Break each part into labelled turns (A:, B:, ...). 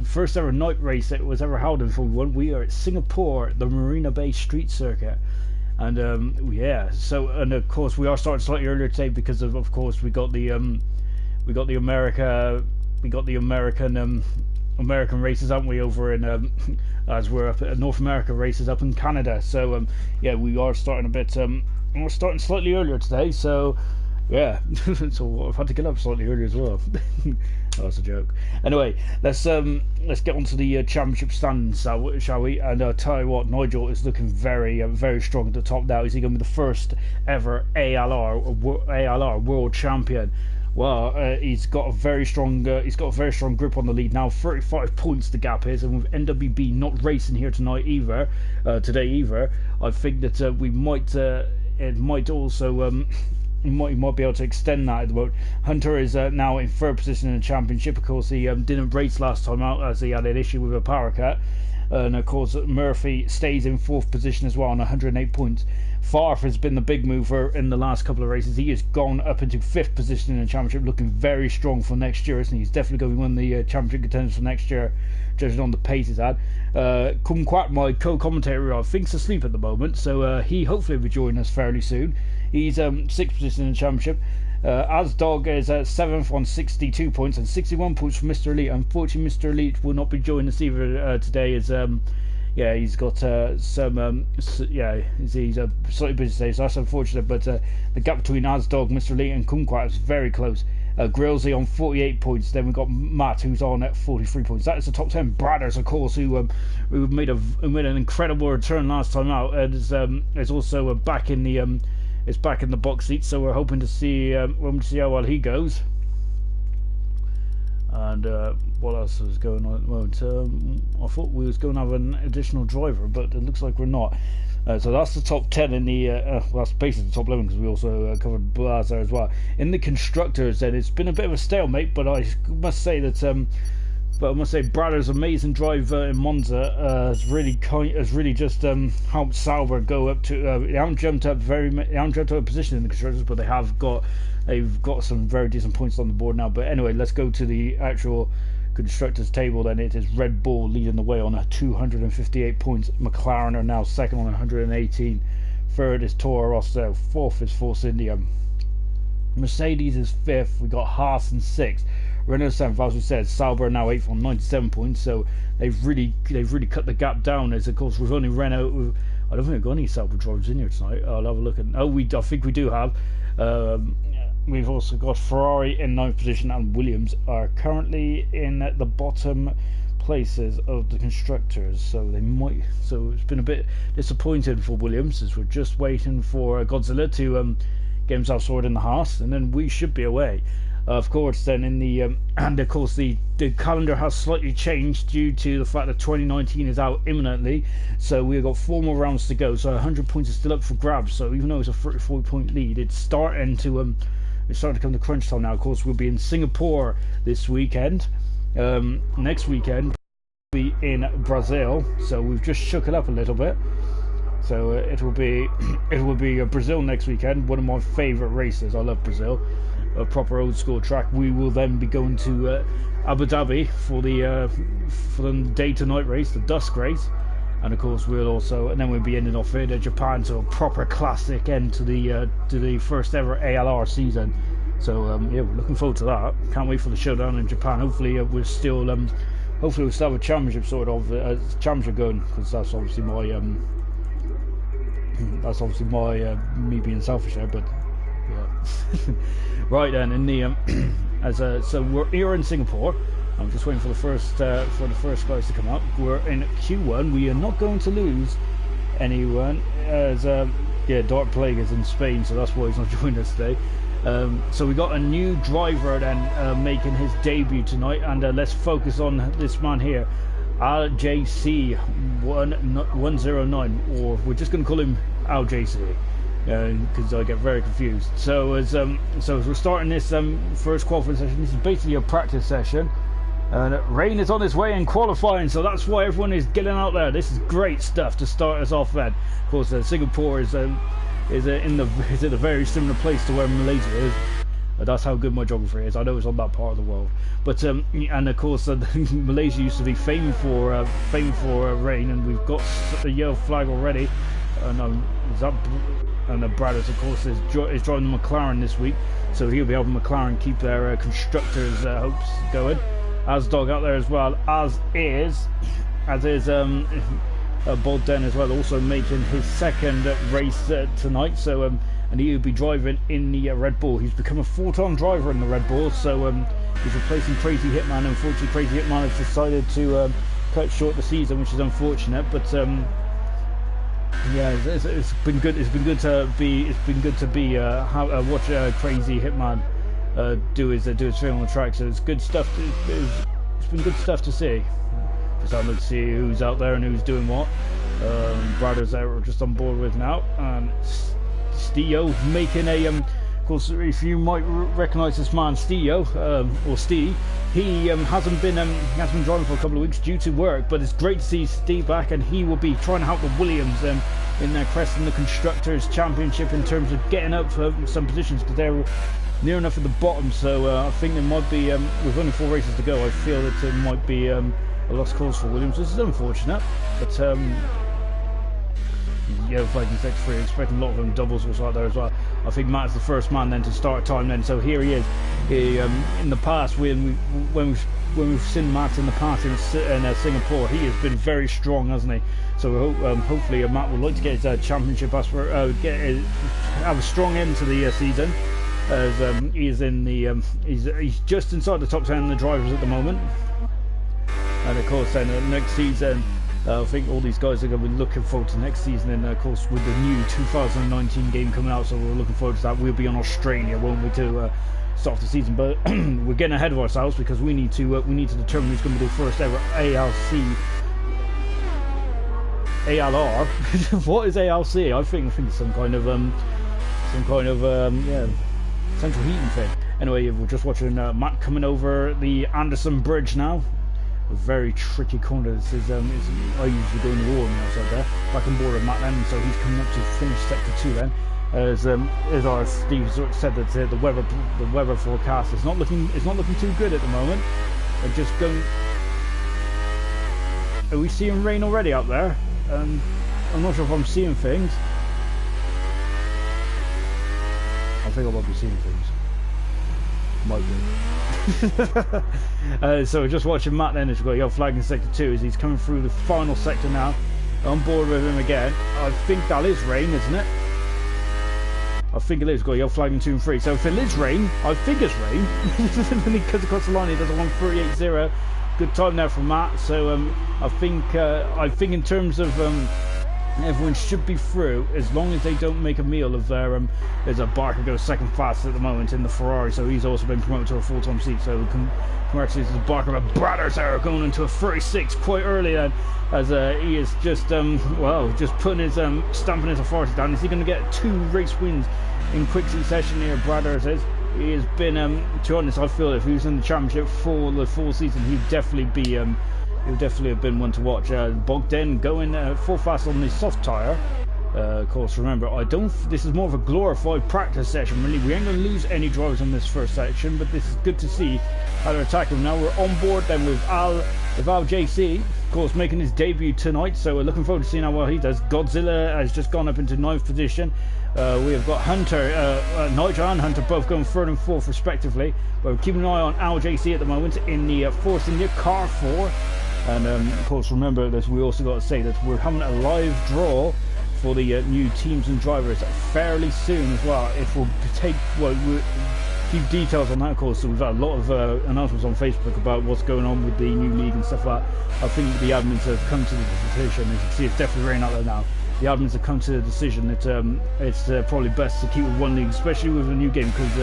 A: first ever night race that was ever held in Formula 1. We are at Singapore, the Marina Bay Street Circuit. And yeah, so, and of course we are starting slightly earlier today because of course we got the American races, haven't we, over in as we're up at North America races up in Canada. So yeah, we are starting a bit we're starting slightly earlier today, so yeah. So I've had to get up slightly earlier as well. Oh, that's a joke. Anyway, let's get on to the championship standings, shall we? And I'll tell you what, Nigel is looking very very strong at the top now. Is he going to be the first ever ALR world champion? Well, he's got a very strong grip on the lead now. 35 points the gap is, and with NWB not racing here tonight either, I think that we might it might also he might be able to extend that at the moment. Hunter is now in third position in the championship. Of course, he didn't race last time out as he had an issue with a power cut. And of course, Murphy stays in fourth position as well on 108 points. Farf has been the big mover in the last couple of races. He has gone up into fifth position in the championship, looking very strong for next year, isn't he? He's definitely going to be one of the championship contenders for next year, judging on the pace he's had. Kumquat, my co-commentator, thinks asleep at the moment, so he hopefully will be joining us fairly soon. He's sixth position in the championship. Asdog is 7th on 62 points and 61 points from Mr. Elite. Unfortunately, Mr. Elite will not be joining us either today, as yeah, he's got he's slightly busy today, so that's unfortunate. But the gap between Asdog, Mr. Elite, and Kumquat is very close. Grillsy on 48 points. Then we've got Matt, who's on at 43 points. That is the top 10. Bradders, of course, who made an incredible return last time out, and is also back in the box seat. So we're hoping to see how well he goes. And what else is going on at the moment? I thought we was going to have an additional driver, but it looks like we're not. So that's the top 10 in the well, that's basically the top 11, because we also covered Blazer as well. In the constructors, then it's been a bit of a stalemate, but I must say that Bradder's amazing drive in Monza has really just helped Sauber go up to. They haven't jumped up a position in the constructors, but they've got some very decent points on the board now. But anyway, let's go to the actual constructors table. Then it is Red Bull leading the way on 258 points. McLaren are now second on 118. Third is Toro Rosso. Fourth is Force India. Mercedes is fifth. We got Haas in sixth. Renault 7th, as we said. Sauber now 8th on 97 points, so they've really cut the gap down. As of course we've only Renault. I don't think we've got any Sauber drivers in here tonight. I'll have a look at. I think we do have. We've also got Ferrari in 9th position, and Williams are currently in the bottom places of the constructors. So they might. So it's been a bit disappointing for Williams, as we're just waiting for Godzilla to get himself sorted in the Haas, and then we should be away. Of course, then in the and of course the calendar has slightly changed due to the fact that 2019 is out imminently. So we've got 4 more rounds to go. So 100 points is still up for grabs. So even though it's a 34-point lead, it's starting to come to crunch time now. Of course, we'll be in Singapore this weekend. Next weekend we'll be in Brazil. So we've just shook it up a little bit. So it will be Brazil next weekend. One of my favourite races. I love Brazil. A proper old school track. We will then be going to Abu Dhabi for the day to night race, the dusk race, and of course we'll be ending off in Japan, so a proper classic end to the first ever ALR season. So yeah, we're looking forward to that. Can't wait for the showdown in Japan. Hopefully we'll still have a championship championship going, because that's obviously my me being selfish there, but. Yeah. Right then, in the so we're here in Singapore. I'm just waiting for the first guys to come up. We're in Q1. We are not going to lose anyone, as Dark Plague is in Spain, so that's why he's not joining us today. So we got a new driver then making his debut tonight, and let's focus on this man here, LJC 109, or we're just going to call him LJC. Because I get very confused. So as we're starting this first qualifying session, this is basically a practice session, and rain is on its way in qualifying, so that's why everyone is getting out there. This is great stuff to start us off then. Of course, Singapore is in a very similar place to where Malaysia is, That's how good my geography is. I know it's on that part of the world, but and of course Malaysia used to be famed for rain, and we've got a yellow flag already. And Bradders, of course, is driving the McLaren this week, so he'll be helping McLaren keep their constructors' hopes going. As Dog out there as well, as is Bogdan as well, also making his second race tonight. So and he'll be driving in the Red Bull. He's become a full-time driver in the Red Bull, so he's replacing Crazy Hitman. Unfortunately, Crazy Hitman has decided to cut short the season, which is unfortunate. But yeah, it's been good. It's been good to watch Crazy Hitman do his thing on the track. So it's good stuff. It's been good stuff to see. Just having to see who's out there and who's doing what. Brothers are just on board with now. Stio making a of course, if you might recognise this man, Stio or Steve, he hasn't been driving for a couple of weeks due to work, but it's great to see Steve back, and he will be trying to help the Williams in their crest in the Constructors' Championship in terms of getting up for some positions, because they're near enough at the bottom. So I think there might be with only 4 races to go, I feel that it might be a lost cause for Williams. This is unfortunate, but yeah, fighting sector 3, expecting a lot of them doubles also out there as well. I think Matt's the first man then to start time then. So here he is. In the past, when we've seen Matt in the past in Singapore, he has been very strong, hasn't he? So hopefully Matt would like to get his championship have a strong end to the season, as he is in the he's just inside the top 10 in the drivers at the moment. And of course then next season, I think all these guys are going to be looking forward to next season, and of course with the new 2019 game coming out, so we're looking forward to that. We'll be on Australia, won't we, to start off the season, but we're getting ahead of ourselves because we need to determine who's going to be the first ever ALR. What is ALC? I think it's some kind of yeah, central heating thing. Anyway, we're just watching Matt coming over the Anderson Bridge now. A very tricky corner. This is I usually go in the wall on the outside there. Back on board with Matt then, so he's coming up to finish sector 2 then. As our Steve said, that the weather forecast is not looking too good at the moment. They're just going. Are we seeing rain already out there? I'm not sure if I'm seeing things. I think I might be seeing things. Might be. So we're just watching Matt then, as we've got your flag in sector 2 as he's coming through the final sector now. On board with him again. I think that is rain, isn't it? I think it is. Got your flag in 2 and 3. So if it is rain, I think it's rain. When he comes across the line, he does a 1:38.0. Good time there from Matt. So I think in terms of everyone should be through, as long as they don't make a meal of their there's a Barker goes second fastest at the moment in the Ferrari, so he's also been promoted to a full-time seat. So congratulations to Barker, but Brothers are going into a 36 quite early then, as he is just just putting his stamping his authority down. Is he going to get 2 race wins in quick succession here? Brothers is. He has been to be honest, I feel if he was in the championship for the full season, he'd definitely be he'll definitely have been one to watch. Bogdan going full fast on the soft tyre. Of course, remember, this is more of a glorified practice session, really. We ain't going to lose any drivers on this first section, but this is good to see how they're attacking. Now we're on board then with Al JC, of course, making his debut tonight, so we're looking forward to seeing how well he does. Godzilla has just gone up into 9th position. We have got Hunter, Nigel and Hunter both going 3rd and 4th respectively. We're keeping an eye on Al JC at the moment in the Force India Car 4. And of course, remember that we also got to say that we're having a live draw for the new teams and drivers fairly soon as well. It will take, we'll keep details on that, of course. So we've had a lot of announcements on Facebook about what's going on with the new league and stuff like that. I think the admins have come to the decision. As you can see, it's definitely raining out there now. The admins have come to the decision that it's probably best to keep with one league, especially with a new game, because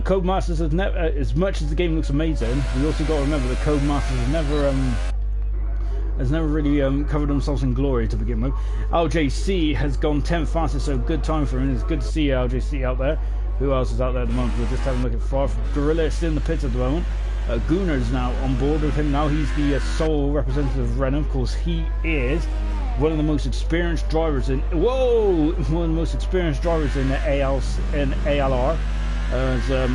A: Codemasters has never, as much as the game looks amazing, we also got to remember that Codemasters has never really covered themselves in glory to begin with. LJC has gone 10th fastest, so good time for him. It's good to see LJC out there. Who else is out there at the moment? We're just having a look at Far. Gorilla is still in the pits at the moment. Gunar's now on board with him. Now he's the sole representative of Renault. Of course, he is one of the most experienced drivers in. One of the most experienced drivers in the ALR. As I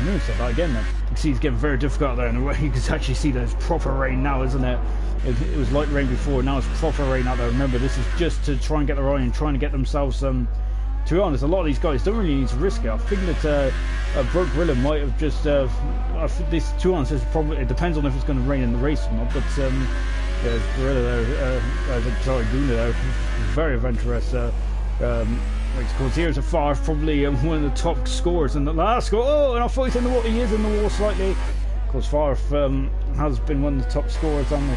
A: knew I said that again then. You can see it's getting very difficult there in the rain. You can actually see there's proper rain now, isn't it? It was light rain before, now it's proper rain out there. Remember, this is just to try and get their iron, trying to get themselves to be honest, a lot of these guys don't really need to risk it. I think that Broke Gorilla might have just this, to be honest, is probably, it depends on if it's going to rain in the race or not, but there's Gorilla there, sorry, Guna there, very adventurous. Of course, here's a Farf, probably one of the top scorers in the last score. Oh, and I thought he's in the water. He is in the water slightly. Of course, Farf has been one of the top scorers on the.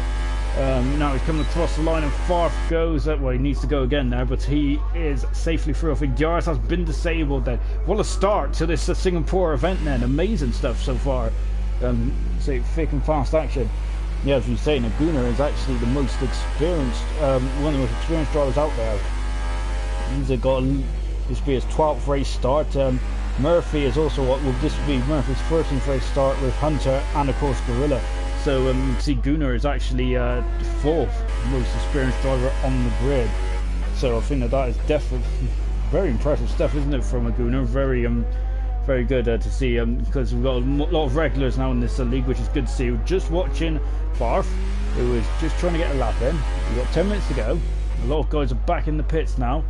A: Now he's coming across the line, and Farf goes. Well, he needs to go again there, but he is safely through. I think Diaris has been disabled. Then, what a start to this Singapore event! Then, amazing stuff so far. Say thick and fast action. Yeah, as you say, Naguna is actually the most experienced, one of the most experienced drivers out there. He's got this will be his 12th race start. Murphy is also what will this be Murphy's 13th race start with Hunter and of course Gorilla. So you can see Gunnar is actually the 4th most experienced driver on the grid. So I think that is definitely very impressive stuff, isn't it, from a Gunnar? Very very good to see, because we've got a lot of regulars now in this league, which is good to see. We're just watching Farf, who is just trying to get a lap in. We've got 10 minutes to go. A lot of guys are back in the pits now.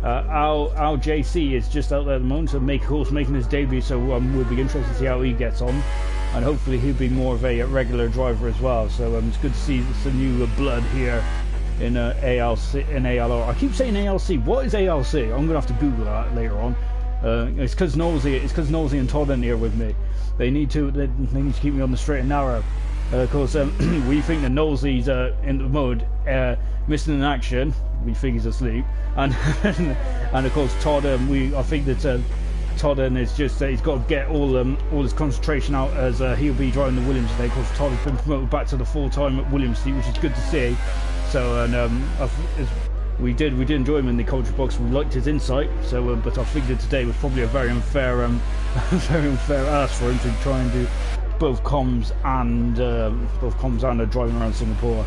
A: Al JC is just out there at the moment, so making his debut, so we'll be interested to see how he gets on, and hopefully he'll be more of a regular driver as well. So it's good to see some new blood here in ALC, in ALR. I keep saying ALC. What is ALC? I'm gonna have to Google that later on. It's because Nosy and Todd in here with me. They need to keep me on the straight and narrow. Of course, we think that Nosy's in the mode, missing in action. We think he's asleep, and and of course Todd. I think that Todd is just he's got to get all his concentration out as he'll be driving the Williams today. Of course, Todd has been promoted back to the full-time Williams seat, which is good to see. So we did enjoy him in the commentary box. We liked his insight. So, but I think that today was probably a very unfair ask for him to try and do both comms and driving around Singapore.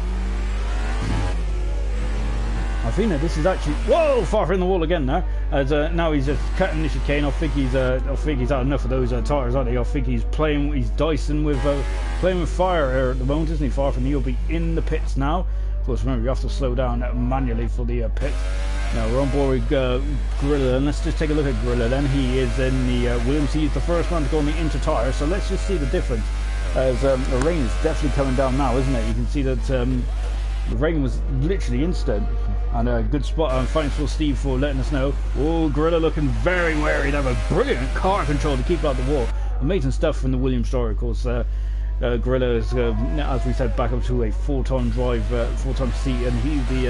A: I think that this is actually far in the wall again now. As now he's just cutting the chicane. I think he's had enough of those tires, aren't he? I think he's dicing with playing with fire here at the moment, isn't he? Far from he'll be in the pits now. Of course, remember you have to slow down manually for the pits. Now we're on board with Gorilla, and let's just take a look at Gorilla. Then he is in the Williams. He's the first one to go on the inter tire. So let's just see the difference. As the rain is definitely coming down now, isn't it? You can see that the rain was literally instant. And a good spot, and thanks for Steve for letting us know. Oh, Gorilla looking very wary. They have a brilliant car control to keep out the wall. Amazing stuff from the Williams story, of course. Gorilla is, as we said, back up to a full-time drive, full-time seat, and he'll be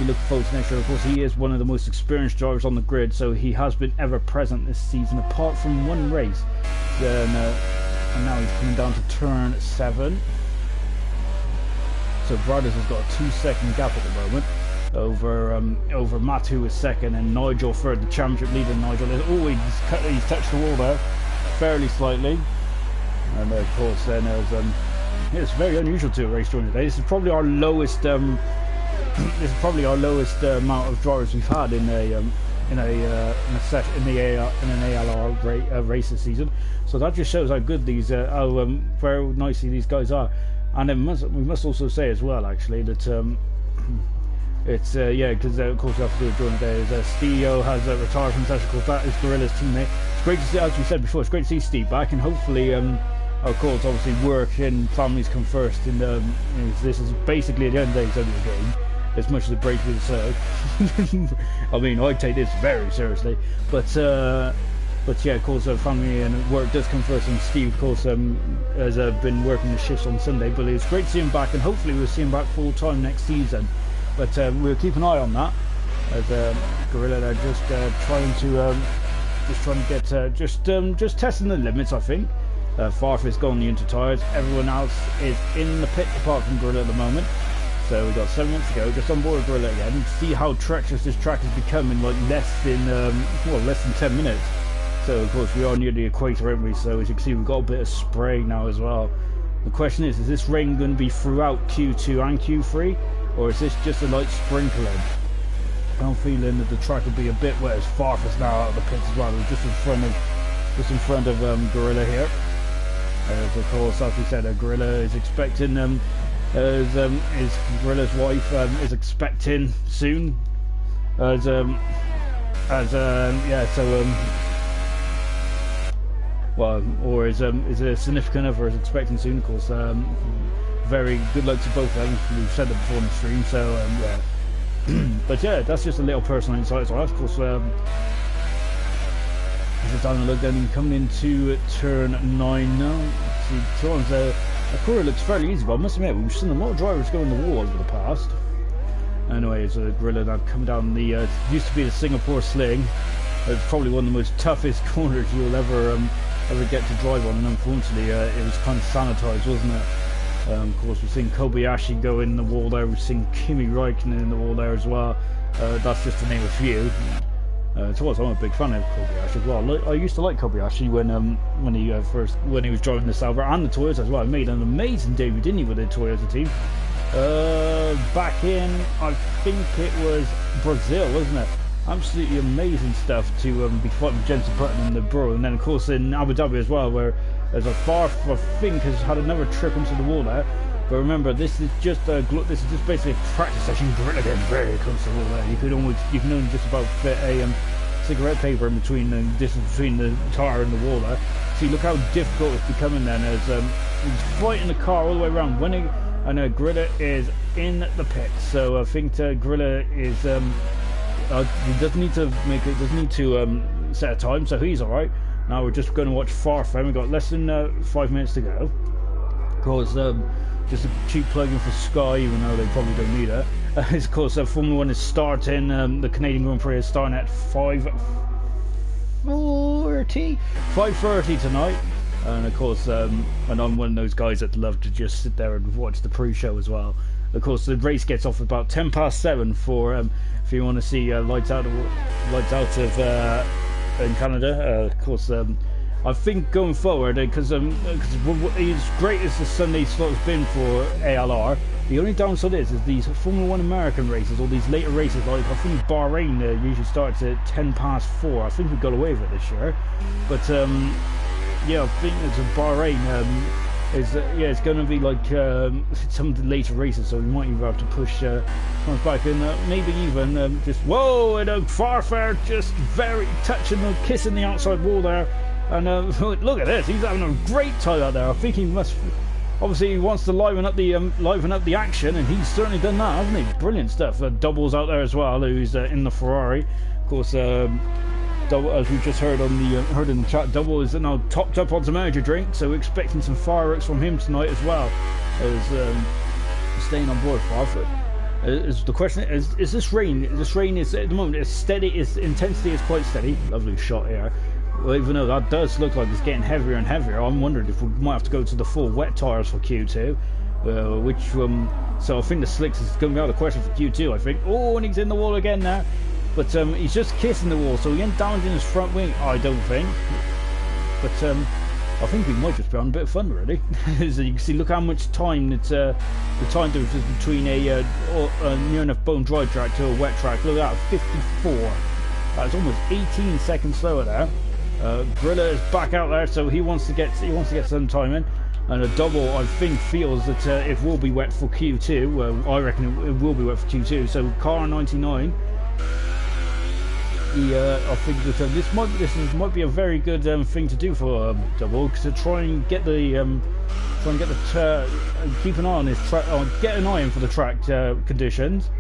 A: looking forward to next year. Of course, he is one of the most experienced drivers on the grid, so he has been ever present this season, apart from one race. Then, and now he's coming down to turn 7. So Brothers has got a 2-second gap at the moment over Matt, who is second, and Nigel third, the championship leader. Nigel is he's touched the wall there fairly slightly, and of course then it's very unusual to race during the day. This is probably our lowest amount of drivers we've had in an ALR race this season. So that just shows how good these very nicely these guys are. And then we must also say as well, actually, that it's because of course we have to do it during the day. Steve has retired from session. Of course, that is Gorilla's teammate. It's great to see, as we said before, it's great to see Steve back, and hopefully, of course, obviously work and families come first. And this is basically at the end of the day, it's only a game, as much as it breaks with the I mean, I take this very seriously, but yeah, of course, family and work does come first, and Steve, of course, has been working the shifts on Sunday, but it's great to see him back, and hopefully we'll see him back full time next season. But we'll keep an eye on that, as Gorilla are just trying to get just testing the limits. I think Farf has gone the inter tires. Everyone else is in the pit apart from Gorilla at the moment. So we've got 7 minutes to go, just on board Gorilla again. See how treacherous this track has become in like less than 10 minutes. So of course we are near the equator, aren't we? So as you can see, we've got a bit of spray now as well. The question is this rain going to be throughout Q2 and Q3, or is this just a light sprinkling? I'm feeling that the track will be a bit wet as Farf is now out of the pits as well. We're just in front of just in front of Gorilla here. As of course, as we said, Gorilla is expecting, his Gorilla's wife is expecting soon. Or is a significant other is expecting soon, of course. Very good luck to both of them. We've said that before in the stream, so yeah. But yeah, that's just a little personal insight. So of course, just having a look, then coming into turn 9 now. See, turns the corner looks fairly easy, but I must admit we've seen a lot of drivers go in the wall over the past. Anyways, Gorilla now coming down the used to be the Singapore Sling. It's probably one of the most toughest corners you'll ever get to drive on, and unfortunately it was kind of sanitized, wasn't it? Of course, we've seen Kobayashi go in the wall there. We've seen Kimi Räikkönen in the wall there as well. That's just to name a few. To us, I'm a big fan of Kobayashi as well. I used to like Kobayashi when he was driving the Sauber and the Toyota as well. He made an amazing debut, didn't he, with the Toyota team? Back in, I think it was Brazil, wasn't it? Absolutely amazing stuff to be fighting with Jensen Button in the Bro, and then of course in Abu Dhabi as well, where there's a I think has had another trip into the wall there. But remember, this is just basically a practice session. Gorilla getting very close to the wall there. You can only just about fit a cigarette paper in between the distance between the tire and the wall there. See, look how difficult it's becoming then as he's fighting the car all the way around. And Gorilla is in the pit, so I think Gorilla is he doesn't need to set a time, so he's all right. Now we're just going to watch Farfan. We've got less than 5 minutes to go. Of course, just a cheap plug-in for Sky, even though they probably don't need it. Of course, Formula 1 is starting. The Canadian Grand Prix is starting at 5:30 tonight. And of course, and I'm one of those guys that love to just sit there and watch the pre-show as well. Of course, the race gets off about 7:10 for if you want to see lights out of in Canada. Of course, I think going forward, because as great as the Sunday slot has been for ALR, the only downside is these Formula 1 American races, or these later races, like I think Bahrain usually starts at 4:10. I think we got away with it this year, but yeah, I think it's a Bahrain. It's going to be like some of the later races, so we might even have to push back, and maybe even just whoa, and Farfar just very touching the kissing the outside wall there, and look at this, he's having a great time out there. I think he must, obviously he wants to liven up the action, and he's certainly done that, hasn't he? Brilliant stuff. Double's out there as well, who's in the Ferrari, of course. Double, as we just heard in the chat, Double is now topped up on some energy drink, so we're expecting some fireworks from him tonight as well. As staying on board for Alfred. Is the question is this rain? This rain is at the moment it's steady. Its intensity is quite steady. Lovely shot here. Well, even though that does look like it's getting heavier and heavier, I'm wondering if we might have to go to the full wet tires for Q2. So I think the slicks is going to be out of the question for Q2. I think. Oh, and he's in the wall again now. But he's just kissing the wall, so he ain't damaging his front wing, I don't think. But I think we might just be having a bit of fun, really. As you can see, look how much time the time difference between a near enough bone dry track to a wet track. Look at that, 54. That's almost 18 seconds slower there. Gorilla is back out there, so he wants to get some time in. And a Double, I think, feels that it will be wet for Q2. Well, I reckon it will be wet for Q2. So car 99. I think that this might be a very good thing to do for Double, to try and get keep an eye on his track, get an eye in for the track conditions,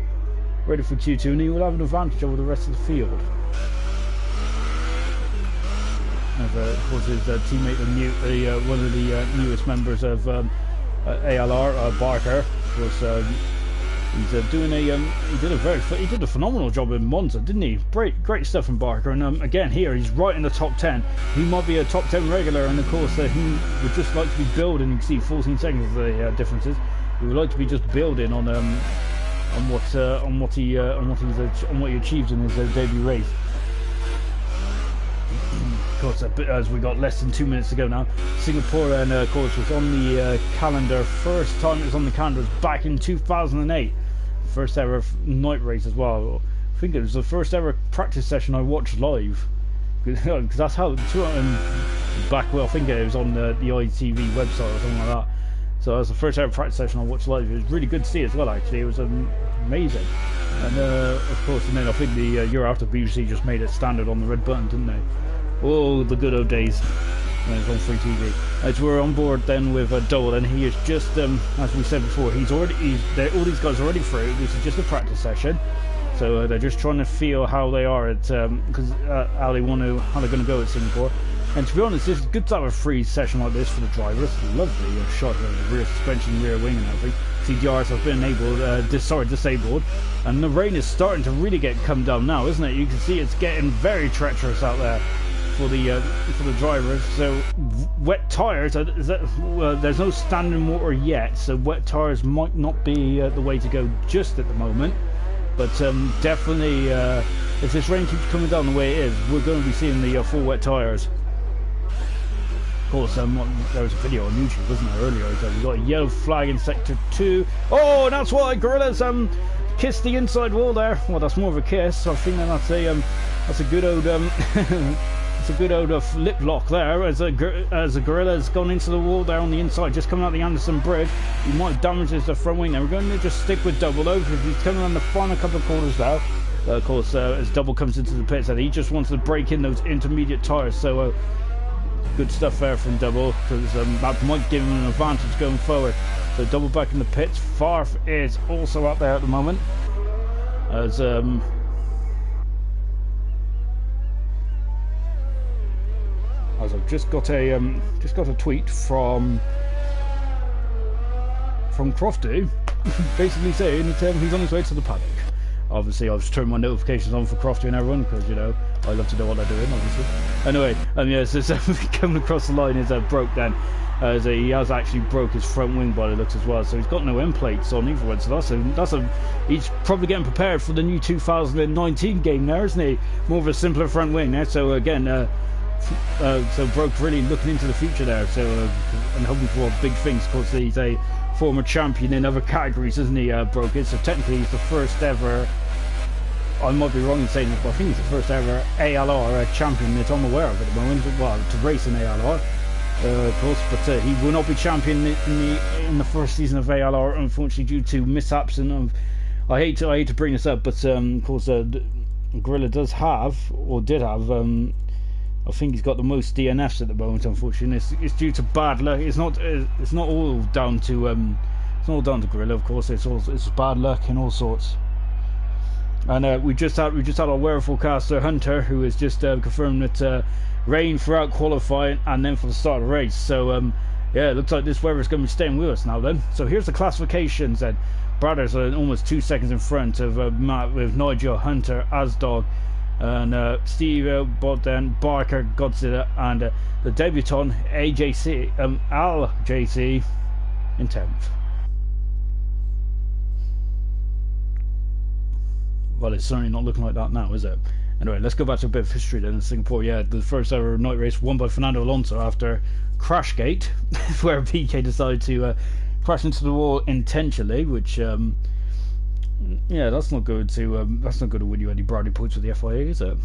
A: ready for Q2, and he will have an advantage over the rest of the field. Of course, his teammate, one of the newest members of ALR, Barker, was. He's doing he did a phenomenal job in Monza, didn't he? Great stuff from Barker, and again here he's right in the top 10. He might be a top 10 regular, and of course he would just like to be building. You can see 14 seconds of the differences. He would like to be just building on what he achieved in his debut race. Of course, as we got less than 2 minutes to go now, Singapore, and of course was on the calendar. First time it was on the calendar was back in 2008. First ever night race as well. I think it was the first ever practice session I watched live. because that's how back. Well, I think it was on the ITV website or something like that. So that was the first ever practice session I watched live. It was really good to see as well. Actually, it was amazing. And of course, and then I think the year after, BBC just made it standard on the red button, didn't they? Oh, the good old days when it was on free TV. As we're on board then with Dole, and he is just, as we said before, all these guys are already through. This is just a practice session, so they're just trying to feel how they are at, because how they're going to go at Singapore. And to be honest, it's good to have a free session like this for the drivers. Lovely shot of the rear suspension, rear wing, and everything. CDRs have been disabled, and the rain is starting to really come down now, isn't it? You can see it's getting very treacherous out there for the drivers. So wet tires. There's no standing water yet, so wet tires might not be the way to go just at the moment. But definitely, if this rain keeps coming down the way it is, we're going to be seeing the full wet tires. Of course, there was a video on YouTube, wasn't there, earlier? So we got a yellow flag in sector 2. Oh, and that's why Gorillas kissed the inside wall there. Well, that's more of a kiss. I think that's a good old it's a good old lip lock there. As a Gorilla's gone into the wall there on the inside, just coming out the Anderson Bridge. He might have damaged his front wing there. We're going to just stick with Double though, because he's coming on the final couple of corners now. Of course, as Double comes into the pits, and he just wants to break in those intermediate tyres. So. Good stuff there from Double, because that might give him an advantage going forward. So Double back in the pits. Farf is also out there at the moment, as I've just got a tweet from Crofty, basically saying that he's on his way to the paddock. Obviously, I've turned my notifications on for Crofty and everyone, because, you know, I love to know what they're doing, obviously. Anyway, yeah, so coming across the line is broke then. As he has actually broke his front wing by the looks as well, so he's got no end plates on either one. So he's probably getting prepared for the new 2019 game there, isn't he? More of a simpler front wing there. So again, so Broke really looking into the future there. So and hoping for big things, because he's a former champion in other categories, isn't he? Broke is, so technically he's the first ever. I might be wrong in saying this, but I think he's the first ever ALR champion that I'm aware of at the moment. Well, to race an ALR. Of course, but he will not be champion in the first season of ALR, unfortunately, due to mishaps. And I hate to bring this up, but of course, Gorilla does have, or did have, I think he's got the most DNFs at the moment. Unfortunately, it's due to bad luck. It's not all down to Gorilla, of course. It's bad luck and all sorts. And we just had our weather forecaster Hunter, who has just confirmed that rain throughout qualifying and then for the start of the race. So yeah, it looks like this weather is going to be staying with us now then. So here's the classifications then. Brothers are almost 2 seconds in front of Matt, with Nigel, Hunter, Asdog, and Steve, Bodden, Barker, Godzilla, and the debutant ALJC in 10th. Well, it's certainly not looking like that now, is it? Anyway, let's go back to a bit of history then in Singapore. Yeah, the first ever night race won by Fernando Alonso after Crashgate, where PK decided to crash into the wall intentionally, which yeah, that's not good to win you any brownie points with the FIA, is it?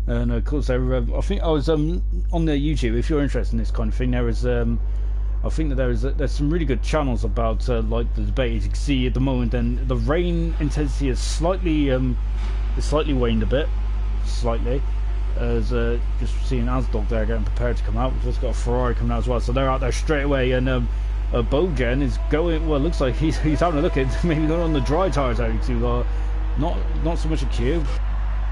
A: And of course, I think I was on the YouTube. If you're interested in this kind of thing, there is I think that there's some really good channels about like the debate. You can see at the moment, and the rain intensity is slightly waned a bit, slightly. As just seeing Asdog there getting prepared to come out. We've just got a Ferrari coming out as well, so they're out there straight away. And Bojan is going. Well, it looks like he's having a look at maybe not on the dry tyres out. So not so much a cube.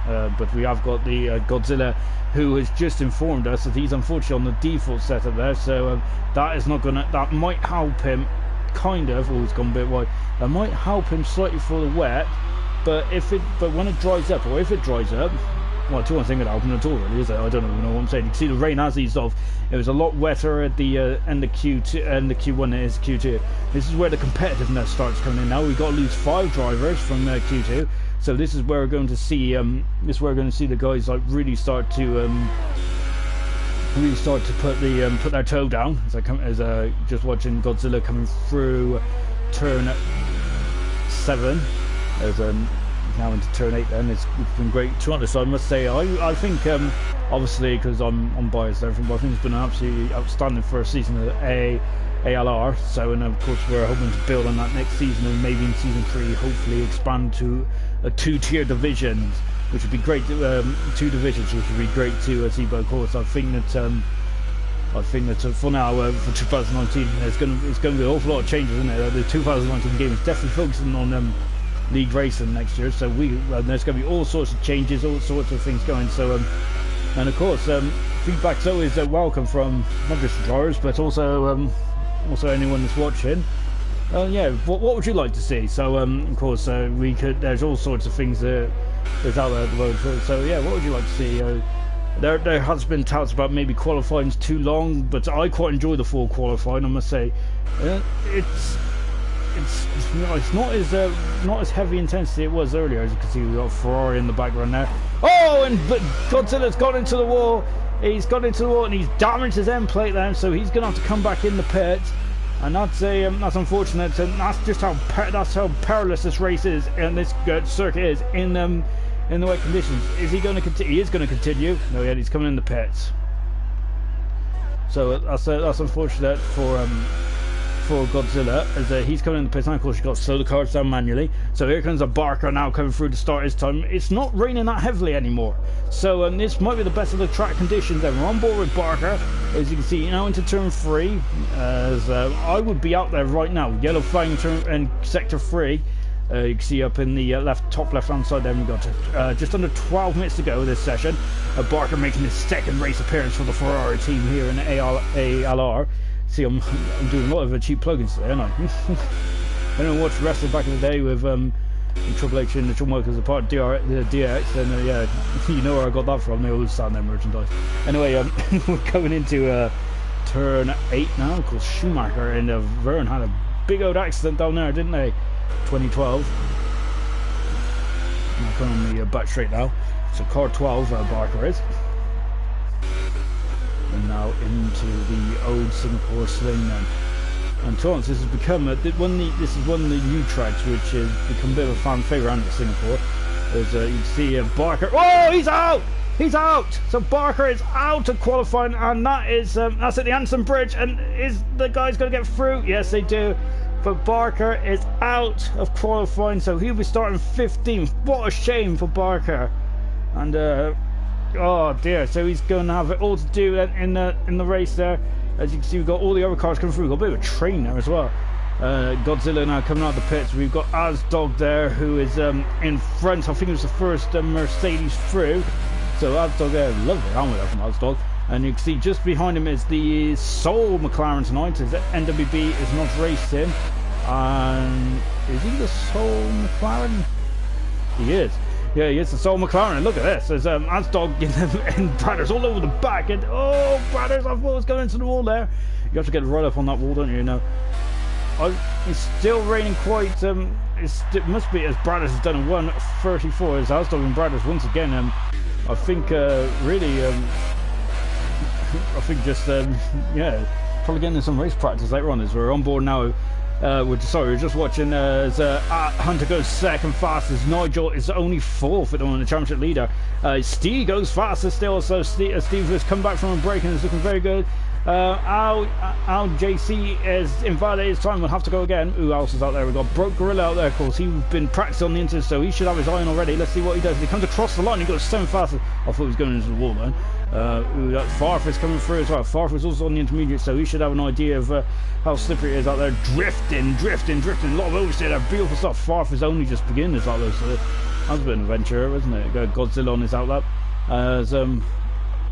A: But we have got the Godzilla, who has just informed us that he's unfortunately on the default setup there, so that might help him kind of. Oh, it's gone a bit wide. That might help him slightly for the wet, but when it dries up, or if it dries up, well, to one thing it help him at all, really, is it? I don't know what I'm saying. You can see the rain has eased off. It was a lot wetter at the end of Q2 and the Q1 than it is Q2. This is where the competitiveness starts coming in now. We've got to lose 5 drivers from Q2. So this is where we're going to see the guys like really start to put their toe down. As just watching Godzilla coming through turn 7, as now into turn 8 then. It's been great. To be honest, I must say, I think, obviously, because I'm biased and everything, but I think it's been an absolutely outstanding first season of ALR. So, and of course, we're hoping to build on that next season, and maybe in season 3, hopefully expand to a 2-tier divisions, which would be great. 2 divisions, which would be great to see. But of course, I think that for now, for 2019, it's going to be an awful lot of changes, isn't it? The 2019 game is definitely focusing on league racing next year, so there's going to be all sorts of changes, all sorts of things going. So, and of course, feedback's always welcome from not just the drivers, but also anyone that's watching. Yeah, what would you like to see? So, of course, there's all sorts of things that's out there at the moment. So, yeah, what would you like to see? There has been touts about maybe qualifying's too long, but I quite enjoy the full qualifying, I must say. It's not as heavy intensity it was earlier. As you can see, we've got Ferrari in the background there. Oh, but Godzilla's gone into the wall. He's got into the wall and he's damaged his end plate there, so he's going to have to come back in the pits. And that's unfortunate. And that's just how perilous this race is and this circuit is in the wet conditions. Is he going to continue? He is going to continue. No, yeah, he's coming in the pits. So that's unfortunate for Godzilla, as he's coming in the pits. And of course, you've got solar cars down manually. So here comes a Barker now coming through to start his time. It's not raining that heavily anymore, so this might be the best of the track conditions. Then we're on board with Barker, as you can see now into turn 3. As I would be out there right now, yellow flag in sector 3. You can see up in the top left hand side there, we've got just under 12 minutes to go this session. Barker making his second race appearance for the Ferrari team here in ALR. See, I'm doing a lot of cheap plugins today, aren't I? I don't watch wrestling back in the day with Triple H and the John Workers as part of the DX, and yeah, you know where I got that from. They always sound their merchandise. Anyway, we're going into turn 8 now. Of course, Schumacher and Verne had a big old accident down there, didn't they? 2012. I'm coming on the back straight now. So car 12, Barker is. And now into the old Singapore sling then. And to be honest, this has become this is one of the new tracks which has become a bit of a fan favourite around Singapore. As you can see Barker. Oh, he's out! He's out! So Barker is out of qualifying, and that's at the Anson Bridge. And is the guys going to get through? Yes, they do. But Barker is out of qualifying, so he'll be starting 15th. What a shame for Barker. And oh dear, so he's going to have it all to do in the race there. As you can see, we've got all the other cars coming through. We've got a bit of a train there as well. Godzilla now coming out of the pits. We've got Asdog there, who is in front. I think it was the first Mercedes through. So Asdog there, lovely helmet there from Asdog. And you can see just behind him is the Soul McLaren tonight, as NWB is not racing. And is he the Soul McLaren? He is. Yeah, he is the Soul McLaren. And look at this. There's Asdog and Bradders all over the back. And oh, Bradders, I thought it was going into the wall there. You have to get right up on that wall, don't you? It's still raining quite. It must be, as Bradders has done a 1:34 as Asdog and Bradders once again. I think really. I think just yeah, probably getting some race practice later on as we're on board now. We're just watching as Hunter goes second fastest. Nigel is only 4th at the moment, the championship leader. Steve goes faster still, so Steve has come back from a break and is looking very good. Al JC is invalidated his time, will have to go again. Who else is out there? We've got Broke Gorilla out there, of course. He's been practicing on the internet, so he should have his eye on already. Let's see what he does. He comes across the line, he goes 7 fastest. I thought he was going into the wall then. Farf is coming through as well. Farf is also on the intermediate, so he should have an idea of how slippery it is out there. Drifting. A lot of oversteer there. Beautiful stuff. Farf is only just beginning out there, so that's a bit of an adventure, isn't it? Godzilla on his outlap.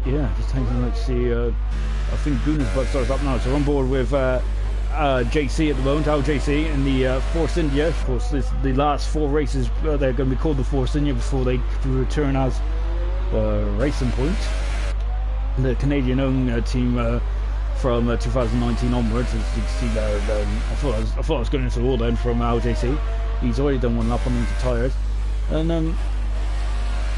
A: Yeah, just taking a look to see. I think Gooner's butt starts up now, so we're on board with JC at the moment, Al JC in the Force India. Of course, the last 4 races they're going to be called the Force India before they return as Racing Point. The Canadian-owned team from 2019 onwards, as you can see there. I thought I was going into the wall then from Al JC. He's already done 1 lap on into tyres, and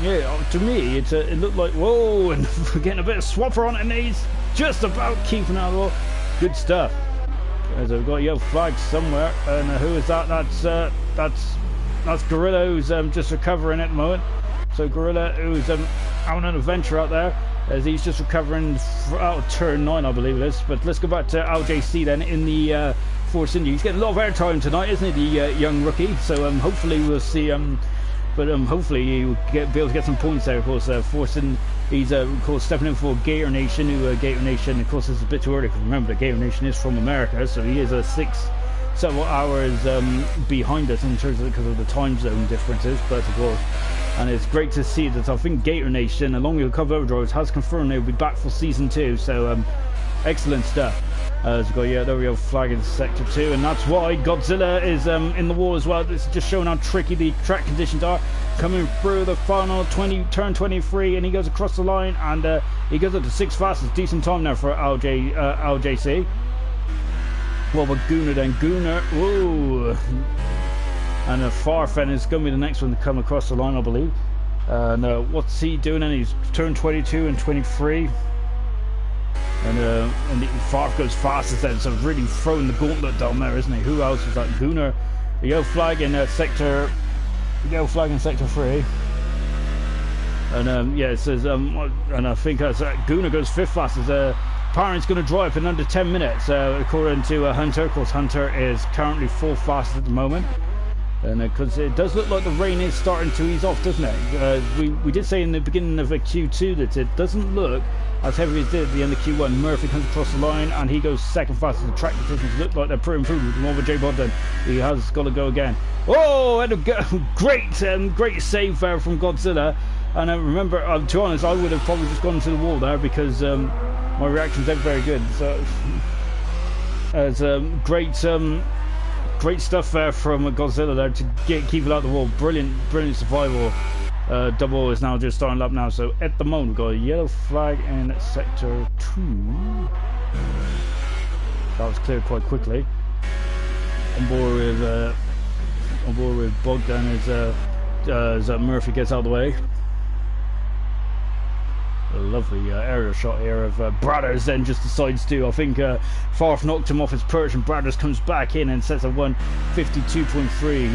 A: yeah, to me it looked like whoa, and we're getting a bit of swapper on it, and he's just about keeping out of the wall. Good stuff. As we've got a yellow flag somewhere, and who is that? That's that's Gorilla, who's just recovering at the moment. So Gorilla, who's having an adventure out there, as he's just recovering out of turn 9, I believe it is. But let's go back to LJC then in the Force India. He's getting a lot of airtime tonight, isn't he, the young rookie? So hopefully we'll see hopefully he'll be able to get some points there. Of course, forcing he's of course stepping in for Gator Nation, who Gator Nation, of course, is a bit too early. Remember, that Gator Nation is from America, so he is several hours behind us in terms of because of the time zone differences. But of course, and it's great to see that I think Gator Nation, along with a couple of other drivers, has confirmed they'll be back for season 2. So excellent stuff. We've got there we go, flag in sector 2, and that's why Godzilla is in the wall as well. This is just showing how tricky the track conditions are. Coming through the final turn 23, and he goes across the line, and he goes up to 6th fastest. Decent time now for LJC. Well, but Gunnar then. Gunnar, whoa. And Farfen is going to be the next one to come across the line, I believe. What's he doing then? He's turn 22 and 23. And Farf goes fastest then, so really throwing the gauntlet down there, isn't he? Who else is that? Gunnar. The yellow flag in sector 3. And it says, and I think Gunnar goes 5th fastest. Parent's going to drive in under 10 minutes, according to Hunter. Of course, Hunter is currently 4th fastest at the moment. And because it does look like the rain is starting to ease off, doesn't it? We did say in the beginning of Q2 that it doesn't look as heavy as it did at the end of Q1. Murphy comes across the line and he goes 2nd fastest. The track positions look like they're pretty improved. More with J Bodden. He has got to go again. Oh, and great save there from Godzilla. And remember, to be honest, I would have probably just gone to the wall there because my reactions aren't very good. So it's great stuff there from Godzilla there to keep it out the wall. Brilliant survival. Double is now just starting up now. So at the moment we've got a yellow flag in sector 2. That was cleared quite quickly. On board with Bogdan as Murphy gets out of the way. A lovely aerial shot here of Bradders, then just decides to, I think Farf knocked him off his perch and Bradders comes back in and sets a 1:52.3.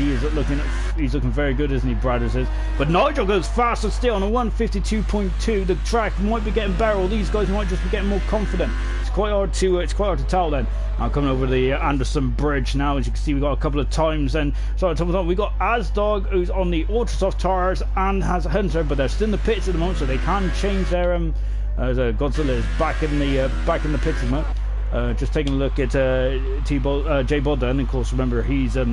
A: He's looking very good, isn't he, Bradders is. But Nigel goes faster still on a 1:52.2. The track might be getting better, or these guys might just be getting more confident. It's quite hard to tell then. Now coming over the Anderson Bridge now, as you can see, we've got a couple of times. And so we got Asdog, who's on the ultra soft tires, and has Hunter, but they're still in the pits at the moment, so they can change their Godzilla is back in the pits at the moment. Just taking a look at J Bodden. Of course, remember he's a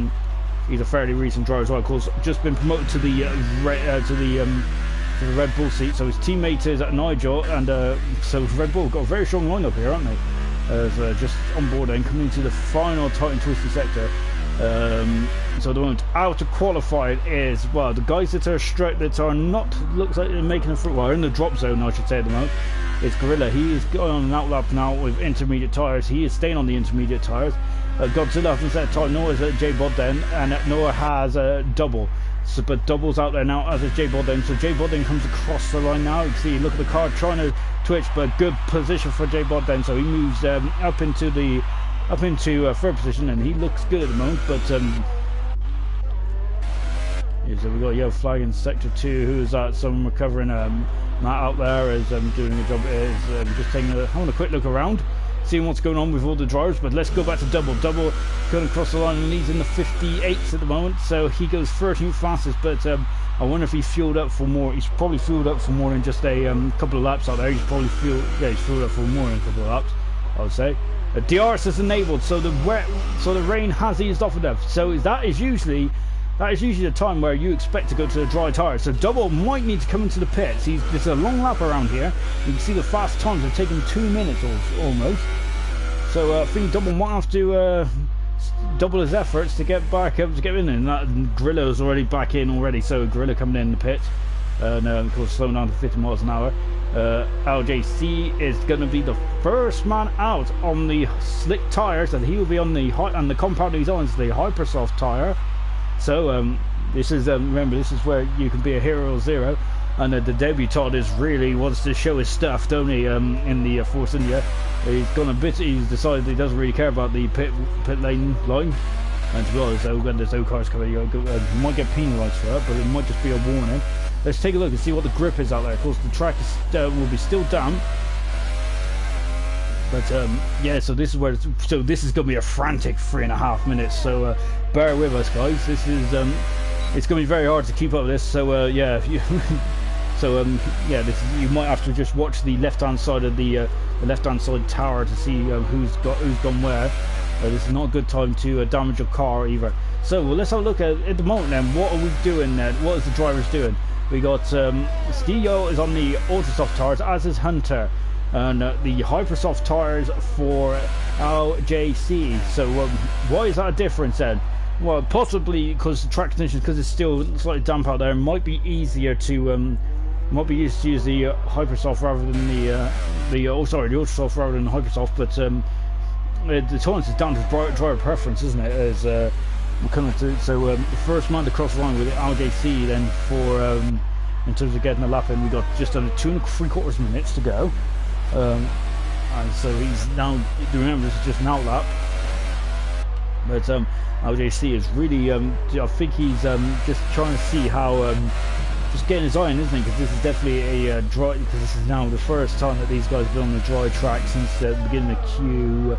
A: fairly recent driver as well. Of course, just been promoted to the Red Bull seat. So his teammate is Nigel, and so Red Bull got a very strong lineup here, aren't they? Just on board and coming into the final tight and twisty sector. So the moment out to qualified is, well, the guys that are not, looks like they're making a fruit, well, in the drop zone, I should say, at the moment. It's Gorilla. He is going on an outlap now with intermediate tyres. He is staying on the intermediate tyres. Godzilla hasn't set a tyre, nor is J Bodden, and Noah has a double. So, but Double's out there now, as is J Bodden. So J Bodden comes across the line now. You can see, look at the car trying to twitch, but good position for J Bodden. So he moves up into third position, and he looks good at the moment. But so we've got a yellow flag in sector 2. Who is that? Someone recovering. Matt out there is doing a job. Is just having a quick look around, seeing what's going on with all the drivers. But let's go back to Double going across the line, and he's in the 58s at the moment, so he goes 13th fastest. But I wonder if he's fueled up for more. He's probably fueled up for more than just a couple of laps out there. He's probably fueled up for more than a couple of laps, I would say. DRS is enabled, so the rain has eased off enough. So that is usually the time where you expect to go to the dry tyres. So Double might need to come into the pits. There's a long lap around here. You can see the fast times have taken 2 minutes almost. So I think Double might have to double his efforts to get back up to get in. And that Gorilla's already back in already. So Gorilla coming in the pits. And of course slowing down to 50 miles an hour. LJC is going to be the first man out on the slick tyres, and he will be on the compound he's on is the Hypersoft tyre. So this is remember, this is where you can be a hero 0, and the debutant really wants to show his stuff, don't he? In the Force India, he's decided he doesn't really care about the pit lane line. And to be honest, when there's no cars coming, you might get penalised for it, but it might just be a warning. Let's take a look and see what the grip is out there. Of course, the track is, will be still damp. But yeah, so this is where this is going to be a frantic 3.5 minutes. So bear with us, guys. This is it's going to be very hard to keep up with this. So yeah, if you yeah, you might have to just watch the left-hand side of the left-hand side tower to see who's gone where. This is not a good time to damage your car either. So let's have a look at the moment then. What are we doing then? What is the drivers doing? We got Stio is on the Ultrasoft tires, as is Hunter. And the Hypersoft tires for LJC. So why is that a difference then? Well, possibly because the track conditions, because it's still slightly damp out there, it might be easier to use the Hypersoft rather than the Ultrasoft rather than the Hypersoft. But the tolerance is down to driver preference, isn't it? As we're coming to, so the first man to cross the line with LJC, then for in terms of getting a lap in, we got just under 2 3/4 minutes to go. And so he's now, remember, this is just an outlap, but LJC is really I think he's just trying to see how just getting his eye in, isn't he? Because this is definitely a dry, because this is now the first time that these guys have been on the dry track since the beginning of Q1.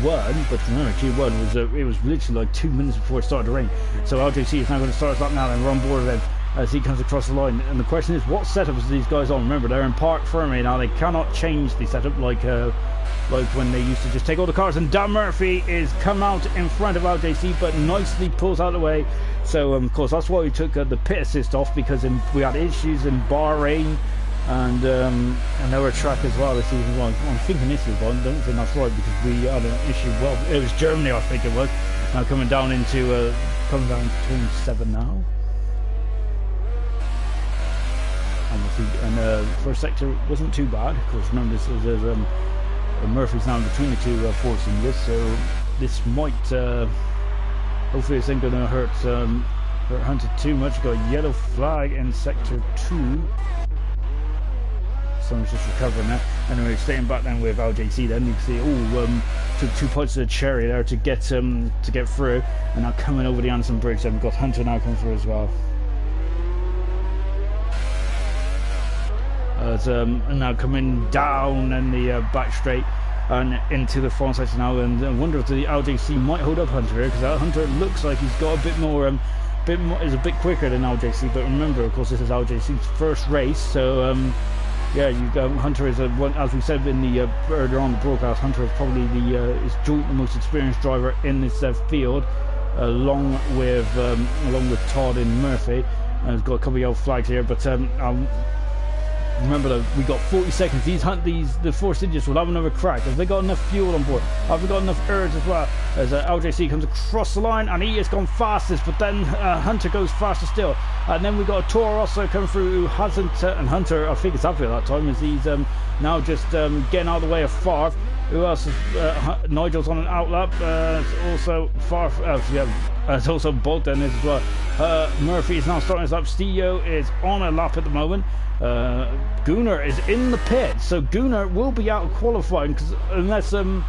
A: But remember, Q1 was it was literally like 2 minutes before it started to rain. So LJC is now going to start his lap now and run board then as he comes across the line. And the question is, what setups are these guys on? Remember, they're in Park Fermi now. They cannot change the setup like when they used to just take all the cars. And Dan Murphy is come out in front of LJC, but nicely pulls out of the way. So of course that's why we took the pit assist off, because we had issues in Bahrain and another track as well this season. Well, I'm thinking Italy, but I don't think that's right, because we had an issue. Well, it was Germany, I think it was. Now coming down into coming down to turn 7 now. And the first sector wasn't too bad. Of course, remember this is Murphy's now between the two Ford seniors, so this might hopefully this ain't gonna hurt Hunter too much. Got a yellow flag in sector 2. Someone's just recovering that. Anyway, staying back then with LJC. Then you can see took 2 points of the cherry there to get through, and now coming over the Anderson Bridge. Then we've got Hunter now coming through as well. And now coming down in the back straight and into the front section now, and I wonder if the LJC might hold up Hunter here, because Hunter looks like he's got a bit more, is a bit quicker than LJC. But remember, of course, this is LJC's first race, so yeah, Hunter is as we said in the earlier on the broadcast, Hunter is probably is joint the most experienced driver in this field, along with Todd and Murphy. And he's got a couple of yellow flags here, but remember that we got 40 seconds. The Force Idiots will have another crack. Have they got enough fuel on board? Have they got enough urge as well? As LJC comes across the line, and he has gone fastest, but then Hunter goes faster still. And then we got a Toro Rosso coming through who hasn't, and Hunter, I think it's happy at that time, as he's now just getting out of the way of Favre. Who else? Nigel's on an outlap. Also Favre. Yeah, it's also Bolt then as well. Murphy is now starting his lap. Stio is on a lap at the moment. Gunnar is in the pit, so Gunnar will be out of qualifying, because unless someone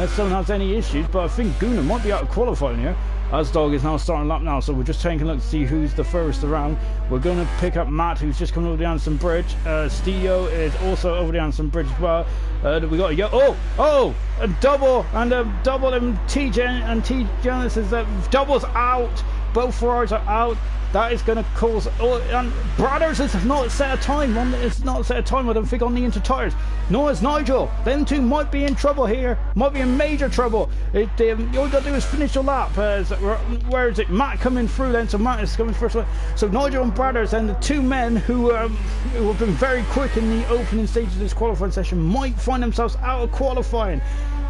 A: has any issues. But I think Gunnar might be out of qualifying here. Asdog is now starting lap now, so we're just taking a look to see who's the furthest around. We're going to pick up Matt, who's just coming over the Anderson Bridge. Stio is also over the Anderson Bridge as well. We got a double and TJ and T Jonas is doubles out. Both Ferraris are out. That is going to cause. And Brothers is not set a time. It's not set a time, I don't think, on the inter tires. Nor is Nigel. Them two might be in trouble here. Might be in major trouble. All you got to do is finish your lap. Where is it? Matt coming through then. So Matt is coming first. So Nigel and Brothers, and the two men who have been very quick in the opening stages of this qualifying session, might find themselves out of qualifying.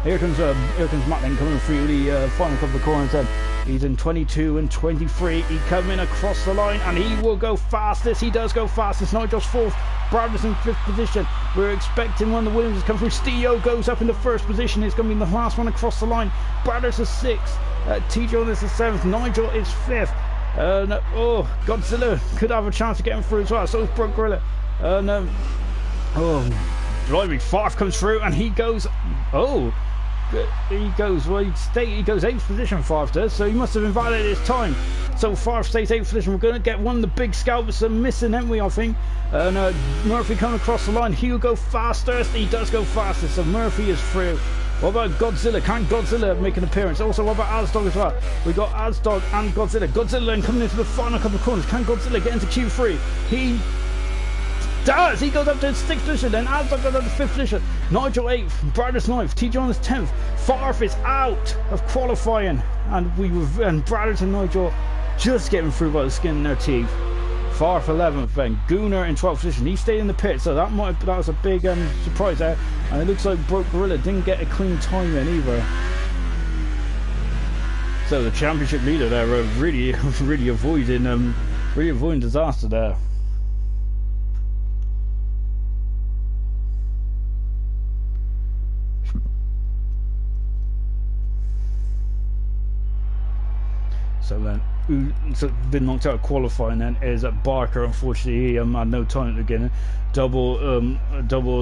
A: Here comes Matt then coming through the final couple of corners then. He's in 22 and 23. He coming across the line, and he will go fastest. He does go fastest. Nigel's 4th. Brothers in 5th position. We're expecting one of the Williams to come through. Stio goes up in the 1st position. He's going to be the last one across the line. Brothers is 6th. T. Jonas is 7th. Nigel is 5th. Godzilla could have a chance of getting through as well. So is Brooke Gorilla. Blimey, Favre comes through, and he goes. he goes, well, he goes 8th position, Favre does, so he must have invalidated his time. So Favre stays 8th position. We're going to get one of the big scalps missing, aren't we, I think? And Murphy coming across the line. He'll go fastest. He does go fastest, so Murphy is through. What about Godzilla? Can Godzilla make an appearance? Also, what about Azdog as well? We got Azdog and Godzilla. Godzilla then coming into the final couple of corners. Can Godzilla get into Q3? He does! He goes up to 6th position, then Azdog goes up to 5th position. Nigel 8th, Bradis 9th, T. Jones 10th. Favre is out of qualifying, and Bradis and Nigel just getting through by the skin of their teeth. Favre 11th, then Gunnar in 12th position. He stayed in the pit, so that was a big surprise there. And it looks like Broke Gorilla didn't get a clean time in either. So the championship leader there really avoiding disaster there. So then, been knocked out of qualifying then is Barker. Unfortunately, he had no time at the beginning. Double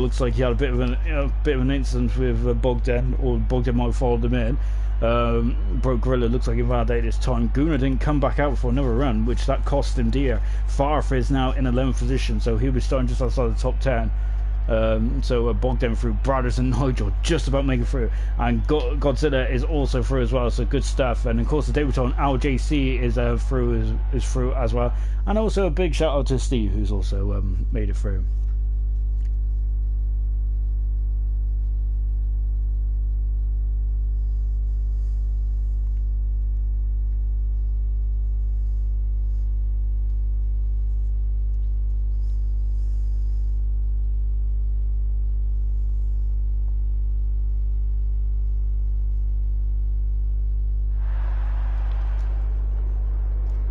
A: looks like he had a bit of an incident with Bogdan, or Bogdan might have followed him in. Broke Gorilla looks like he validated his time. Gunnar didn't come back out for another run, which that cost him dear. Favre is now in 11th position, so he'll be starting just outside the top 10. So Bogdan through, Brothers and Nigel just about making through, and Godzilla is also through as well, so good stuff. And of course the debutant LJC is through as well, and also a big shout out to Steve, who's also made it through.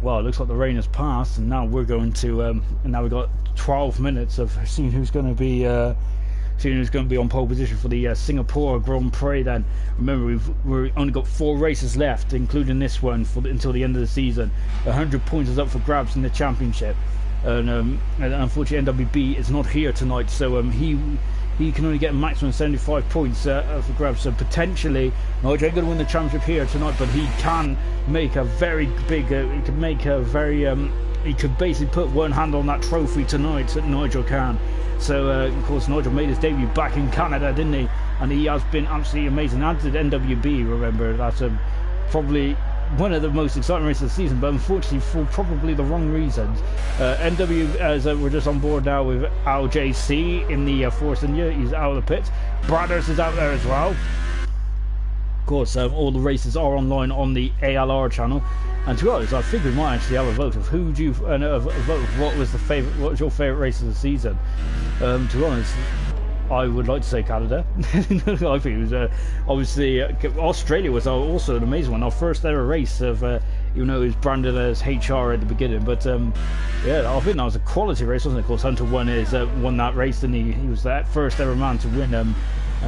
A: Well, it looks like the rain has passed, and now we're going to, and now we've got 12 minutes of seeing who's going to be on pole position for the Singapore Grand Prix. Then remember, we've only got 4 races left, including this one, until the end of the season. 100 points is up for grabs in the championship, and unfortunately NWB is not here tonight, so he can only get a maximum 75 points for grabs. So potentially, Nigel ain't going to win the championship here tonight, but he can make a very big. He could make a very. He could basically put one hand on that trophy tonight. That Nigel can. So of course, Nigel made his debut back in Canada, didn't he? And he has been absolutely amazing. As did NWB. Remember, that's probably one of the most exciting races of the season, but unfortunately for probably the wrong reasons. NW, as we're just on board now with LJC in the Force India, he's out of the pits. Brothers is out there as well. Of course, all the races are online on the ALR channel. And to be honest, I think we might actually have a vote of who do you vote of what was your favourite race of the season. To be honest, I would like to say Canada. I think it was obviously Australia was also an amazing one. Our first ever race of, even though it was branded as HR at the beginning, but yeah, I think that was a quality race, wasn't it? Of course, Hunter won that race, and he was the first ever man to win an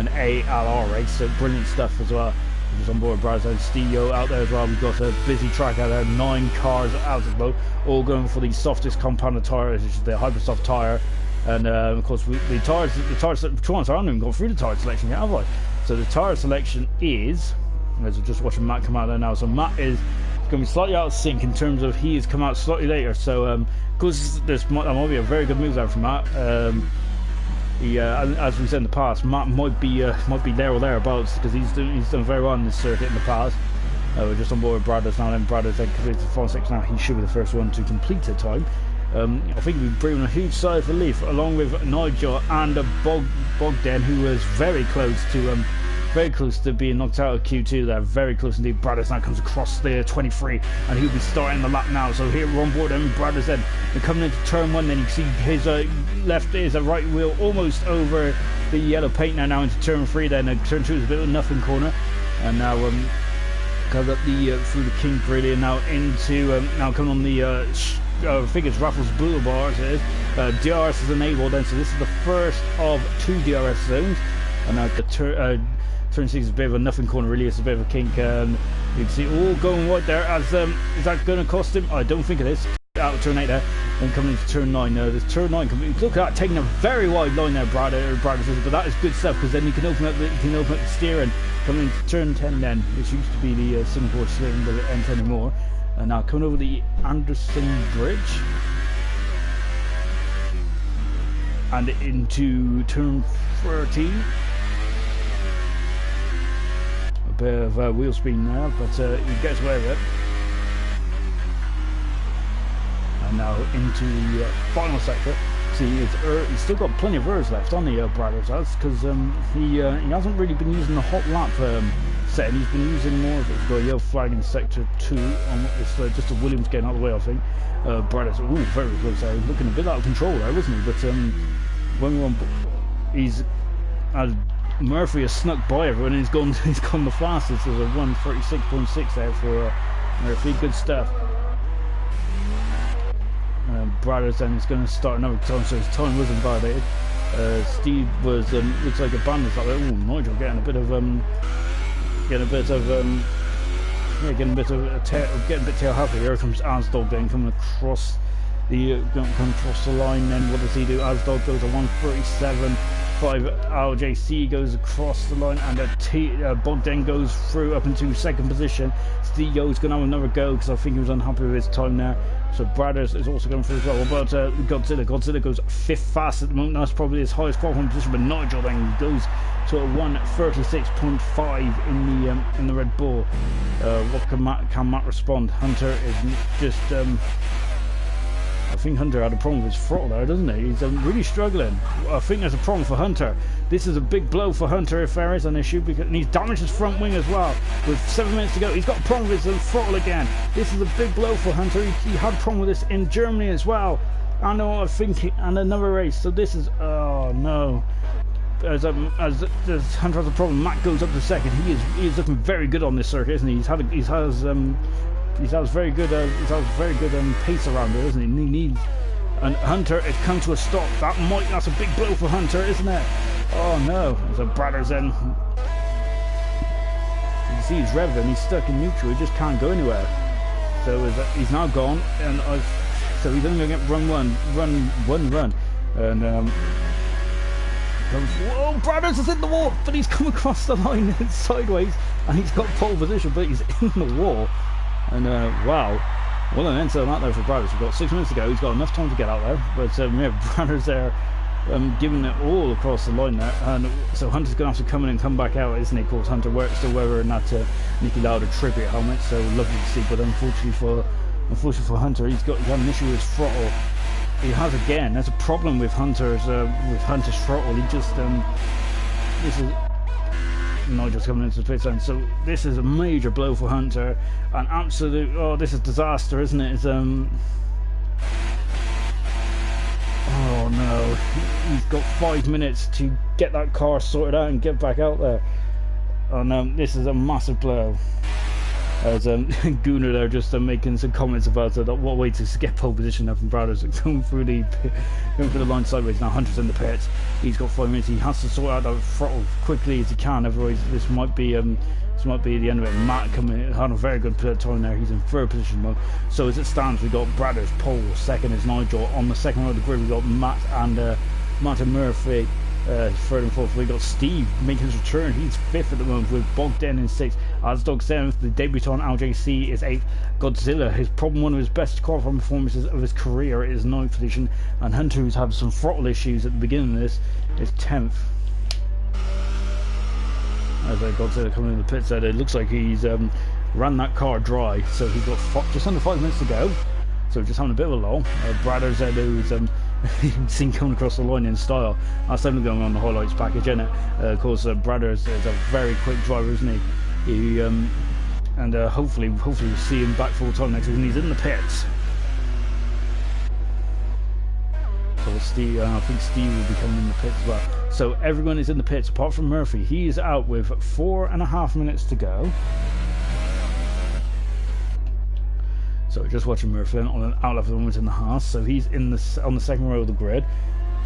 A: ALR race. So brilliant stuff as well. Just on board Brazos and Stio out there as well. We've got a busy track out there, 9 cars out of the boat, all going for the softest compounded tyre, which is the Hypersoft tyre. And of course, the tyres. I haven't even gone through the tyre selection yet, have I? So the tyre selection is, as we're just watching Matt come out there now. So Matt is going to be slightly out of sync in terms of he has come out slightly later. So because that might be a very good move there from Matt. As we said in the past, Matt might be there or thereabouts, because he's done very well in this circuit in the past. We're just on board with Brothers now. Then Brothers then completed the 4-6 now. He should be the first one to complete the time. I think we've breathing a huge sigh of relief, along with Nigel and Bogdan, who was very close to being knocked out of Q2 there, very close indeed. Brothers now comes across the 23, and he'll be starting the lap now. So here we're on board, and Brothers then coming into turn 1, then you see his right wheel almost over the yellow paint now into turn 3. Then turn 2 is a bit of a nothing corner, and now comes up through the kink really, and now into now coming on the I think it's Raffles Boulevard. It is. DRS is enabled then, so this is the first of 2 DRS zones, and now the turn 6 is a bit of a nothing corner really. It's a bit of a kink, and you can see all going wide there. As is that going to cost him? I don't think it is. Out of turn 8 there. Then coming into turn 9, this turn 9, look at that, taking a very wide line there, Brad says, but that is good stuff because then you can open up the steering. Coming into turn 10 then, which used to be the Singapore steering, but it ain't anymore. And now coming over the Anderson Bridge. And into turn 13. A bit of wheel spin there, but he gets away with it. And now into the final sector. See, he's still got plenty of errors left on the Braddock's house because he hasn't really been using the hot lap setting. He's been using more of it. He's got a yellow flag in sector 2 on it's just a Williams getting out of the way, I think. Braddock's very close. Looking a bit out of control there, isn't he? But when we're on, Murphy has snuck by everyone and he's gone the fastest. There's a 1:36.6 there for Murphy. Good stuff. Bradders then is going to start another time, so his time wasn't validated. Steve was looks like a bandit like that. Oh, Nigel getting a bit tail happy. Here comes Asdog then coming across the line. Then what does he do? Asdog goes a 1:37.5. LJC goes across the line, and Bogdan goes through up into second position. Steve's going to have another go because I think he was unhappy with his time there. So Bradders is also going through as well. But Godzilla goes 5th fast at the moment. That's probably his highest qualifying position. But Nigel then goes to a 1:36.5 in the Red Bull. What can Matt respond? Hunter is just. I think Hunter had a problem with his throttle there, doesn't he? He's really struggling. I think there's a problem for Hunter. This is a big blow for Hunter if there is an issue, and he's damaged his front wing as well. With 7 minutes to go, he's got a problem with his throttle again. This is a big blow for Hunter. He had a problem with this in Germany as well. I know, I think, and another race. So this is, oh no. As Hunter has a problem, Matt goes up to second. He is looking very good on this circuit, isn't he? He has very good pace around it, isn't he? And he needs, and Hunter, it comes to a stop. That's a big blow for Hunter, isn't it? Oh no! So Bradders then, you can see he's revving. He's stuck in neutral. He just can't go anywhere. So he's now gone, and so he's only going to get run, and whoa! Bradders is in the wall, but he's come across the line sideways, and he's got pole position, but he's in the wall. And wow, well an end to that there for Bradders. We've got 6 minutes to go. He's got enough time to get out there, but yeah, Bradders there giving it all across the line there. And so Hunter's going to have to come in and come back out, isn't he? Of course, Hunter still wearing that Niki Lauda tribute helmet, so lovely to see. But unfortunately for Hunter, he's had an issue with his throttle. He has again. There's a problem with Hunter's throttle. He just this is. Nigel's coming into the pit zone, so this is a major blow for Hunter, an absolute, this is disaster, isn't it? It's oh no, he's got 5 minutes to get that car sorted out and get back out there. Oh no, this is a massive blow. As Gunnar there just making some comments about what way to get pole position up from Bradders, going through the line sideways. Now Hunter's in the pits. He's got 5 minutes. He has to sort out that throttle quickly as he can. Otherwise, this might be the end of it. Matt coming in, had a very good time there. He's in third position mode. So as it stands, we got Bradders pole. Second is Nigel. On the second row of the grid, we got Matt and Murphy. Third and fourth, we got Steve making his return. He's 5th at the moment, with Bogdan in 6th. Asdog 7th. The debutant LJC is 8th. Godzilla, one of his best qualifying performances of his career, is 9th position. And Hunter, who's had some throttle issues at the beginning of this, is 10th. As Godzilla coming in the pits there, it looks like he's ran that car dry. So he's got just under 5 minutes to go. So just having a bit of a lull. Bradders who's seen coming across the line in style. That's definitely going on the highlights package, isn't it? Of course, Bradders is a very quick driver, isn't he? And hopefully we'll see him back full time next season. He's in the pits. So Steve, I think Steve will be coming in the pits as well. So everyone is in the pits apart from Murphy. He is out with 4.5 minutes to go. So just watching Murphy on an out of the 1 minute and a half. So he's on the second row of the grid.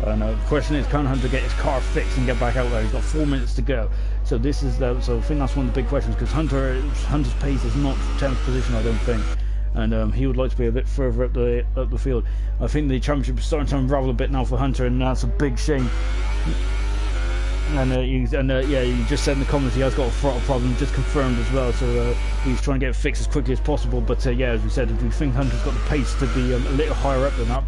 A: And the question is, can Hunter get his car fixed and get back out there? He's got 4 minutes to go. So this is so I think that's one of the big questions, because Hunter's pace is not 10th position, I don't think. and he would like to be a bit further up the field. I think the championship is starting to unravel a bit now for Hunter, and that's a big shame. And yeah, he just said in the comments he has got a throttle problem, just confirmed as well. So he's trying to get it fixed as quickly as possible. But yeah, as we said, we think Hunter's got the pace to be a little higher up than up,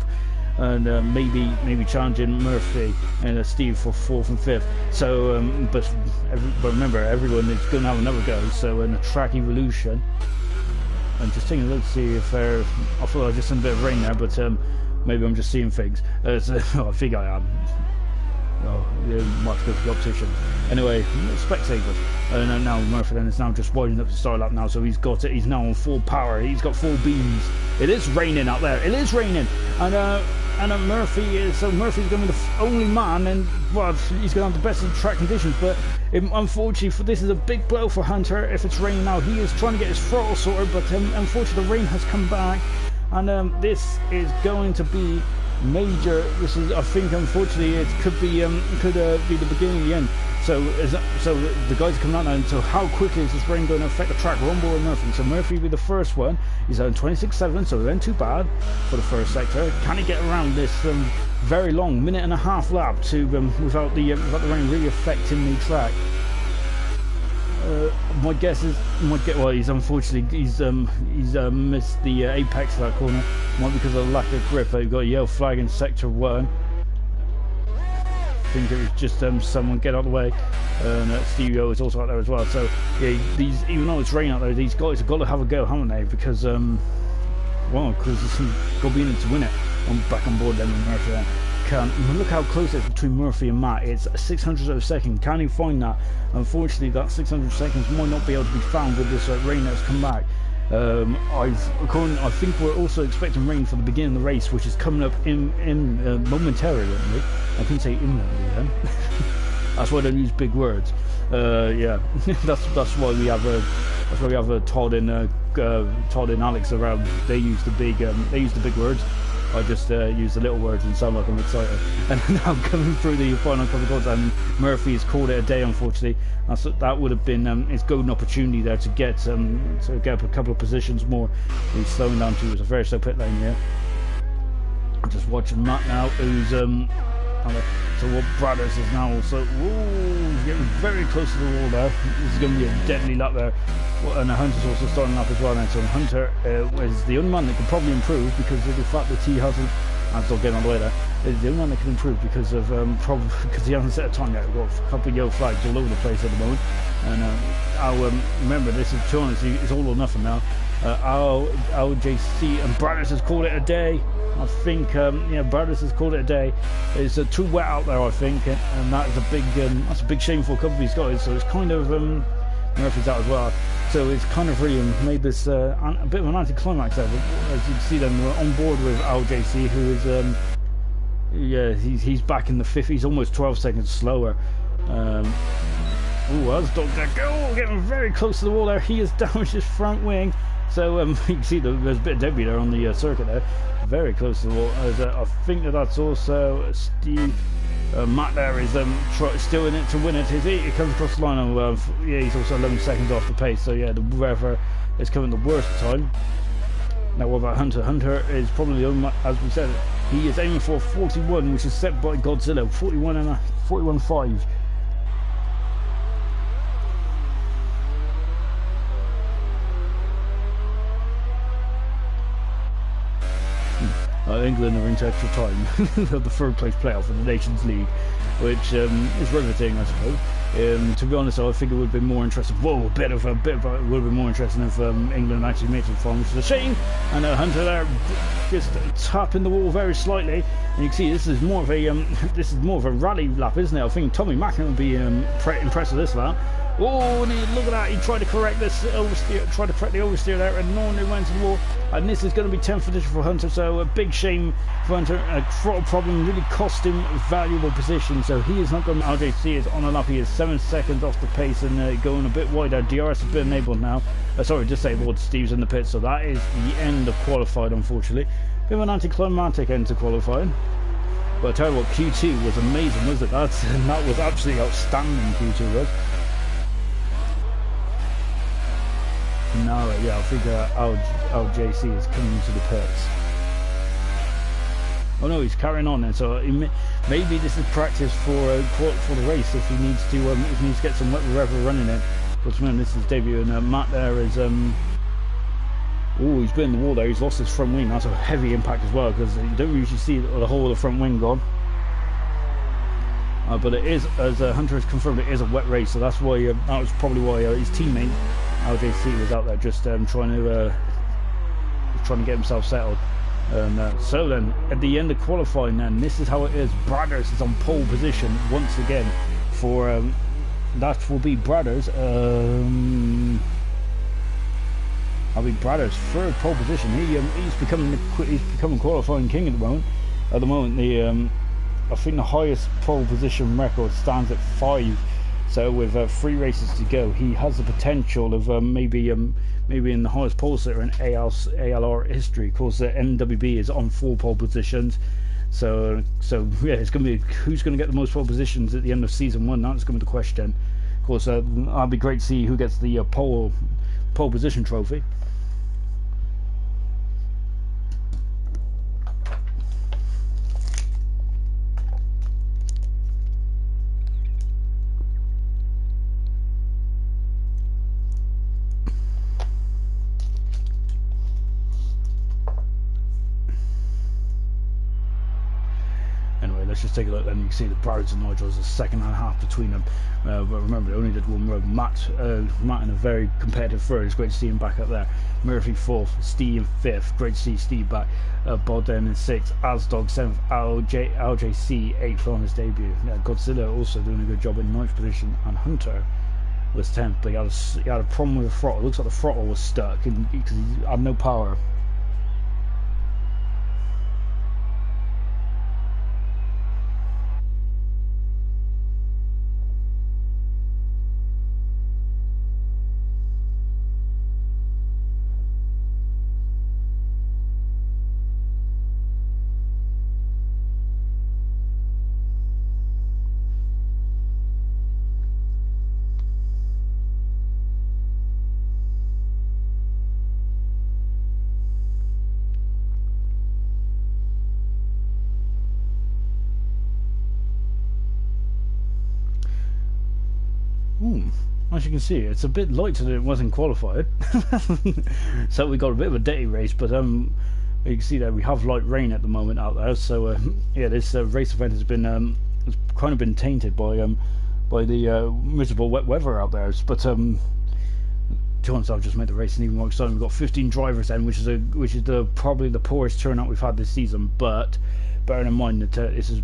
A: and maybe challenging Murphy and Steve for 4th and 5th. So, but remember, everyone is going to have another go. So in a track evolution, I'm just taking a look to see if I thought I just seen a bit of rain there, but maybe I'm just seeing things. So, I think I am. Oh, yeah, much good for the opposition. Anyway, spectators. And now Murphy then is now just winding up the start lap now, so he's got it. He's now on full power. He's got 4 beams. It is raining out there. It is raining, and Murphy's going to be the only man, and well, he's going to have the best of the track conditions. But unfortunately, this is a big blow for Hunter. If it's raining now, he is trying to get his throttle sorted, but unfortunately, the rain has come back, and this is going to be major. This is, I think, unfortunately, it could be the beginning of the end. So the guys are coming out now, and so how quickly is this rain going to affect the track? We're on board with Murphy, so Murphy will be the first one. He's on 26.7, so it went too bad for the first sector. Can he get around this very long 1.5 lap to without the rain really affecting the track? My guess is, well, he's unfortunately missed the apex of that corner. Might be because of the lack of grip. They've got a yellow flag in sector 1. I think it was just someone get out of the way, and Stereo is also out there as well. So yeah, even though it's raining out there, these guys have got to have a go, haven't they? Because because it's got to be in it to win it. I'm back on board then with Murphy then. Look how close it is between Murphy and Matt. It's 600 of a second. Can he find that? Unfortunately, that 600 seconds might not be able to be found with this rain that's come back. I think we're also expecting rain for the beginning of the race, which is coming up momentarily. I couldn't say imminently then. That's why I don't use big words. Yeah, that's why we have Todd and Alex around. They use the big words. I just use the little words and sound like I'm excited. And now coming through the final couple of corners, and Murphy has called it a day. Unfortunately, that would have been his golden opportunity there to get up a couple of positions more. He's slowing down to a very slow pit lane here. I'm just watching Matt now, who's so what Brothers is now also he's getting very close to the wall there. This is going to be a deadly lap there. And Hunter's also starting up as well now. So Hunter is the only man that can probably improve, because of the fact that he hasn't, I'm still getting on the way there, is the only one that can improve because of because he hasn't set a time yet. We've got a couple of yellow flags all over the place at the moment. And I'll remember, this is too honest, it's all or nothing now. JC and Brothers has called it a day. I think Brothers has called it a day. It's too wet out there, I think, and that is a big shame for a couple of these guys. So it's kind of Murphy's out as well. So it's kind of really made this a bit of an anticlimax there. As you can see, then we're on board with JC, who is he's back in the 5th. He's almost 12 seconds slower. That's Dr. Go getting very close to the wall there. He has damaged his front wing. So you can see there's a bit of debris there on the circuit there. Very close to the wall. I think that's also Steve. Matt there is still in it to win it. He comes across the line, and he's also 11 seconds off the pace. So yeah, the weather is coming the worst time. Now what about Hunter? Hunter is probably the only, as we said, he is aiming for 41, which is set by Godzilla. 41.5. England are into extra time of the 3rd place playoff in the Nations League, which is riveting, I suppose. To be honest, I think it would have been more interesting. It would have been more interesting if England actually made it to the final, which is a shame. And Hunter there just tapping the wall very slightly, and you can see this is more of a rally lap, isn't it? I think Tommy Mackin would be impressed with this lap. Oh, and look at that, he tried to correct this oversteer, tried to correct the oversteer there, and normally went to the wall. And this is going to be 10th position for Hunter, so a big shame for Hunter. A throttle problem really cost him valuable position, so he is not going. RJC is on a lap, he is 7 seconds off the pace and going a bit wider. DRS has been enabled now. Disabled. Steve's in the pit, so that is the end of qualified, unfortunately. Bit of an anticlimactic end to qualifying. But I tell you what, Q2 was amazing, wasn't it? That was absolutely outstanding, Q2 was. Now Yeah, I think LJC is coming into the pits. Oh no, he's carrying on then. So maybe this is practice for the race if he needs to get some weather running in. But remember, this is debut, and Matt there is oh, he's been in the wall there. He's lost his front wing. That's a heavy impact as well, because you don't usually see the whole of the front wing gone. But it is, as Hunter has confirmed, it is a wet race, so that's why that was probably why his teammate LJC was out there just trying to get himself settled. So then, at the end of qualifying, then this is how it is. Bradders is on pole position once again for that will be Bradders. I'll be Bradders' third pole position. He's becoming qualifying king at the moment. At the moment, I think the highest pole position record stands at 5. So with 3 races to go, he has the potential of maybe in the highest pole sitter in ALR history. Of course, the NWB is on 4 pole positions. So yeah, it's going to be who's going to get the most pole positions at the end of season 1. That's going to be the question. Of course, that'll be great to see who gets the pole position trophy. Let's just take a look, then you can see the Bradders and Nigel is a second and a half between them. But remember, they only did one road. Matt in a very competitive third. It's great to see him back up there. Murphy 4th, Steve 5th. Great to see Steve back. Bodden in 6th, Asdog 7th, LJC 8th on his debut. Godzilla also doing a good job in 9th position, and Hunter was 10th, but he had a problem with the throttle. It looks like the throttle was stuck because he had no power. As you can see, it's a bit lighter than it was in qualified. So we got a bit of a dirty race, but you can see that we have light rain at the moment out there. So yeah, this race event has been has kind of been tainted by the miserable wet weather out there. But to be honest, I've just made the racing even more exciting. We've got 15 drivers then, which is probably the poorest turnout we've had this season. But bearing in mind that this is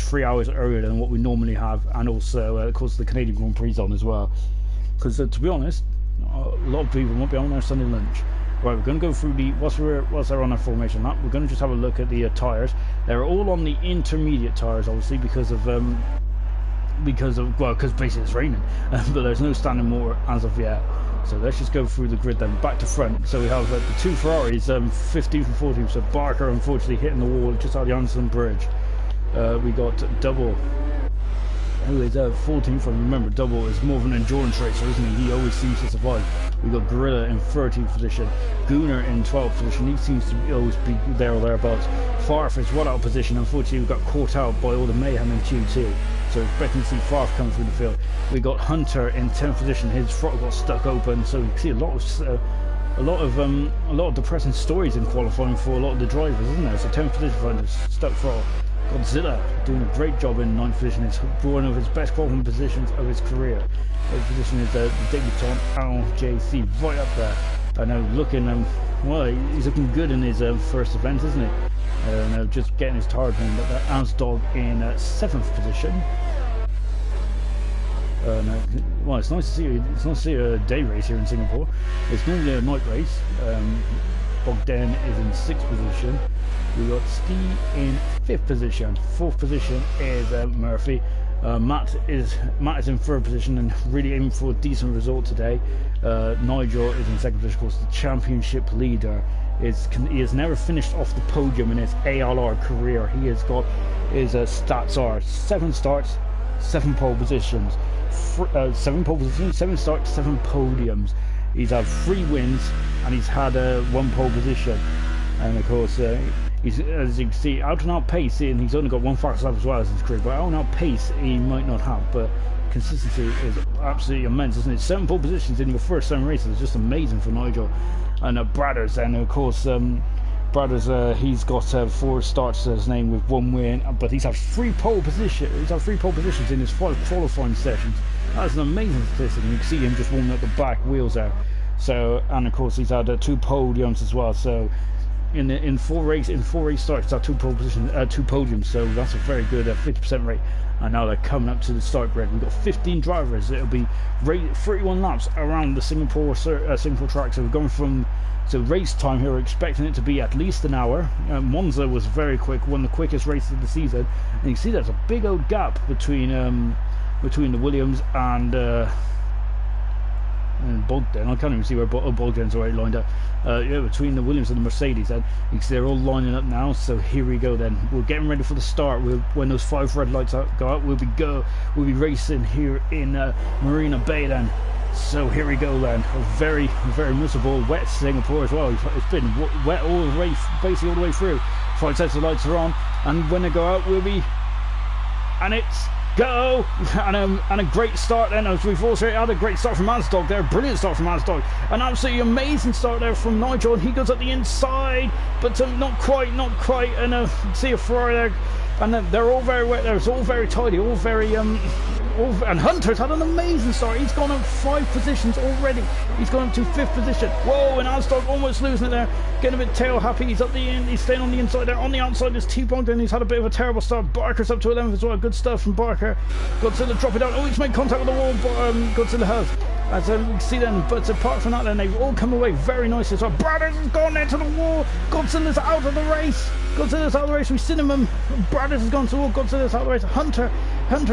A: 3 hours earlier than what we normally have, and also of course the Canadian Grand Prix on as well. Because to be honest, a lot of people won't be on their Sunday lunch. Right, we're going to go through the what's there on our formation map. We're going to just have a look at the tyres. They're all on the intermediate tyres, obviously, because basically it's raining, but there's no standing water as of yet. So let's just go through the grid then, back to front. So we have the 2 Ferraris, 15th and 14th. So Barker unfortunately hitting the wall just out of the Anderson Bridge. We got Double, who is 14th, and remember Double is more of an endurance racer, isn't he? He always seems to survive. We got Gorilla in 13th position, Gooner in 12th position. He seems to always be there or thereabouts. Farf is one out of position. Unfortunately, we got caught out by all the mayhem in Q2. So expecting to see Farf come through the field. We got Hunter in 10th position. His throttle got stuck open, so you can see a lot of depressing stories in qualifying for a lot of the drivers, isn't there? So 10th position for Hunter, stuck throttle. Godzilla doing a great job in 9th position. It's one of his best qualifying positions of his career. 8th position is the debutant LJC right up there. I know, well, he's looking good in his first event, isn't he? Just getting his tires in. But Asdog in 7th position. Well, it's nice to see a day race here in Singapore. It's normally a night race. Bogdan is in 6th position. We got Steve in 5th position. 4th position is Murphy. Matt is in 3rd position and really aiming for a decent result today. Nigel is in 2nd position. Of course, the championship leader he has never finished off the podium in his ALR career. His stats are 7 starts, 7 pole positions, 7 starts, 7 podiums. he's had 3 wins and he's had 1 pole position. And of course, he's, as you can see, out and out pace, and he's only got 1 fast lap as well as his career, but out and out pace he might not have, but consistency is absolutely immense, isn't it? 7 pole positions in your first 7 races is just amazing for Nigel. And Bradders, and of course, Bradders, he's got 4 starts to his name with 1 win, but he's had 3 pole positions. He's had 3 pole positions in his 5 qualifying sessions. That's an amazing statistic, and you can see him just warming up the back wheels there. So, and of course, he's had 2 podiums as well. So, in 4 race starts, he's had 2 pole positions, 2 podiums. So that's a very good 50% rate. And now they're coming up to the start grid. We've got 15 drivers. It'll be 31 laps around the Singapore track. So we're going from race time here. We're expecting it to be at least an hour. Monza was very quick, one of the quickest races of the season. And you see there's a big old gap between the Williams and Bogdan. I can't even see where Bogdan's already lined up. Yeah, between the Williams and the Mercedes, and you can see they're all lining up now. So here we go. Then we're getting ready for the start. When those 5 red lights go out, we'll be racing here in Marina Bay then. So here we go then. A very, very miserable, wet Singapore as well. It's been wet all the way, basically all the way through. 5 sets of lights are on, and when they go out, and it's go, and a great start then, as we've also had a great start from Asdog there, brilliant start from Asdog, an absolutely amazing start there from Nigel, and he goes up the inside, but not quite, and see a Ferrari there, and they're all very wet there, it's all very tidy, all very, and Hunter's had an amazing start. He's gone up 5 positions already. He's gone up to 5th position. Whoa, and Asdog almost losing it there. Getting a bit tail happy. He's up the end. He's staying on the inside there. On the outside is T-Bogdan. He's had a bit of a terrible start. Barker's up to 11th as well. Good stuff from Barker. Godzilla dropping down. Oh, he's made contact with the wall, but Godzilla has. As we can see then, but apart from that then, they've all come away very nicely. So Bradders has gone there to the wall. Godzilla's out of the race. Godzilla's out of the race. We've seen him. Bradders has gone to the wall. Godzilla's out of the race. Hunter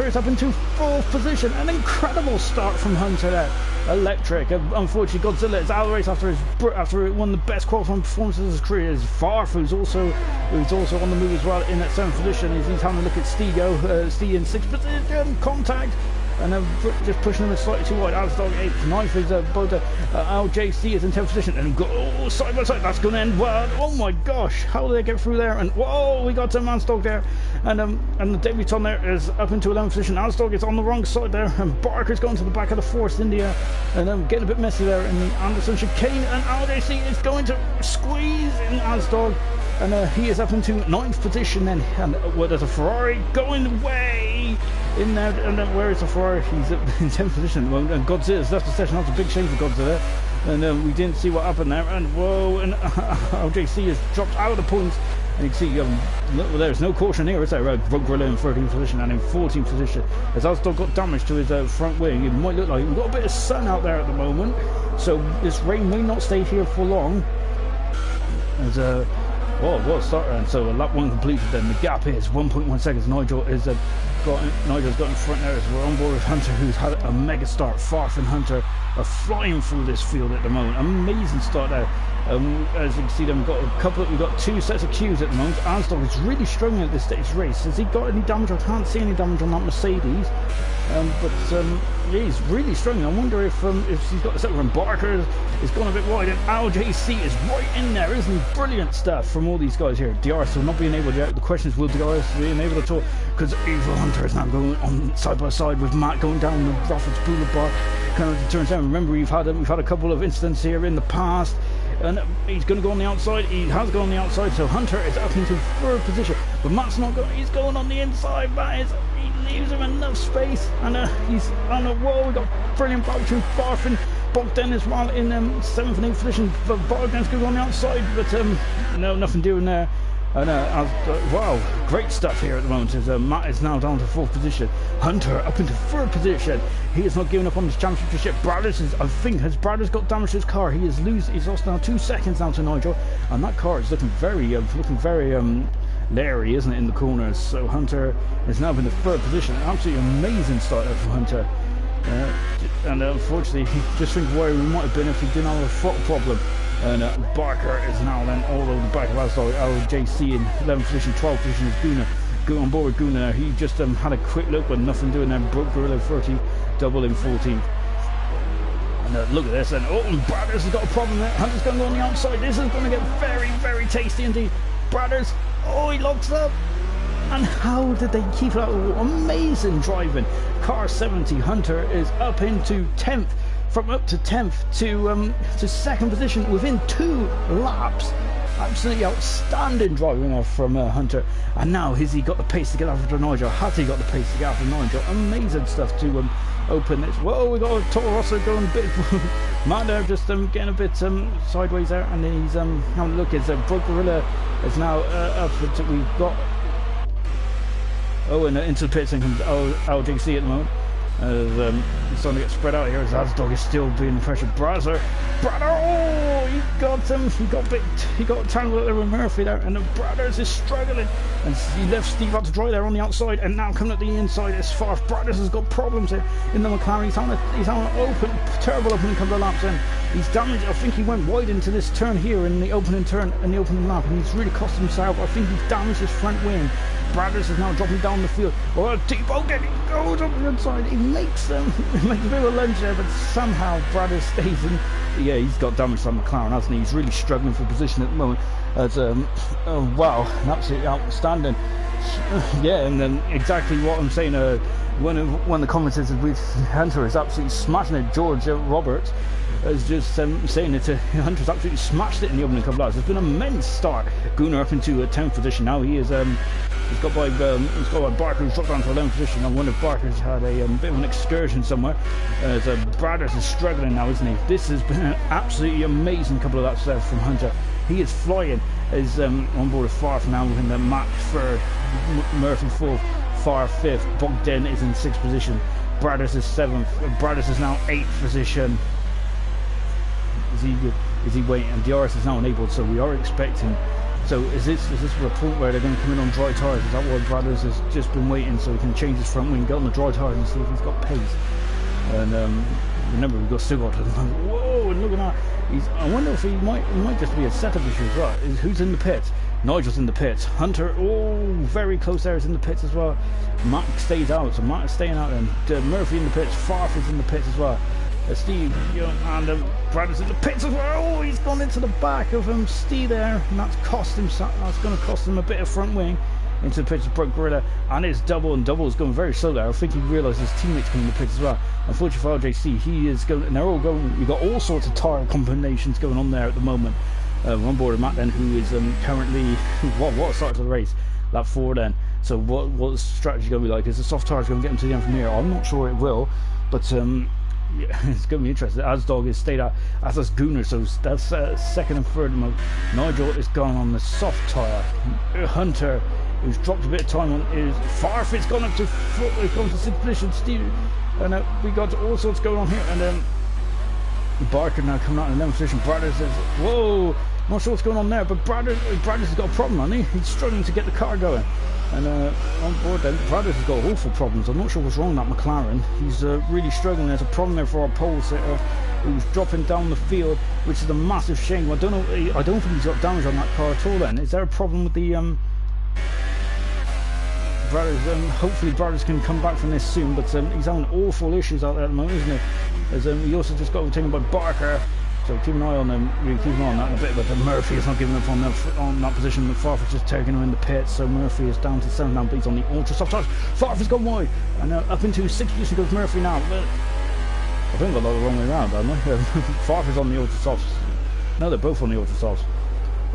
A: is up into 4th position. An incredible start from Hunter there. Electric. Unfortunately, Godzilla is out of the race after one of the best qualifying performances of his career. Is Farf, who's also on the move as well in that 7th position. He's having a look at Steve in 6th position. Contact. And just pushing them slightly too wide. Asdog 8th, 9th is LJC is in 10th position, and go side by side. That's going to end well. Oh my gosh, how did they get through there? And whoa, we got some Asdog there, and the debutant there is up into 11th position. Asdog is on the wrong side there, and Barker's going to the back of the Force India, and getting a bit messy there in the Anderson chicane, and LJC is going to squeeze in Asdog. And he is up into 9th position then, and there's a Ferrari going way in there, and where is the Ferrari? He's up in 10th position at the moment, and Godzilla's left the session. That's a big shame for Godzilla, and we didn't see what happened there, and whoa, and LJC has dropped out of the points, and you can see, well, there's no caution here, is there? Rogue Gorilla in 13th position, and in 14th position, as Asdog got damage to his front wing. It might look like we've got a bit of sun out there at the moment, so this rain may not stay here for long, as oh, what a start, and so lap 1 completed then. The gap is 1.1 seconds. Nigel's got in front there as we're on board with Hunter, who's had a mega start. Farf and Hunter are flying through this field at the moment. Amazing start there. As you can see, we've got 2 sets of Qs at the moment. Asdog is really struggling at this stage race. Has he got any damage? I can't see any damage on that Mercedes. But he's really struggling. I wonder if he's got the set from Barker is gone a bit wide, and LJC is right in there, isn't he? Brilliant stuff from all these guys here. DRS will not being able to. The question is, will DRS be able to talk? Because Evil Hunter is now going on side by side with Matt going down the Raffles Boulevard, kind of turns down. Remember, we've had a couple of incidents here in the past. And he's going to go on the outside. He has gone on the outside, so Hunter is up into 3rd position. But Matt's not going. He's going on the inside. He leaves him enough space, and he's on the wall. We got brilliant battle between Farf and Bogdan as well in 7th and 8th position. Bogdan's going on the outside, but no, nothing doing there. And wow, great stuff here at the moment. As Matt is now down to 4th position. Hunter up into 3rd position. He is not giving up on this championship yet. Has Bradders got damage to his car? He's lost now 2 seconds now to Nigel, and that car is looking very Larry, isn't it, in the corners? So Hunter is now in the 3rd position. Absolutely amazing start there for Hunter. And unfortunately, just think where we might have been if he didn't have a foot problem. And Barker is now then all over the back of Asdog. LJC in 11th position, 12th position is Guna. Go on board with Guna there. He just had a quick look, but nothing doing there. Broke Gorilla 30, double in 14th. Look at this, and oh, Brothers has got a problem there. Hunter's going to go on the outside. This is going to get very, very tasty indeed. Brothers, oh, he locks up. And how did they keep it out? Amazing driving. Car 70, Hunter is up into 10th, from up to 10th to second position within 2 laps. Absolutely outstanding driving there from Hunter. And now has he got the pace to get after Nigel? Has he got the pace to get after Nigel? Amazing stuff to open this. Whoa, we got Toro Rosso going a bit. Mando just getting a bit sideways there, and then he's having a look. It's Broke Gorilla is now up. We've got and into the pits, and comes LJC at the moment. He's starting to get spread out here as Azdog is still being pressured. Brother, oh, he got tangled there with Murphy there, and the Brothers is struggling, and he left Steve out to dry there on the outside, and now coming at the inside is Farf. Brothers has got problems here in the McLaren. He's on an terrible opening couple of laps in. He's damaged. I think he went wide into this turn here in the opening lap, and he's really cost himself. I think he's damaged his front wing. Brothers is now dropping down the field. Oh, T-Bone goes up the inside. He makes a bit of a lunge there, but somehow Brothers stays in. Yeah, he's got damage from McLaren, hasn't he? He's really struggling for position at the moment. As oh wow, absolutely outstanding. Yeah, and then exactly what I'm saying. One of the commentators with Hunter is absolutely smashing it. George Roberts is just saying it. Hunter's absolutely smashed it in the opening couple of hours. It's been an immense start. Gunnar up into a 10th position now. He is he's got by Barker, who's dropped down to 11th position. I wonder if Barker's had a bit of an excursion somewhere. As Brothers is struggling now, isn't he? This has been an absolutely amazing couple of laps there from Hunter. He is flying. Is on board with Farf now in the map for Murphy 4th, Farf 5th. Bogdan is in 6th position. Brothers is 7th. Brothers is now 8th position. Is he waiting? And DRS is now enabled, so we are expecting. So is this for a point where they're going to come in on dry tyres? Is that why Brothers has just been waiting so he can change his front wing, get on the dry tyres and see if he's got pace? And remember, we've still got to. Whoa! And look at that. I wonder if he might just be a setup issue as well. Who's in the pits? Nigel's in the pits. Hunter, oh, very close there, is in the pits as well. Matt stays out, so Matt is staying out. And Murphy in the pits. Farf is in the pits as well. Steve, and Brothers in the pits as well. Oh, he's gone into the back of Steve there, and that's going to cost him a bit of front wing into the pits of Broke Gorilla, and it's Double, and Double is going very slow there. I think he realised his teammates coming in the pits as well. Unfortunately for LJC, he is going, and they're all going. You've got all sorts of tyre combinations going on there at the moment. On board of Matt then, who is currently what start to the race, lap 4 then. So what's the strategy going to be like? Is the soft tyres going to get him to the end from here? I'm not sure it will, but yeah, it's going to be interesting. Azdog is stayed out, as does Gunnar, so that's second and third mode. Nigel is gone on the soft tyre. Hunter, who's dropped a bit of time on, is Farfit's gone up to 6th position. Steve, and we got all sorts going on here. And Barker now coming out in 11th position. Brothers is, whoa, not sure what's going on there, but Brothers has got a problem, hasn't he? He's struggling to get the car going. And on board then, Brothers has got awful problems. I'm not sure what's wrong with that McLaren. He's really struggling. There's a problem there for our pole sitter, who's dropping down the field, which is a massive shame. I don't think he's got damage on that car at all then. Is there a problem with the Brothers? Hopefully Brothers can come back from this soon, but he's having awful issues out there at the moment, isn't he? As he also just got overtaken by Barker. So keep an eye on them, really keep an eye on that in a bit, but Murphy is not giving up on that position. Farf is just taking him in the pits, so Murphy is down to 7 now, but he's on the ultra soft tyres. Farf has gone wide, and up into 6th position goes Murphy now. But I think I've got the wrong way around, haven't I? Farf is on the ultra softs. No, they're both on the ultra softs.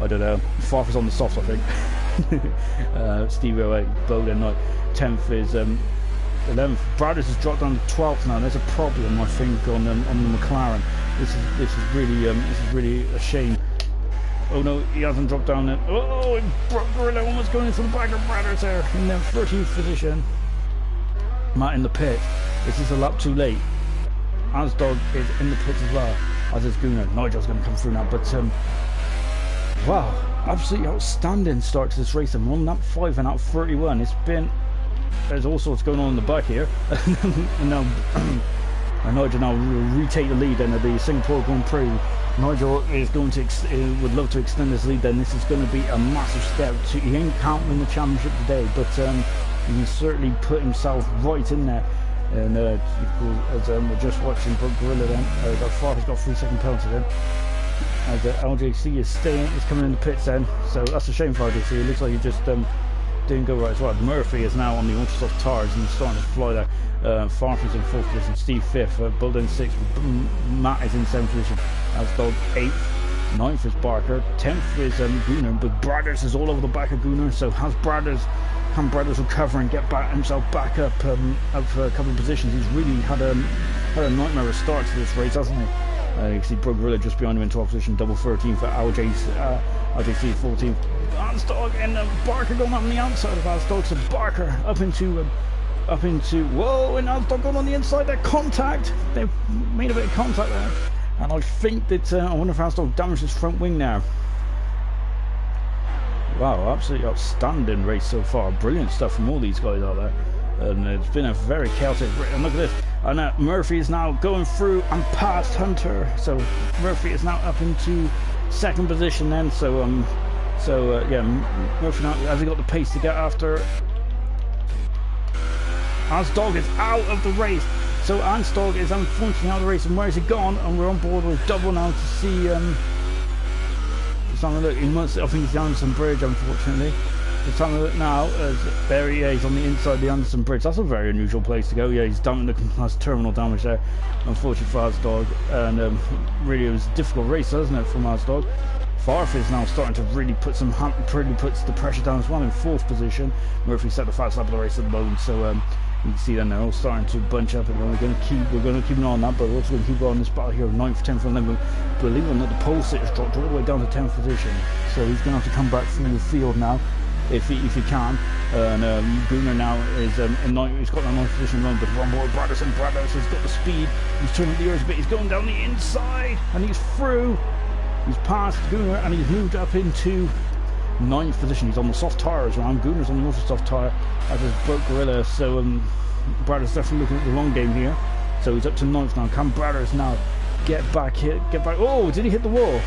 A: I don't know. Farf is on the softs, I think. Stevie 08, Bowden Knight. 10th is 11th. Brothers has dropped down to 12th now. There's a problem, I think, on the McLaren. This is really a shame. Oh no, he hasn't dropped down there. Oh, Gorilla almost going into the back of Brothers there in their 13th position. Matt in the pit. This is a lap too late. Azdog is in the pits as well, as is Gunnar. Nigel's going to come through now, but wow, absolutely outstanding start to this race. And we're on lap 5 and out 31. There's all sorts going on in the back here. And now Nigel now will retake the lead then of the Singapore Grand Prix. Nigel is going to would love to extend his lead then. This is going to be a massive step. He can't win the championship today, but he can certainly put himself right in there. And as we're just watching Brook Gorilla then, Farf's got a 3-second penalty then. As LJC is coming in the pits then, so that's a shame for LJC. It looks like he just didn't go right as well. Murphy is now on the ultra soft tires and he's starting to fly there. Farf's in 4th position, Steve 5th, Bulldog 6th, Matt is in 7th position, Asdog 8th, 9th is Barker, 10th is Gunnar, but Bradders is all over the back of Gunnar, so can Bradders recover and get himself back up for a couple of positions. He's really had a nightmare start to this race, hasn't he? You can see Brook Gorilla just behind him in 12th position, double 13th for LJC 14th. Asdog and Barker going on the outside of Asdog, so Barker up into whoa, and Asdog going on the inside. Their contact, they've made a bit of contact there, and I think that I wonder if Asdog damaged his front wing now. Wow, absolutely outstanding race so far. Brilliant stuff from all these guys out there. And it's been a very chaotic race. And look at this. And Murphy is now going through and past Hunter. So Murphy is now up into 2nd position then. So yeah, Murphy now has he got the pace to get after. Asdog is out of the race. So Asdog is unfortunately out of the race. And where is he gone? And we're on board with Double now to see. Look, I think he's the Anderson Bridge, unfortunately. Just having a look now, there he is, he's on the inside of the Anderson Bridge. That's a very unusual place to go. Yeah, he's done has terminal damage there, unfortunately for Asdog. And really, it was a difficult race, doesn't it, from Asdog? Farf is now starting to really puts the pressure down as well in 4th position. Murphy set the fast lap of the race at the moment, so you can see then they're all starting to bunch up, and we're going to keep an eye on that, but we're also going to keep on this battle here of 9th, 10th, and 11th. Believe it or not, the pole sitter's dropped all the way down to 10th position, so he's going to have to come back through the field now if he can. And Gunnar now is he's got the 9th position run, but one more Bradders has got the speed. He's turning the ears a bit. He's going down the inside, and he's through. He's passed Gunnar, and he's moved up into 9th position. He's on the soft tyre as well. Gunnar's on the ultra soft tyre, as is Brook Gorilla. So Bradders definitely looking at the long game here. So he's up to 9th now. Can Bradders now get back here? Get back. Oh, did he hit the wall?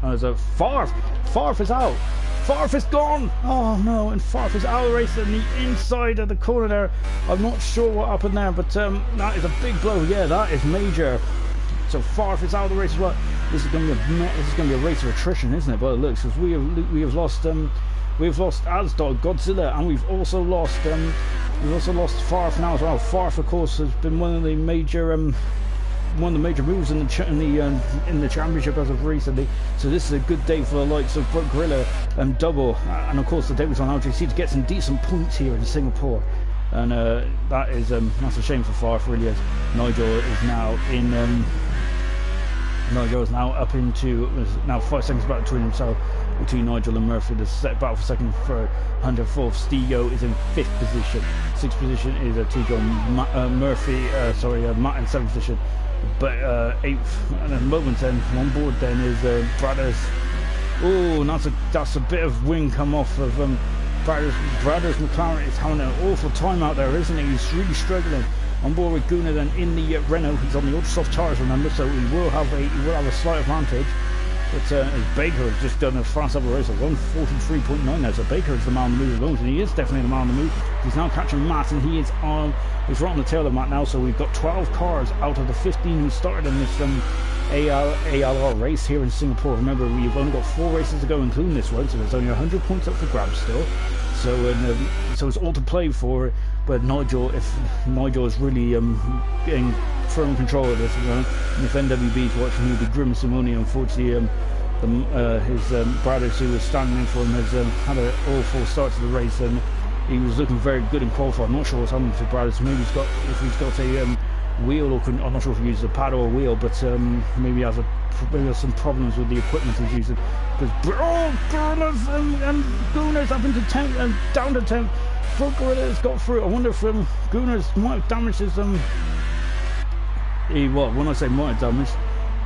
A: As Farf is out. Farf is gone. Oh no, and Farf is out of the race on the inside of the corner there. I'm not sure what happened there, but that is a big blow. Yeah, that is major. So Farf is out of the race as well. This is going to be a race of attrition, isn't it? But it looks, because we have lost Asdog, Godzilla, and we've also lost Farf now as well. Farf, of course, has been one of the major moves in the championship as of recently. So this is a good day for the likes of Brook Gorilla and Double, and of course the day was on LJC to get some decent points here in Singapore. And that's a shame for Farf, really, as Nigel is now in. Nigel is now up into now 5 seconds back between Nigel and Murphy. The set battle for 2nd, 3rd, Hunter 4th. Stego is in 5th position. 6th position is Tijo Murphy. Matt in 7th position. But 8th, and at the moment then on board then is Bradders. Oh, that's a bit of wing come off of Bradders. McLaren is having an awful time out there, isn't he? He's really struggling. On board with Gunnar then in the Renault. He's on the ultra soft tyres, remember, so he will have a slight advantage. But as Baker has just done a fast up the race of 143.9 now, so Baker is the man on the move at the moment, and he is definitely the man on the move. He's now catching Matt, and he's right on the tail of Matt now. So we've got 12 cars out of the 15 who started in this ALR race here in Singapore. Remember, we've only got 4 races to go, including this one, so there's only 100 points up for grabs still. So it's all to play for. But Nigel is really getting firm control of this, and if NWB is watching, he'll be grimacing only. Unfortunately, his Bradders, who was standing in for him, has had an awful start to the race, and he was looking very good in qualifying. I'm not sure what's happening to Bradders. Maybe if he's got a wheel, or I'm not sure if he uses a pad or a wheel, but maybe he has some problems with the equipment he's using. Because Gunnar's up into 10th and down to 10th. Brook Gorilla has got through. I wonder if Gunnar's might have damaged his when I say might have damaged,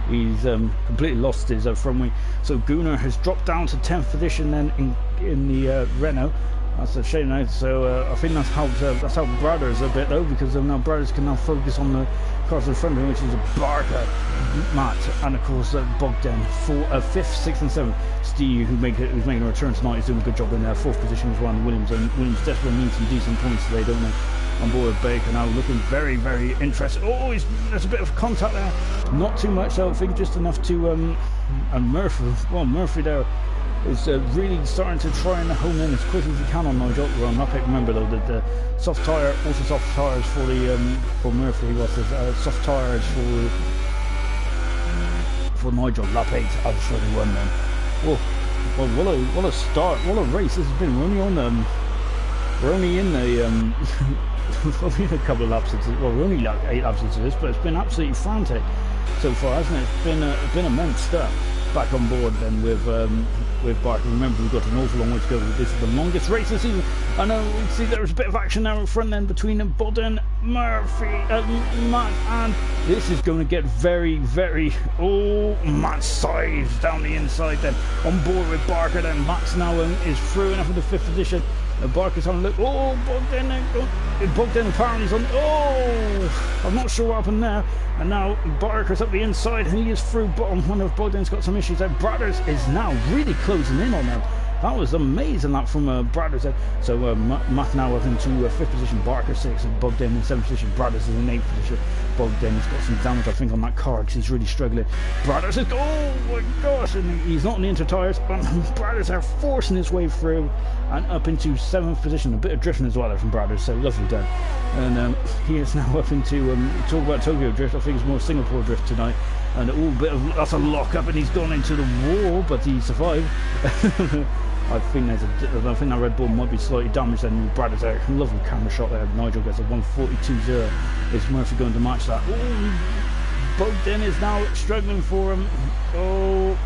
A: he's completely lost his front wing. So Gunnar has dropped down to 10th position then in the Renault. That's a shame now. So I think that's helped Bradders a bit though, because now Bradders can now focus on cars in front of him, which is Barker, Matt, and of course Bogdan for 5th, 6th, and 7th. Steve, who's making a return tonight, is doing a good job in their 4th position as well. And Williams desperately needs some decent points today, don't they? On board Baker now, looking very, very interested. Oh, there's a bit of contact there, not too much though. I think just enough to and Murphy there is really starting to try and hone in as quick as he can on Nigel. Well, not pick. Remember though that the soft tyre, also soft tyres for the for Murphy. Was soft tyres for Nigel. Lap 8 out of 31 then. Oh, well, what a start! What a race this has been. We're only in the probably a couple of laps into, well, we're only like 8 laps into this, but it's been absolutely frantic so far, hasn't it? It's been immense stuff. Back on board then with Barker. Remember, we've got an awful long way to go. This is the longest race this season. I know we see there's a bit of action now in front then between Bodden, Murphy, Matt, and this is going to get very, very. Oh, Matt sides down the inside then. On board with Barker then. Matt's now is through enough in the 5th position. Barker's having a look. Oh, Bogdan apparently is on. Oh, I'm not sure what happened there. And now Barker's up the inside. He is through bottom. I wonder if Bogdan's got some issues there. Brothers is now really closing in on them. That was amazing, that from Brothers. So Matt now up into 5th position. Barker 6th, and Bogdan in 7th position. Brothers is in 8th position. Bogdan's got some damage, I think, on that car because he's really struggling. Brothers is, oh my gosh, and he's not in the inter tyres. Brothers are forcing his way through and up into 7th position. A bit of drifting as well there from Brothers, so lovely done. And he is now up into talk about Tokyo drift. I think it's more Singapore drift tonight. And that's a lock up, and he's gone into the wall, but he survived. I think that Red Bull might be slightly damaged then. Brothers there, lovely camera shot there. Nigel gets a 1:42.0. Is Murphy going to match that? Oh, Bogdan is now struggling for him. Oh,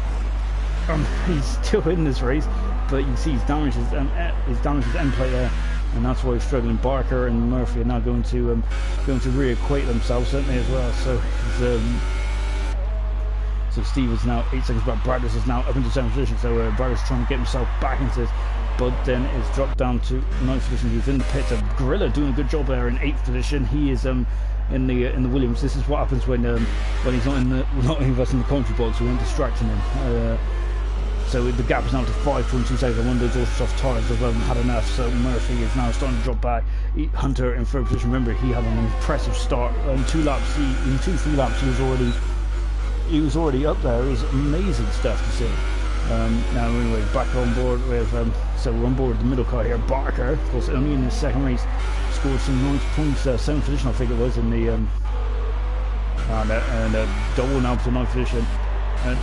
A: he's still in this race, but you see he's damaged his end plate there, and that's why he's struggling. Barker and Murphy are now going to reacquaint themselves, certainly as well. So he's, so Steve is now 8 seconds back. Brothers is now up into 7th position. So Brothers trying to get himself back into this. Bogdan is dropped down to 9th position. He's in the pits. Gorilla doing a good job there in 8th position. He is in the Williams. This is what happens when he's not investing in the commentary box. We won't distract him. So the gap is now to 5.2 seconds. I wonder if those soft tyres have had enough. So Murphy is now starting to drop back. Hunter in 3rd position. Remember, he had an impressive start. In 3 laps, he was already up there. It was amazing stuff to see. Now anyway, back on board with so we're on board with the middle car here. Barker, of course, only in his 2nd race, scored some nice points. 7th position, I think it was, in the and double now to 9th position. And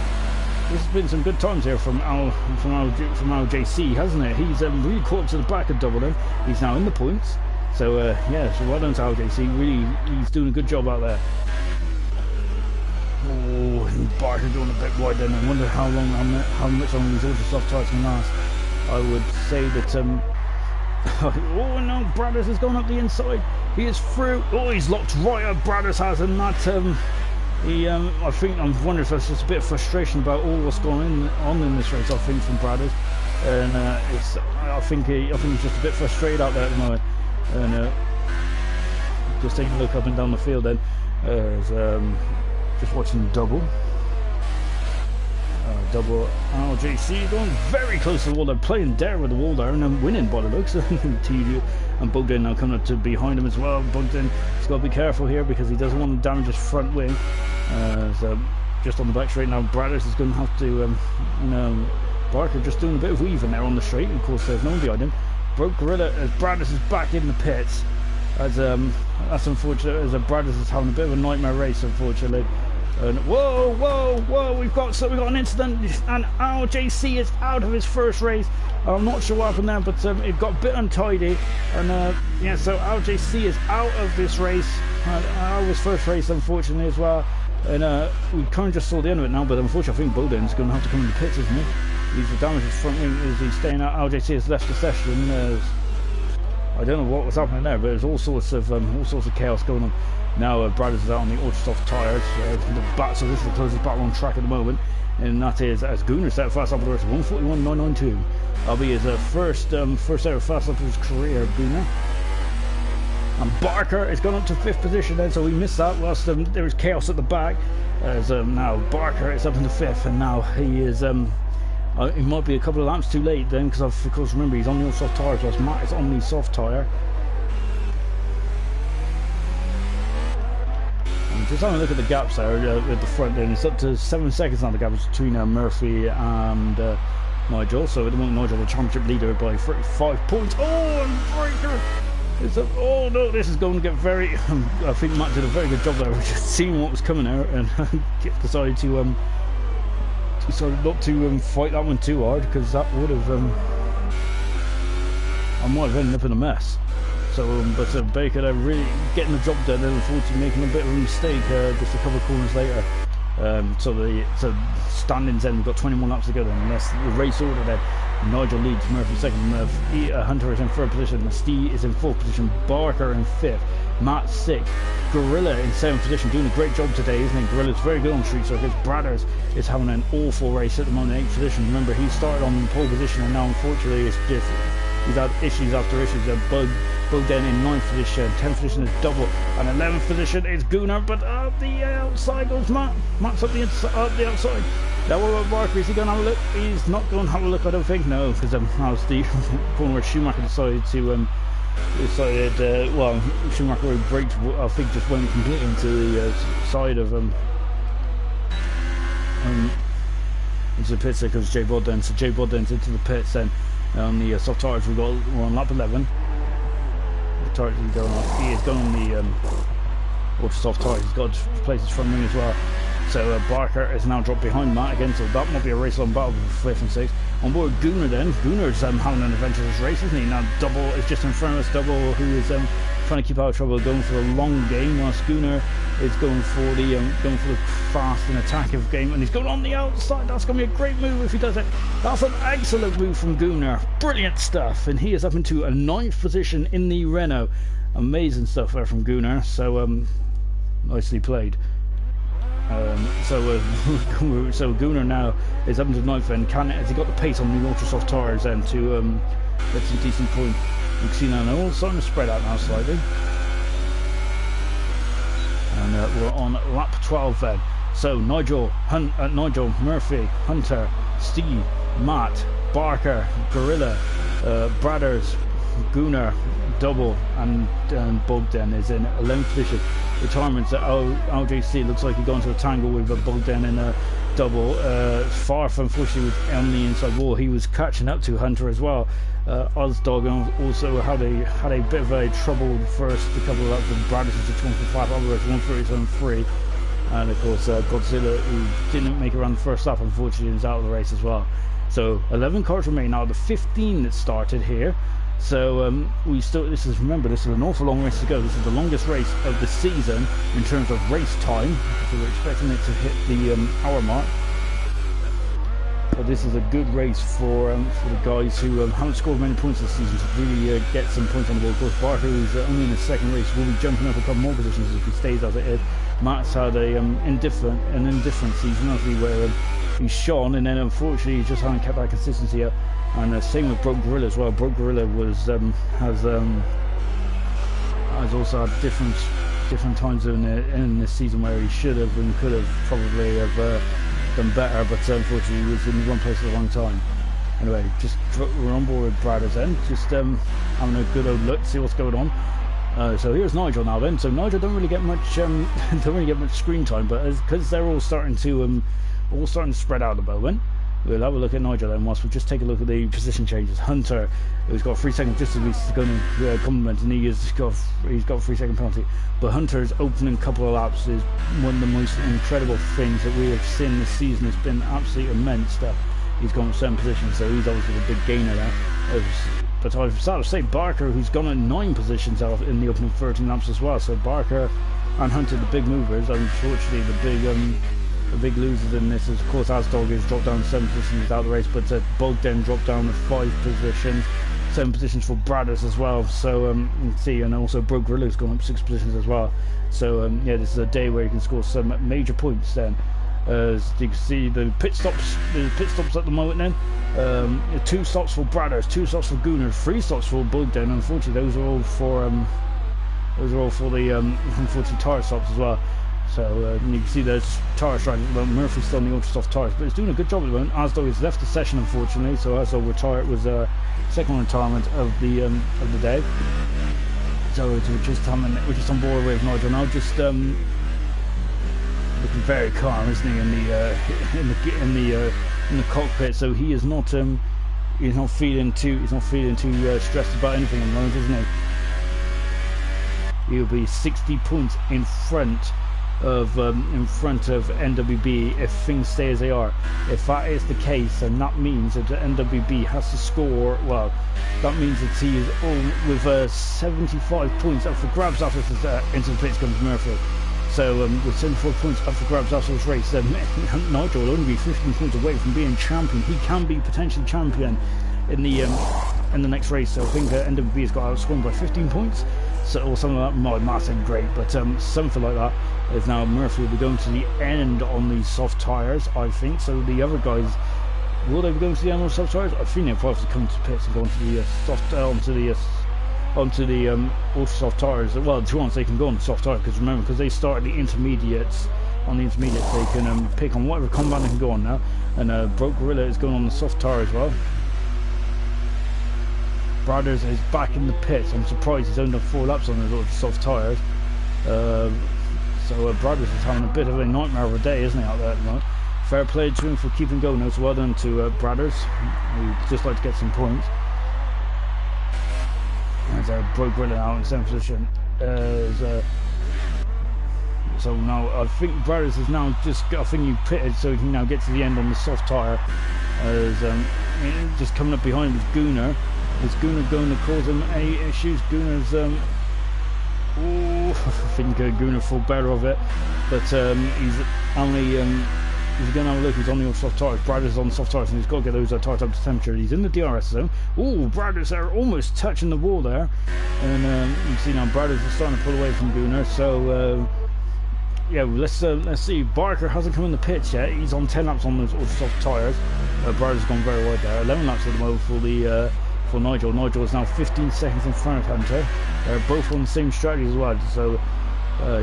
A: this has been some good times here from Al JC, hasn't it? He's really caught up to the back of Double. He's now in the points. So yeah, so well done to Al JC. Really, he's doing a good job out there. Oh, Barker doing a bit wide then. I wonder how much longer these ultra soft tyres can last. I would say that oh no, Brothers is going up the inside. He is through. Oh, he's locked right up. Brothers has, and that I think I'm wondering if that's just a bit of frustration about all what's going on in this race. I think from Brothers, and I think he's just a bit frustrated out there at the moment. And just taking a look up and down the field then. Just watching double LJC going very close to the wall. They're playing dare with the wall there and then winning by the looks of TD. And Bogdan now coming up to behind him as well. Bogdan's got to be careful here because he doesn't want to damage his front wing. So just on the back straight now, Brothers is going to have to Barker just doing a bit of weaving there on the straight, and of course there's no one behind him. Broke Gorilla as Brothers is back in the pits. As that's unfortunate, as Brothers is having a bit of a nightmare race, unfortunately. And whoa, we've got an incident, and RJC is out of his 1st race. I'm not sure what happened there, but it got a bit untidy, and yeah, so RJC is out of this race, out of his 1st race, unfortunately, as well. And we kind of just saw the end of it now, but unfortunately I think Bowden's going to have to come in the pits, isn't he? He's damaged his front wing. Is he staying out? RJC has left the session. I don't know what was happening there, but there's all sorts of chaos going on. Now Brothers is out on the ultra soft tyres. So this is the closest battle on track at the moment, and that is as Gunnar set fast up the rest 1:41.992. That'll be his first ever fast up of his career, Gunnar. And Barker is gone up to 5th position then, so we missed that whilst there was chaos at the back. As now Barker is up into 5th, and now he is he might be a couple of laps too late then, because of course remember he's on the soft tyre, plus Matt is on the soft tyre. And just having a look at the gaps there at the front then, it's up to 7 seconds now, the gap between Murphy and Nigel. So at the moment Nigel the championship leader by 35 points. Oh, and Barker is up. Oh no, this is going to get very I think Matt did a very good job there of just seeing what was coming there, and decided not to fight that one too hard, because that would have I might have ended up in a mess. So but Baker there really getting the job done, and unfortunately making a bit of a mistake just a couple of corners later. So standings then, we've got 21 laps to go then, and that's the race order then. Nigel leads, Murphy second, Hunter is in 3rd position, Steve is in 4th position, Barker in 5th, Matt 6th, Gorilla in 7th position, doing a great job today, isn't he? Gorilla's very good on street circuits. Bradders is having an awful race at the moment, 8th position. Remember, he started on pole position, and now unfortunately it's just, he's had issues after issues. Bogdan in 9th position, 10th position is Double, and 11th position is Gunnar, but up the outside goes Matt. Matt's up the outside. Now what about Barker? Is he going to have a look? He's not going to have a look, I don't think, no, because that was the corner where Schumacher decided to well, Schumacher braked, I think, just went completely into the side of into the pits there, because Jay Bodden. So Jay Bodden's into the pits then. On the soft tyres we're on lap 11. The tyres is going on. He is going on the ultra soft tyres. He's got to replace his front wing as well. So Barker is now dropped behind Matt again, so that might be a race on battle for 5th and 6th. On board Gunnar then. Gunnar's having an adventurous race, isn't he? Now Double is just in front of us. Double, who is trying to keep out of trouble, going for the long game, whilst Gunnar is going for the fast and attacking game, and he's going on the outside. That's going to be a great move if he does it. That's an excellent move from Gunnar. Brilliant stuff, and he is up into a 9th position in the Renault. Amazing stuff there from Gunnar. So nicely played. So Gunnar now is up into 9th, and has he got the pace on the ultra soft tyres then to get some decent points. You can see now they're all starting to spread out now slightly, and we're on lap 12 then. So Nigel, Murphy, Hunter, Steve, Matt, Barker, Gorilla, Bradders, Gunnar, Double, and Bogdan is in 11th position. Retirements at LJC, looks like he got into a tangle with Bogdan and Double. Far from unfortunately was on the inside wall. He was catching up to Hunter as well. Ozdog also had a bit of a trouble first a couple of laps with Bradders at 145, otherwise 137.3. And of course Godzilla, who didn't make it around the first lap, unfortunately is out of the race as well. So 11 cars remain out of the 15 that started here. So this is an awful long race to go. This is the longest race of the season in terms of race time, so we're expecting it to hit the hour mark. But this is a good race for the guys who haven't scored many points this season to really get some points on the board. Of course, Barker, who's only in his 2nd race, will be jumping up a couple more positions if he stays as it is. Matt's had an indifferent season, obviously, where he's shone, and then unfortunately he just hasn't kept that consistency up. And same with Broke Gorilla as well. Broke Gorilla has also had different times in this season where he should have and could have probably have done better, but unfortunately he was in the wrong place at the wrong time. Anyway, we're on board with Bradders then, just having a good old look, see what's going on. So here's Nigel now then. So Nigel don't really get much screen time, but because they're all starting to spread out at the moment. We'll have a look at Nigel then, whilst we'll just take a look at the position changes. Hunter, who's got 3 seconds just as he's going to compliment, and he's got a 3 second penalty. But Hunter's opening couple of laps is one of the most incredible things that we have seen this season. It's been absolutely immense stuff. He's gone 7 positions, so he's obviously the big gainer there. But I've started to say Barker, who's gone at 9 positions out in the opening 13 laps as well. So Barker and Hunter, the big movers. Unfortunately, the big losers in this is, of course, Asdog has dropped down 7 positions out of the race, but Bogdan dropped down 5 positions, 7 positions for Bradders as well. So you can see, and also Broke Gorilla's gone up 6 positions as well. So yeah, this is a day where you can score some major points then. As you can see, the pit stops at the moment then. 2 stops for Bradders, 2 stops for Gunnar, 3 stops for Bogdan. Unfortunately, those are all for Those are all for the unfortunately tyre stops as well. So you can see those tyre strikes. Well, Murphy's still on the ultra soft tyres, but he's doing a good job at the moment. As though he's left the session, unfortunately. So as though retired was second retirement of the day. So we're just on board with Nigel now, just looking very calm, isn't he, in the cockpit? So he is not he's not feeling too stressed about anything at the moment, isn't he? He'll be 60 points in front of NWB if things stay as they are. If that is the case, then that means that NWB has to score. Well, that means that he is all with 75 points up for grabs after this, into the pits comes Murphy. So with 74 points up for grabs after this race, Nigel will only be 15 points away from being champion. He can be potentially champion in the next race. So I think NWB has got outscored by 15 points. So, or something like that. My maths ain't great, but something like that. Is now Murphy will be going to the end on the soft tyres, I think. So the other guys, will they be going to the end on soft tyres? I think they'll probably come to pits and go onto the onto the ultra soft tyres. Well, to be honest, they can go on the soft tyre because remember, because they started the intermediates. On the intermediates, they can pick on whatever combat they can go on now. And Broke Gorilla is going on the soft tyre as well. Brothers is back in the pits. I'm surprised he's only done 4 laps on those soft tyres. So Brothers is having a bit of a nightmare of a day, isn't he, out there at the moment? Fair play to him for keeping going though, so well done to Brothers. He'd just like to get some points. As Broke Gorilla now in 7th position. So now I think Brothers is now I think he pitted so he can now get to the end on the soft tyre. As just coming up behind with Gunnar. Is Gunnar going to cause him any issues? Gunnar's I think Gunnar thought better of it, but he's only he's going to have a look. He's on the soft tyres. Brothers on soft tyres, and he's got to get those tyres up to temperature. He's in the DRS zone. Oh, Brothers are almost touching the wall there, and you can see now Brothers is starting to pull away from Gunnar. So yeah, let's see. Barker hasn't come in the pits yet. He's on 10 laps on those soft tyres. Brothers has gone very wide there. 11 laps at the moment for the. For Nigel. Nigel is now 15 seconds in front of Hunter. They're both on the same strategy as well. So,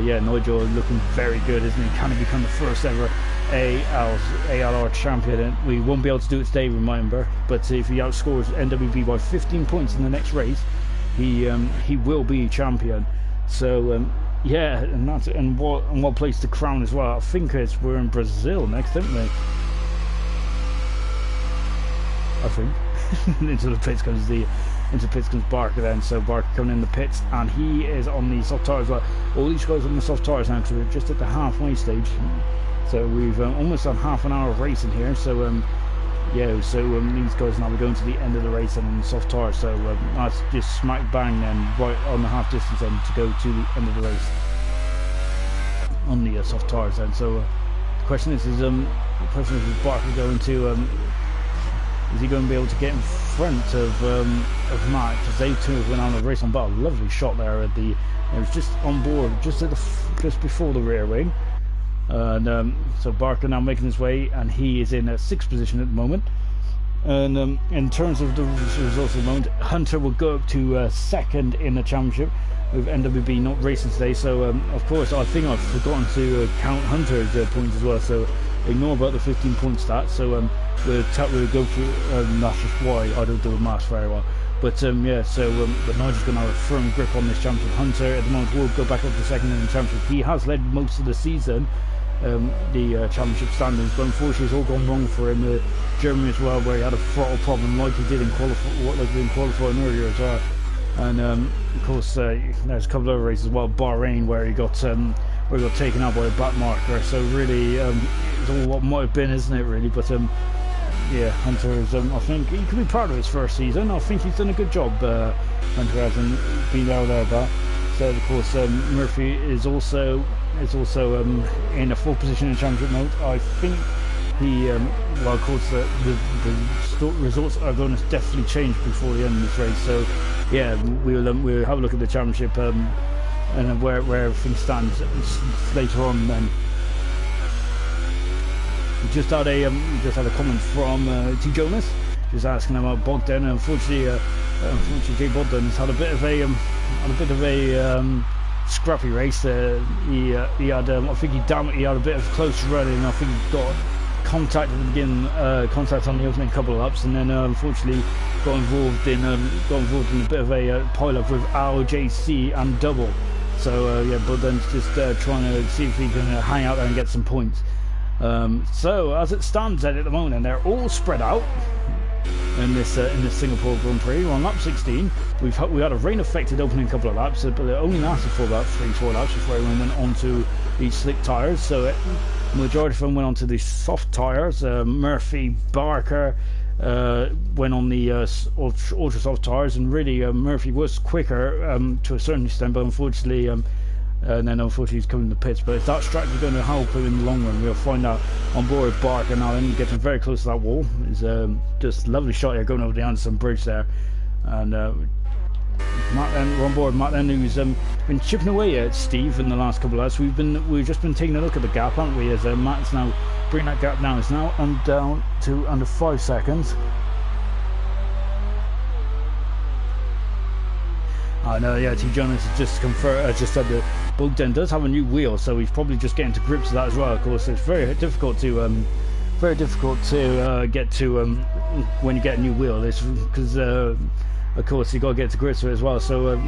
A: yeah, Nigel is looking very good, isn't he? Can he become the first ever ALR champion? And we won't be able to do it today, remember. But if he outscores NWB by 15 points in the next race, he will be champion. So, yeah, and what place to crown as well. I think we're in Brazil next, don't we? I think. into the pits comes Barker then. So Barker coming in the pits, and he is on the soft tyres. Well, all these guys on the soft tyres now, because we're just at the halfway stage. So we've almost done half an hour of racing here. So yeah, so these guys now we're going to the end of the race and on the soft tyres. So that's just smack bang then, right on the half distance then to go to the end of the race on the soft tyres then. So the question is Barker going to? Is he going to be able to get in front of Matt? Because they two went on the race on battle. Lovely shot there at the. It was just on board, just before the rear wing, and so Barker now making his way, and he is in a 6th position at the moment. And in terms of the results at the moment, Hunter will go up to 2nd in the championship, with NWB not racing today. So of course, I think I've forgotten to count Hunter's points as well. So ignore about the 15 point stat. So we'll go through. That's just why I don't do the maths very well. But yeah, so but Nigel's going to have a firm grip on this championship. Hunter at the moment will go back up to 2nd in the championship. He has led most of the season, the championship standings, but unfortunately it's all gone wrong for him. Germany as well, where he had a throttle problem like he did in qualifying earlier as well. And of course there's a couple of other races as well, Bahrain, where he got taken out by a back marker. So really it's all what might have been, isn't it, really? But yeah, Hunter is I think he could be proud of his first season. I think he's done a good job. Hunter hasn't been out there, but so of course Murphy is also in a 4th position in championship mode. I think he well, of course the results are going to definitely change before the end of this race. So yeah, we'll have a look at the championship and where everything stands later on. Then we just had a comment from T Jonas, just asking about Bogdan. Unfortunately, Jay Bogdan has had a bit of a scrappy race. He had, I think he had a bit of close running. I think he got contact at the beginning, contact on the opening couple of laps, and then unfortunately got involved in a bit of a pile-up with RJC and double. So yeah, but then just trying to see if he can hang out there and get some points. So as it stands then at the moment, and they're all spread out in this Singapore Grand Prix. We're on lap 16. We had a rain-affected opening couple of laps, but it only lasted for about 3-4 laps before everyone went on to these slick tyres. So the majority of them went on to these soft tyres. Murphy, Barker went on the ultra soft tyres, and really Murphy was quicker to a certain extent, but unfortunately and then unfortunately he's coming to the pits. But is that strategy going to help him in the long run? We'll find out on board Barker now, and getting very close to that wall. It's just a lovely shot here going over the Anderson Bridge there. And Matt then, we're on board Matt then, who's been chipping away at Steve in the last couple of hours. We've just been taking a look at the gap, haven't we? As Matt's now bringing that gap down. It's now down to under 5 seconds. I know, yeah. T. Jonas has just said that Bogdan does have a new wheel, so he's probably just getting to grips with that as well. Of course, it's very difficult to get to when you get a new wheel. It's because of course you got to get to grips with it as well. So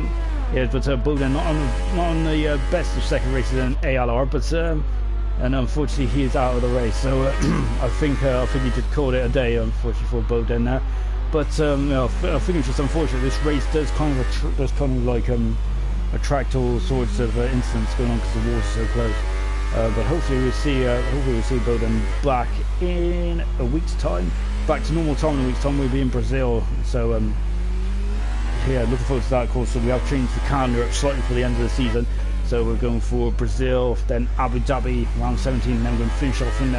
A: yeah, but Bogdan not on the best of second races in ALR, but and unfortunately he is out of the race. So I think he just called it a day, unfortunately, for Bogdan there. But I think it's just unfortunate. This race does kind of attract all sorts of incidents going on because the water's so close. But hopefully we'll see Bowden back in a week's time, back to normal time in a week's time. We'll be in Brazil, so yeah, looking forward to that. Of course, so we have changed the calendar up slightly for the end of the season. So we're going for Brazil, then Abu Dhabi round 17, and then we're going to finish off in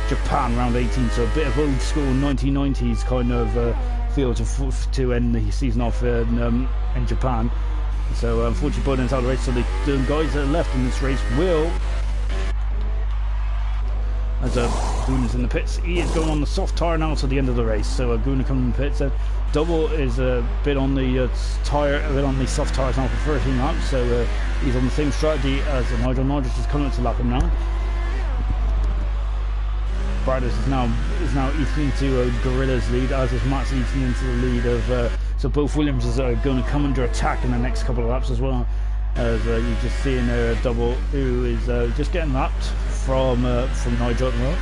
A: Japan round 18. So a bit of old school 1990s kind of feel to end the season off in Japan. So unfortunately, Bowden's out of the race. So the guys that are left in this race will, as Guna's in the pits, he is going on the soft tyre now to the end of the race. So Guna coming in the pits. Double is a bit on the soft tyres now for 13 laps. So he's on the same strategy as Nigel. Nigel's just coming up to lap him now. Bradis is now eating into Gorilla's lead, as is Matt's eating into the lead of. So both Williams are going to come under attack in the next couple of laps as well. As you're just seeing Double, who is just getting lapped from Nigel at the moment.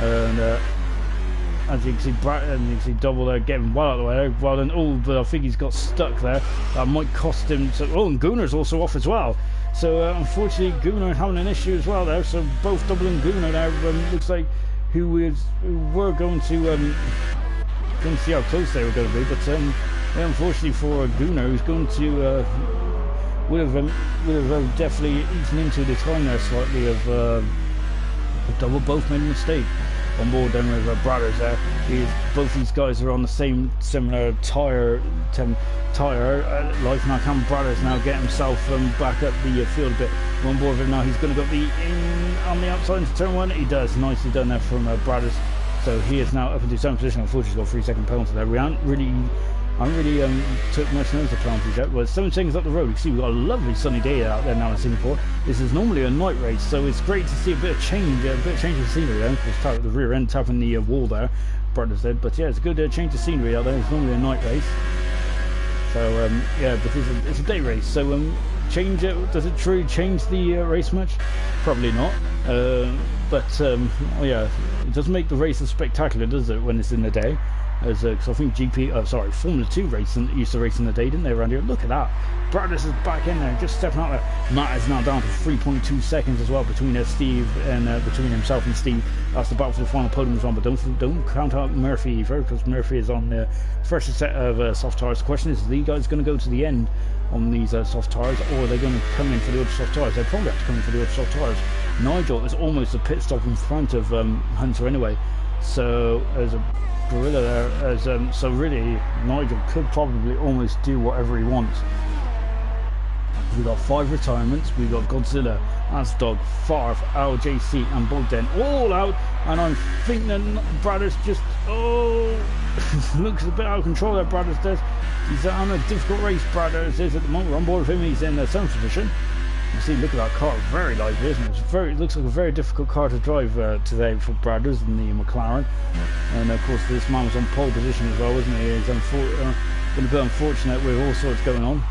A: And as you can see, Double there getting well out of the way. Well then, but I think he's got stuck there. That might cost him. And Gunar's also off as well. So unfortunately, Gunnar having an issue as well there. So both Double and Gunnar there looks like who were going to see how close they were going to be, but unfortunately for Gunnar, who's going to would have definitely eaten into the time there slightly of Double. Both made a mistake on board then with Brothers there. Both these guys are on the similar tyre life. Now Cameron Brothers now get himself back up the field a bit. On board with him now, he's going to go on the outside into turn one. He does, nicely done there from Brothers. So he is now up into 7th position. Unfortunately, he's got 3-second penalty there. I haven't really took much notice of penalties yet. Well, 7 seconds up the road. You see, we've got a lovely sunny day out there now in Singapore. This is normally a night race, so it's great to see a bit of change of scenery there. Because the rear end tapping the wall there, Brothers did. But yeah, it's a good change of scenery out there. It's normally a night race. So yeah, but it's a day race. So does it truly change the race much? Probably not. But yeah, it doesn't make the races spectacular, does it, when it's in the day? Because I think Formula 2 used to race in the day, didn't they, around here? Look at that. Brothers is back in there, just stepping out there. Matt is now down to 3.2 seconds as well between Steve and between himself and Steve. That's the battle for the final podium as well. But don't count out Murphy either, because Murphy is on the first set of soft tyres. The question is the guys going to go to the end on these soft tyres, or are they going to come in for the other soft tyres? They probably have to come in for the other soft tyres. Nigel is almost a pit stop in front of Hunter anyway. So there's a Gorilla there, so really Nigel could probably almost do whatever he wants. We've got 5 retirements. We've got Godzilla, Asdog, Farf, LJC and Bogdan all out, and I think that Brothers just looks a bit out of control there. Brothers does. He's on a difficult race. Brothers is at the moment. We're on board with him. He's in the 7th position. You see, look at that car, very lively, isn't it? It looks like a very difficult car to drive today for Brothers in the McLaren. And of course, this man was on pole position as well, wasn't he? He's been a bit unfortunate with all sorts going on.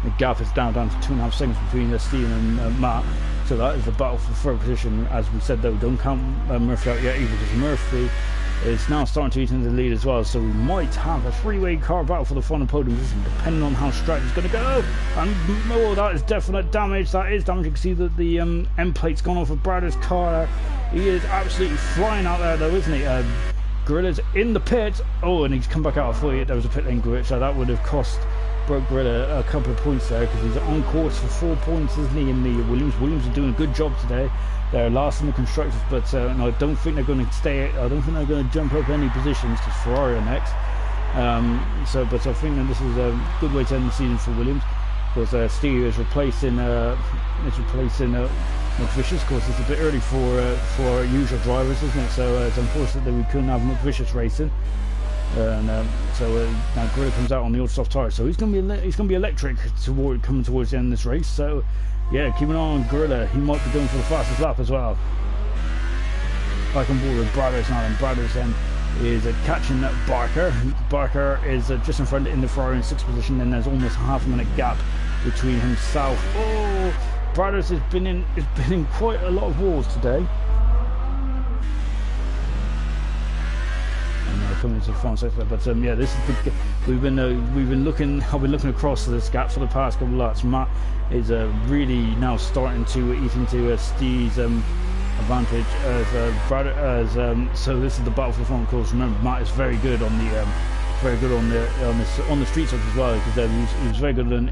A: The gap is down to 2.5 seconds between Steve and Matt. So that is the battle for third position. As we said, though, don't count Murphy out yet either, because Murphy is now starting to eat into the lead as well. So we might have a three-way car battle for the final podium position, depending on how Stratton's is going to go. And oh, that is definite damage. That is damage. You can see that the end plate's gone off of Braddock's car. He is absolutely flying out there, though, isn't he? Gorilla's in the pit. Oh, and he's come back out. I thought there was a pit lane glitch, so that would have cost Gorilla a couple of points there, because he's on course for 4 points, isn't he, in the Williams. Williams are doing a good job today. They're last in the constructors, but no, I don't think they're going to stay. I don't think they're going to jump up any positions, because Ferrari are next. But I think that this is a good way to end the season for Williams, because Steve is replacing McVicious. Of course, it's a bit early for usual drivers, isn't it? So it's unfortunate that we couldn't have McVicious racing. Now Gorilla comes out on the old soft tyre, so he's going to be electric coming towards the end of this race. So yeah, keep an eye on Gorilla. He might be going for the fastest lap as well. Back on board with Brothers now, and Brothers then is catching Barker. Barker is just in front in the Ferrari in 6th position, and there's almost a half-minute gap between himself. Oh, Brothers has been in quite a lot of wars today. Coming to the final sector, but yeah, this is the we've been looking. I've been looking across this gap for the past couple of laps. Matt is really now starting to eat into Steve's advantage so this is the battle for the front. Of course, remember Matt is very good on the street circuit as well, because he's very good in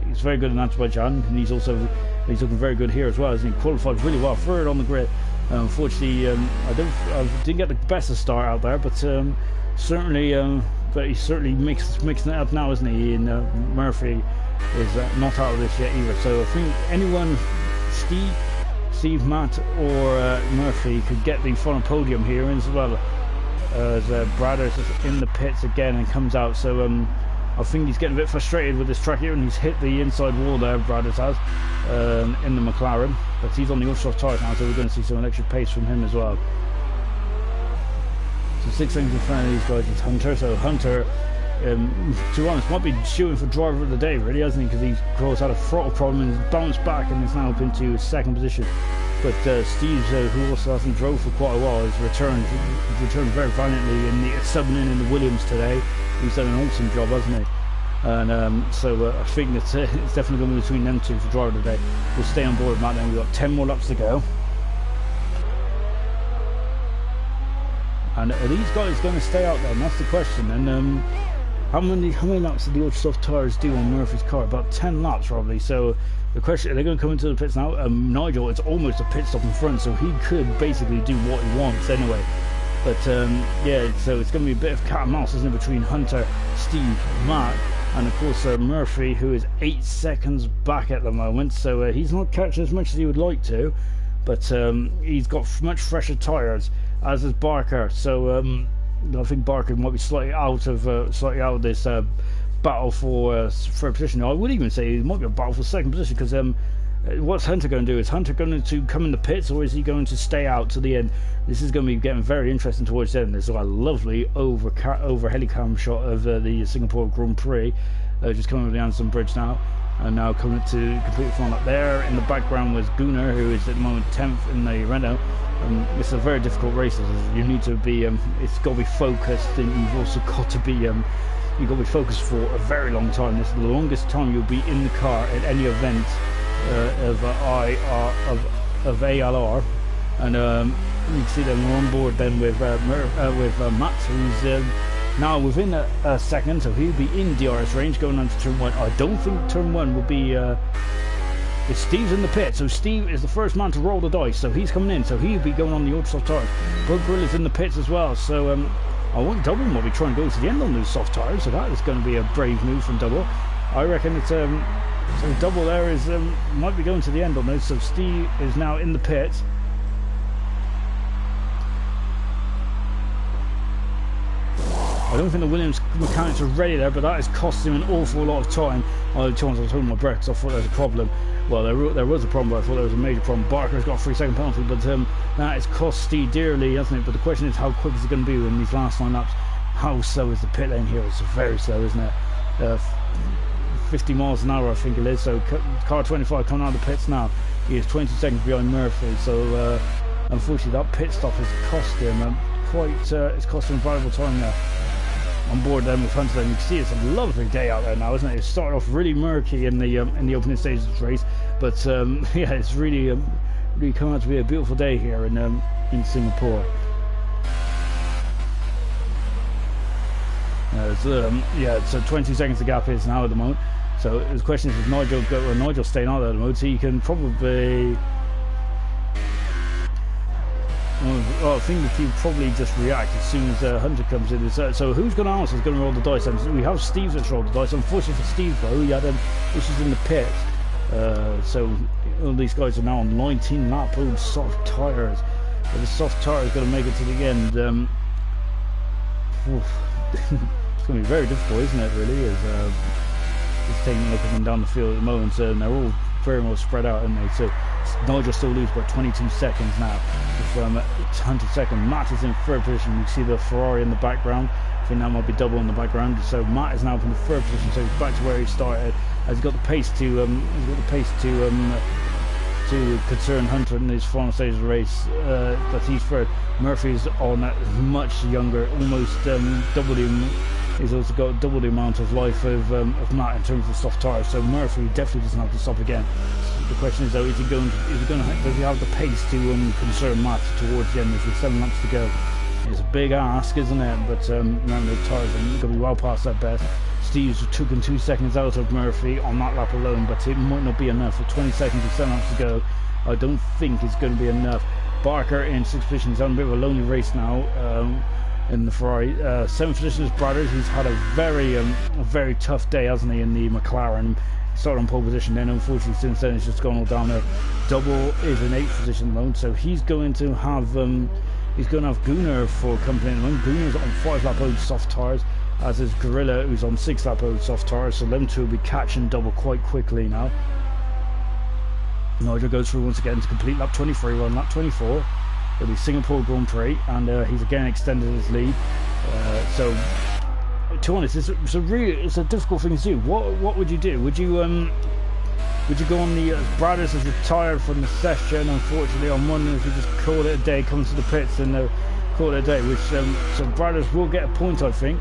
A: Azerbaijan, and he's looking very good here as well. As he qualified really well, third on the grid. Unfortunately, I didn't get the best of start out there, but certainly, but he's certainly mixing it up now, isn't he? And Murphy is not out of this yet either. So I think anyone, Steve, Matt, or Murphy could get the final podium here as well. As Brothers is in the pits again and comes out. So I think he's getting a bit frustrated with this track here, and he's hit the inside wall there. Brothers has in the McLaren, but he's on the ultra-soft tyres now, so we're going to see some electric pace from him as well. So 6 seconds in front of these guys is Hunter. So Hunter, to be honest, might be shooting for driver of the day, really, hasn't he? Because he's had a throttle problem and he's bounced back and is now up into his 2nd position. But Steve, who also hasn't drove for quite a while, has returned very valiantly in the subbing in the Williams today. He's done an awesome job, hasn't he? And so I think that it's definitely going to be between them two for driver today. We'll stay on board, Matt. Then we've got 10 more laps to go. And are these guys going to stay out there? And that's the question. And how many laps did the ultra soft tyres do on Murphy's car? About 10 laps probably. So the question, are they going to come into the pits now? Nigel, it's almost a pit stop in front, so he could basically do what he wants anyway. But yeah, so it's going to be a bit of cat and mouse, isn't it, between Hunter, Steve, Matt, and of course Murphy, who is 8 seconds back at the moment. So he's not catching as much as he would like to, but he's got much fresher tyres, as is Barker. So I think Barker might be slightly out of this battle for third position. I would even say it might be a battle for 2nd position, because what's Hunter going to do? Is Hunter going to come in the pits, or is he going to stay out to the end? This is going to be getting very interesting towards the end. There's a lovely over helicam shot of the Singapore Grand Prix, just coming over the Anderson Bridge now, and now coming to complete the final up there. In the background was Gunnar, who is at the moment 10th in the Renault. It's a very difficult race. You need to be, it's got to be focused, and you've also got to be, you've got to be focused for a very long time. This is the longest time you'll be in the car at any event of ALR, and you can see them on board then with Matt, who's now within a second, so he'll be in DRS range going on to turn 1. I don't think turn 1 will be. It's Steve's in the pit, so Steve is the first man to roll the dice, so he's coming in, so he'll be going on the ultra soft tyres. Bug Gorilla's in the pits as well, so I want Double might be trying to go to the end on those soft tyres, so that is going to be a brave move from Double. I reckon it's so Double there is might be going to the end on those, so Steve is now in the pits. I I don't think the Williams mechanics are ready there, but that has cost him an awful lot of time. I was holding my breath because I thought there was a problem. Well, there was a problem, but I thought there was a major problem. Barker's got a 3-second penalty, but that has cost Steve dearly, hasn't it? But the question is, how quick is it going to be in these last 9 laps? How slow is the pit lane here? It's very slow, isn't it? 50 miles an hour, I think it is. So car 25 coming out of the pits now. He is 20 seconds behind Murphy. So unfortunately, that pit stop has cost him it's cost him valuable time there. On board then with Hunter, and you can see it's a lovely day out there now, isn't it? It started off really murky in the opening stages of the race, but yeah, it's really come out to be a beautiful day here in Singapore. So 20 seconds the gap is now at the moment. So the question is, Nigel's staying out there at the moment, so you can probably. Well, I think that he'll probably just react as soon as Hunter comes in. So who's going to answer? Is going to roll the dice? And we have Steve that's rolled the dice. Unfortunately for Steve, though, he had issues in the pit. So all these guys are now on 19 lap old soft tyres. But the soft tyre is going to make it to the end. It's going to be very difficult, isn't it? Really, just taking a look at them down the field at the moment, and they're all very well spread out, aren't they? So Nigel still loses by 22 seconds now. It's Hunter second. Matt is in third position. You see the Ferrari in the background. I think that might be double in the background. So Matt is now in the third position. So he's back to where he started. He's got the pace to concern Hunter in his final stage of the race. That he's third. Murphy's on that much younger, almost double the. He's also got double the amount of life of Matt in terms of soft tyres. So Murphy definitely doesn't have to stop again. The question is, though, does he have the pace to concern Matt towards the end? There's 7 laps to go. It's a big ask, isn't it? But remember, the tyres are going to be well past that best. Steve's taken 2 seconds out of Murphy on that lap alone, but it might not be enough. For 20 seconds with 7 laps to go, I don't think it's going to be enough. Barker in 6th position. He's having a bit of a lonely race now. In the Ferrari, 7th position is Brothers. He's had a very tough day, hasn't he, in the McLaren. Started on pole position, then unfortunately since then it's just gone all downhill. Double is in 8th position at the moment, so he's going to have Gunnar for company at the moment. Gunnar's on 5 lap old soft tyres, as is Gorilla, who's on 6 lap old soft tyres. So them two will be catching Double quite quickly now. Nigel goes through once again to complete lap 23. We're on lap 24. It'll be Singapore Grand Prix, and he's again extended his lead. So, to be honest, it's a difficult thing to do. What would you do? Would you go on the Brothers has retired from the session? Unfortunately, I'm wondering if you just call it a day, comes to the pits and call it a day. Which so Brothers will get a point, I think.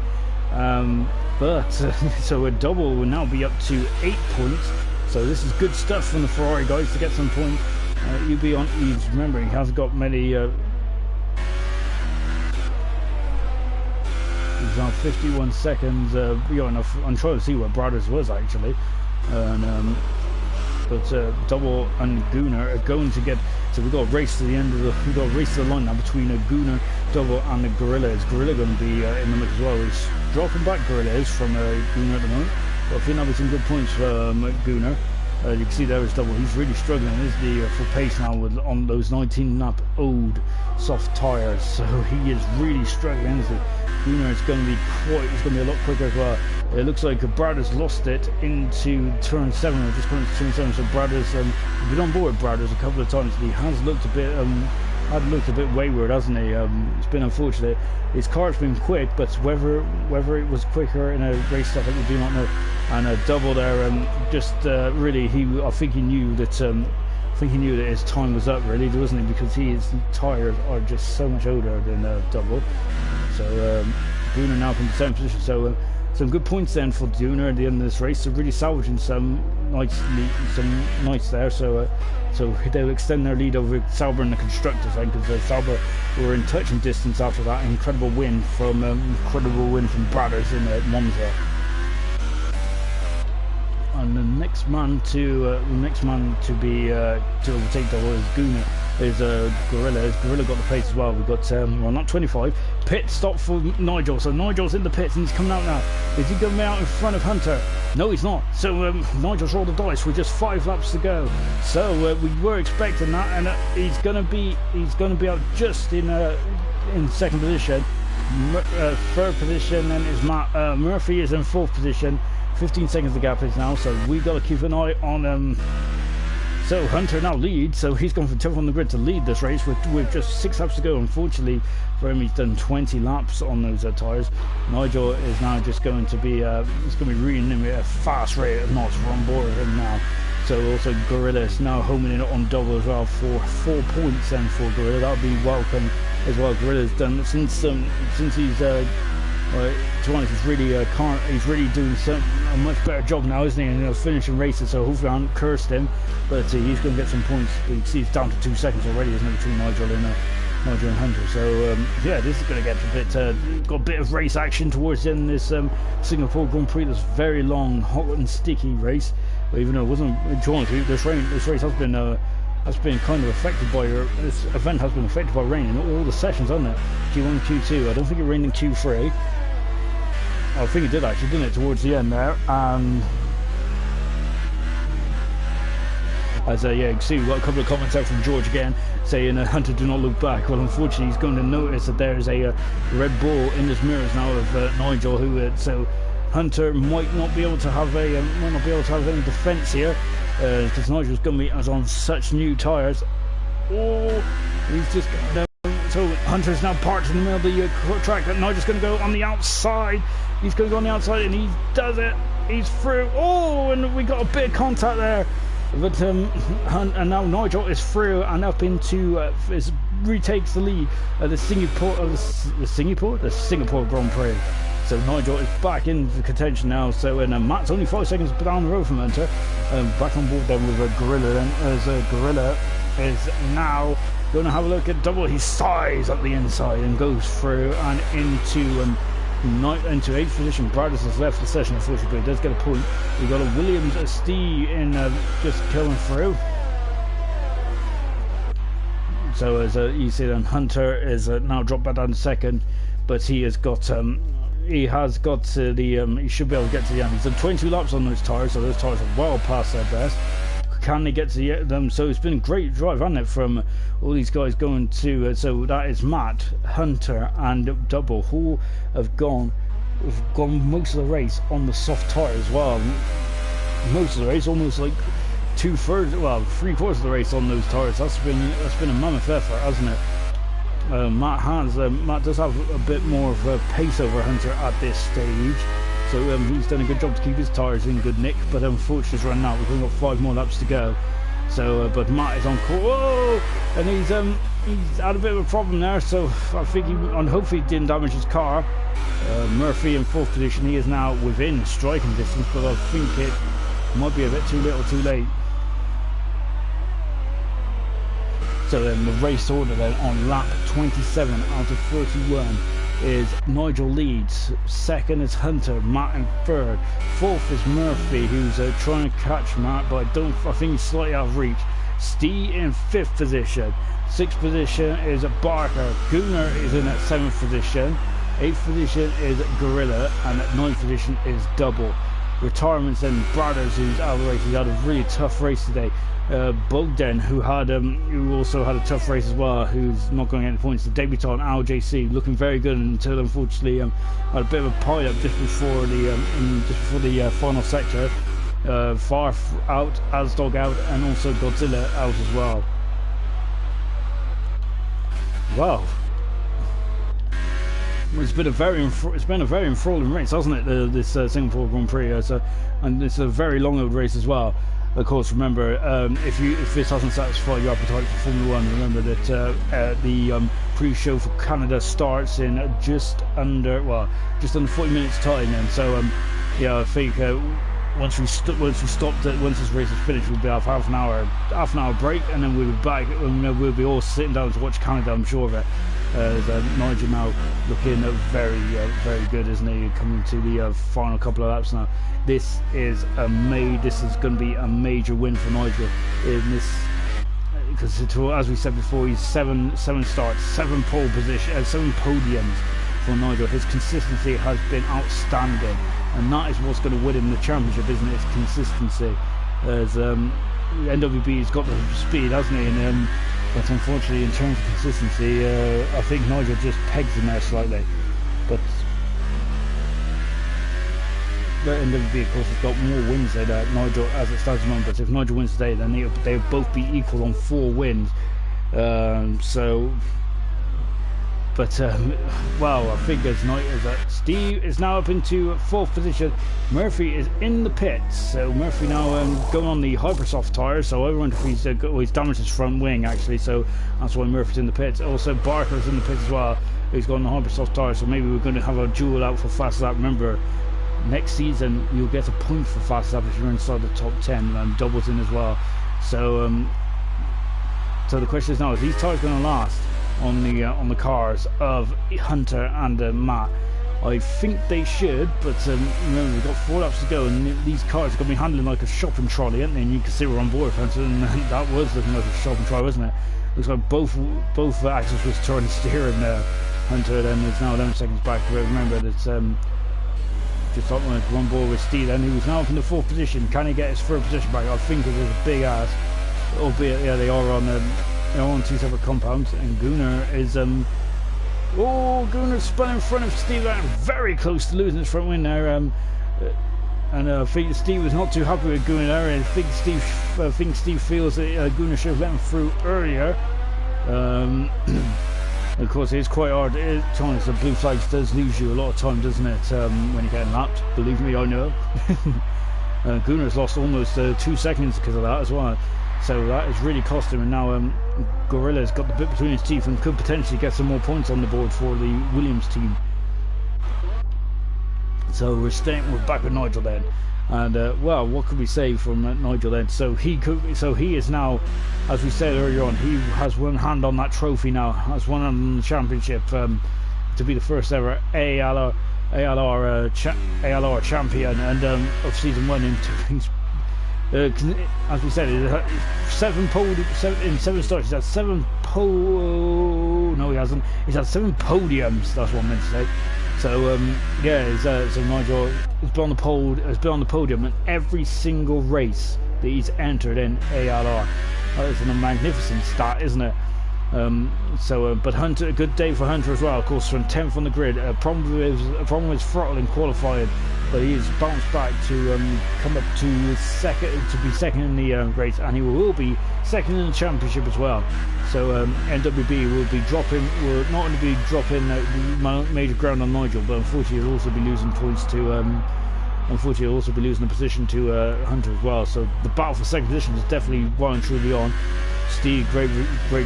A: But so a Double will now be up to 8 points. So this is good stuff from the Ferrari guys to get some points. Remember, he hasn't got many. He's on 51 seconds. I'm trying to see where Brothers was actually, but Double and Gunnar are going to get. So we've got a race to the end of the line now between Gunnar, Double, and the Gorilla. Is Gorilla going to be in the mix as well? He's dropping back Gorilla is from Gunnar at the moment. But I think that'll be some good points for Gunnar. You can see there is Double. He's really struggling, isn't he, for pace now on those 19 lap old soft tyres. So he is really struggling, isn't he? Gunnar is going to be it's going to be a lot quicker as well. It looks like Brothers lost it into turn 7, or just going to turn 7. So Brothers, we've been on board with Brothers a couple of times. He has looked a bit wayward, hasn't he? It's been unfortunate. His car's been quick, but whether it was quicker in a race stuff, we do not know. And a Double there, really, I think he knew that his time was up, really, wasn't he? Because his tyres are just so much older than Double. So Gunnar now from the 7th position. So some good points then for Gunnar at the end of this race. So really salvaging some nights there. So they'll extend their lead over Sauber and the constructors, then, because Sauber were in touching distance after that incredible win from Brothers in Monza. And the next man to overtake Double is Gunnar. Is Gorilla. Gorilla got the pace as well. We've got not 25. Pit stop for Nigel. So Nigel's in the pits and he's coming out now. Is he going to be out in front of Hunter? No, he's not. So Nigel's rolled the dice with just 5 laps to go. So we were expecting that, and he's going to be out just in 2nd position. third position, then is Matt Murphy is in fourth position. 15 seconds the gap is now, so we got to keep an eye on. So Hunter now leads, so he's gone from 10th on the grid to lead this race with just 6 laps to go. Unfortunately for him, he's done 20 laps on those tyres. Nigel is now just going to be reading him at a fast rate of knots on board of him now. So also Gorilla is now homing in on double as well for 4 points, and for Gorilla that would be welcome as well. Gorilla's done since he's to be honest, he's really doing a much better job now, isn't he? And finishing races, so hopefully I haven't cursed him, but he's going to get some points. You see, it's down to 2 seconds already, isn't it, between Nigel and Hunter? So yeah, this is going to get a bit got a bit of race action towards the end of this Singapore Grand Prix. This very long, hot and sticky race. But even though it wasn't, to be honest, this race has been kind of affected by this event has been affected by rain in all the sessions, hasn't it? Q1, Q2. I don't think it rained in Q3. I think it did actually, didn't it, towards the end there? As yeah, you can see we've got a couple of comments out from George again saying Hunter, do not look back. Well, unfortunately, he's going to notice that there is a Red Bull in his mirrors now of Nigel, who so Hunter might not be able to have any defence here, because Nigel's going to be on such new tyres. Oh, he's just so Hunter's now parked in the middle of the track, and Nigel's going to go on the outside. He's going to go on the outside, and he does it. He's through. Oh, and we got a bit of contact there. But and now Nigel is through and up into retakes the lead at the Singapore Grand Prix. So Nigel is back in the contention now. So Matt's only 5 seconds down the road from Hunter. Back on board then with Gorilla. Then as Gorilla is now going to have a look at double his size up the inside and goes through and into 8th position. Bradis has left the session, unfortunately, but he does get a point. We've got a Williams Steve in just going through. So as you see then, Hunter is now dropped back down to second, but he has got he should be able to get to the end. He's done 22 laps on those tyres, so those tyres are well past their best. Can they get to them? So it's been a great drive, hasn't it, from all these guys going to so that is Matt, Hunter and Double, who have gone most of the race on the soft tyre as well. Most of the race, almost like 3/4 of the race on those tyres. That's been a mammoth effort, hasn't it? Matt does have a bit more of a pace over Hunter at this stage. So he's done a good job to keep his tyres in good nick, but unfortunately he's running out. We've only got 5 more laps to go. So, but Matt is on course. Whoa! And he's had a bit of a problem there. So I think hopefully he didn't damage his car. Murphy in 4th position. He is now within striking distance, but I think it might be a bit too little, too late. So then the race order then on lap 27 out of 31. Is Nigel leads, 2nd is Hunter, Matt in 3rd, 4th is Murphy, who's trying to catch Matt, but I think he's slightly out of reach. Steve in 5th position, 6th position is Barker, Gunnar is in at 7th position, 8th position is Gorilla, and at 9th position is Double. Retirements then Brothers, who's out of the race. He had a really tough race today. Bogdan, who also had a tough race as well, who's not going to get any points. The debutant Al JC looking very good until unfortunately had a bit of a pile up just before the final sector. Far out, Asdog out, and also Godzilla out as well. Wow. It's been a very enthralling race, hasn't it? This Singapore Grand Prix, and it's a very long old race as well. Of course, remember if this hasn't satisfied your appetite for Formula 1, remember that the pre-show for Canada starts in just under 40 minutes time. And so yeah, I think once this race is finished, we'll be have half an hour break, and then we'll be back. And we'll be all sitting down to watch Canada, I'm sure of it. Nigel now looking very good, isn't he? Coming to the final couple of laps now. This is going to be a major win for Nigel in this, because as we said before, he's seven starts, 7 pole position, 7 podiums for Nigel. His consistency has been outstanding, and that is what's going to win him the championship, isn't it? It's consistency. As NWB's got the speed, hasn't he? And but unfortunately, in terms of consistency, I think Nigel just pegs him there slightly. but the NWB, of course, has got more wins than Nigel as it stands at the moment. But if Nigel wins today, then they'll both be equal on 4 wins. Well, I think as Steve is now up into 4th position. Murphy is in the pits, so Murphy now going on the Hypersoft tyres. So I wonder if he's damaged his front wing actually, so that's why Murphy's in the pits. Also, Barker's in the pits as well. He's got on the Hypersoft tyres, so maybe we're going to have a duel out for fastest lap. Remember, next season you'll get a point for fastest lap if you're inside the top 10, and doubles in as well. So so the question is now: is these tyres going to last on the cars of Hunter and Matt? I think they should, but remember we've got 4 laps to go, and these cars are going to be handling like a shopping trolley, aren't they? And you can see we're on board, Hunter, and that was looking like a shopping trolley, wasn't it? Looks like both axles was turning steering. Hunter then is now 11 seconds back. But remember that's just up on board with Steve, and he was now up in the 4th position. Can he get his 3rd position back? I think it is a big ass, albeit yeah, they are on 2 separate compounds, and Gunnar is Gunnar spun in front of Steve, very close to losing his front wing there, and I think Steve was not too happy with Gunnar there. I think Steve feels that Gunnar should have let him through earlier. Of course, it's quite hard. Times the blue flags does lose you a lot of time, doesn't it? When you're getting lapped, believe me, I know. Gunnar's lost almost 2 seconds because of that as well. So that has really cost him, and now Gorilla's got the bit between his teeth and could potentially get some more points on the board for the Williams team. So we're back with Nigel then, and well, what could we say from Nigel then? So he is now, as we said earlier on, he has one hand on that trophy now, has one hand on the championship, to be the first ever ALR champion, and of season 1 in 2 things. As we said, in 7 starts. He's had 7 no, he hasn't. He's had 7 podiums. That's what I meant to say. So yeah, so Nigel has been on the podium in every single race that he's entered in ALR. That is a magnificent stat, isn't it? But Hunter, a good day for Hunter as well. Of course, from 10th on the grid. A problem with his throttle in qualifying, but he has bounced back to come up to second in the race, and he will be second in the championship as well. So NWB will not only be dropping major ground on Nigel, but unfortunately he'll also be losing points to unfortunately he'll also be losing the position to Hunter as well. So the battle for second position is definitely well and truly on. Steve, great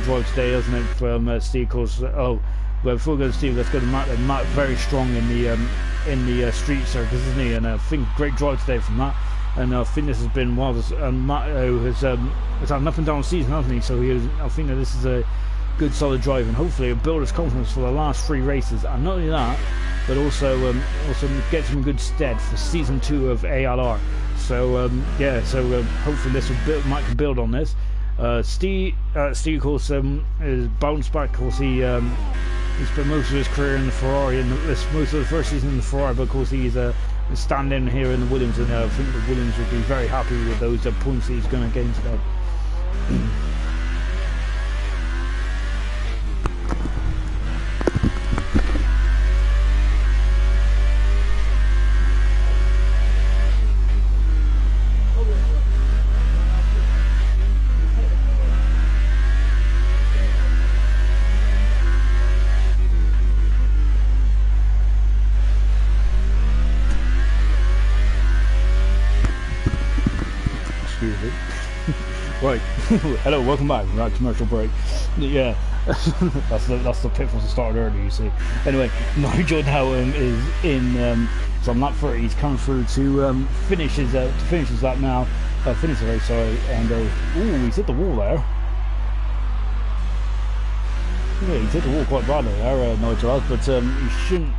A: drive today, isn't it, from Steve? Of course. Well, before we go to Steve, let's go to Matt. Matt very strong in the street circus, isn't he? And I think great drive today from Matt. And I think this has been wild. Matt has had an up and down season, hasn't he? So I think that this is a good solid drive, and hopefully it'll build his confidence for the last 3 races. And not only that, but also gets him in good stead for season 2 of ALR. So yeah, so hopefully Matt can build on this. Steve, of course, is bounced back. Of course, he spent most of his career in the Ferrari, and most of the first season in the Ferrari. But of course, he's stand-in here in the Williams, and I think the Williams will be very happy with those points that he's going to gain today. Right, hello, welcome back. We're at commercial break. Yeah, that's the pitfalls that started earlier, you see. Anyway, Nigel now is in. So on lap 30, he's coming through to finish his lap now. Finish the race, sorry. And ooh, he's hit the wall there. Yeah, he's hit the wall quite badly there, Nigel has, but he shouldn't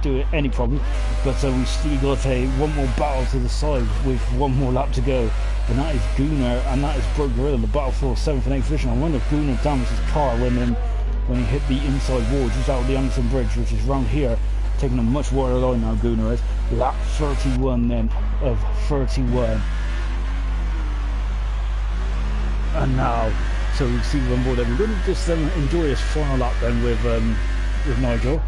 A: do it any problem. But we still got one more battle to the side with 1 more lap to go. And that is Gunnar, and that is Gorilla, the battle for 7th and 8th position. I wonder if Gunnar damaged his car when he hit the inside wall just out of the Anderson Bridge, which is round here, taking a much wider line now. Gunnar is lap 31 then of 31. And now, so we see on board there. We're going to just enjoy this final lap then with Nigel.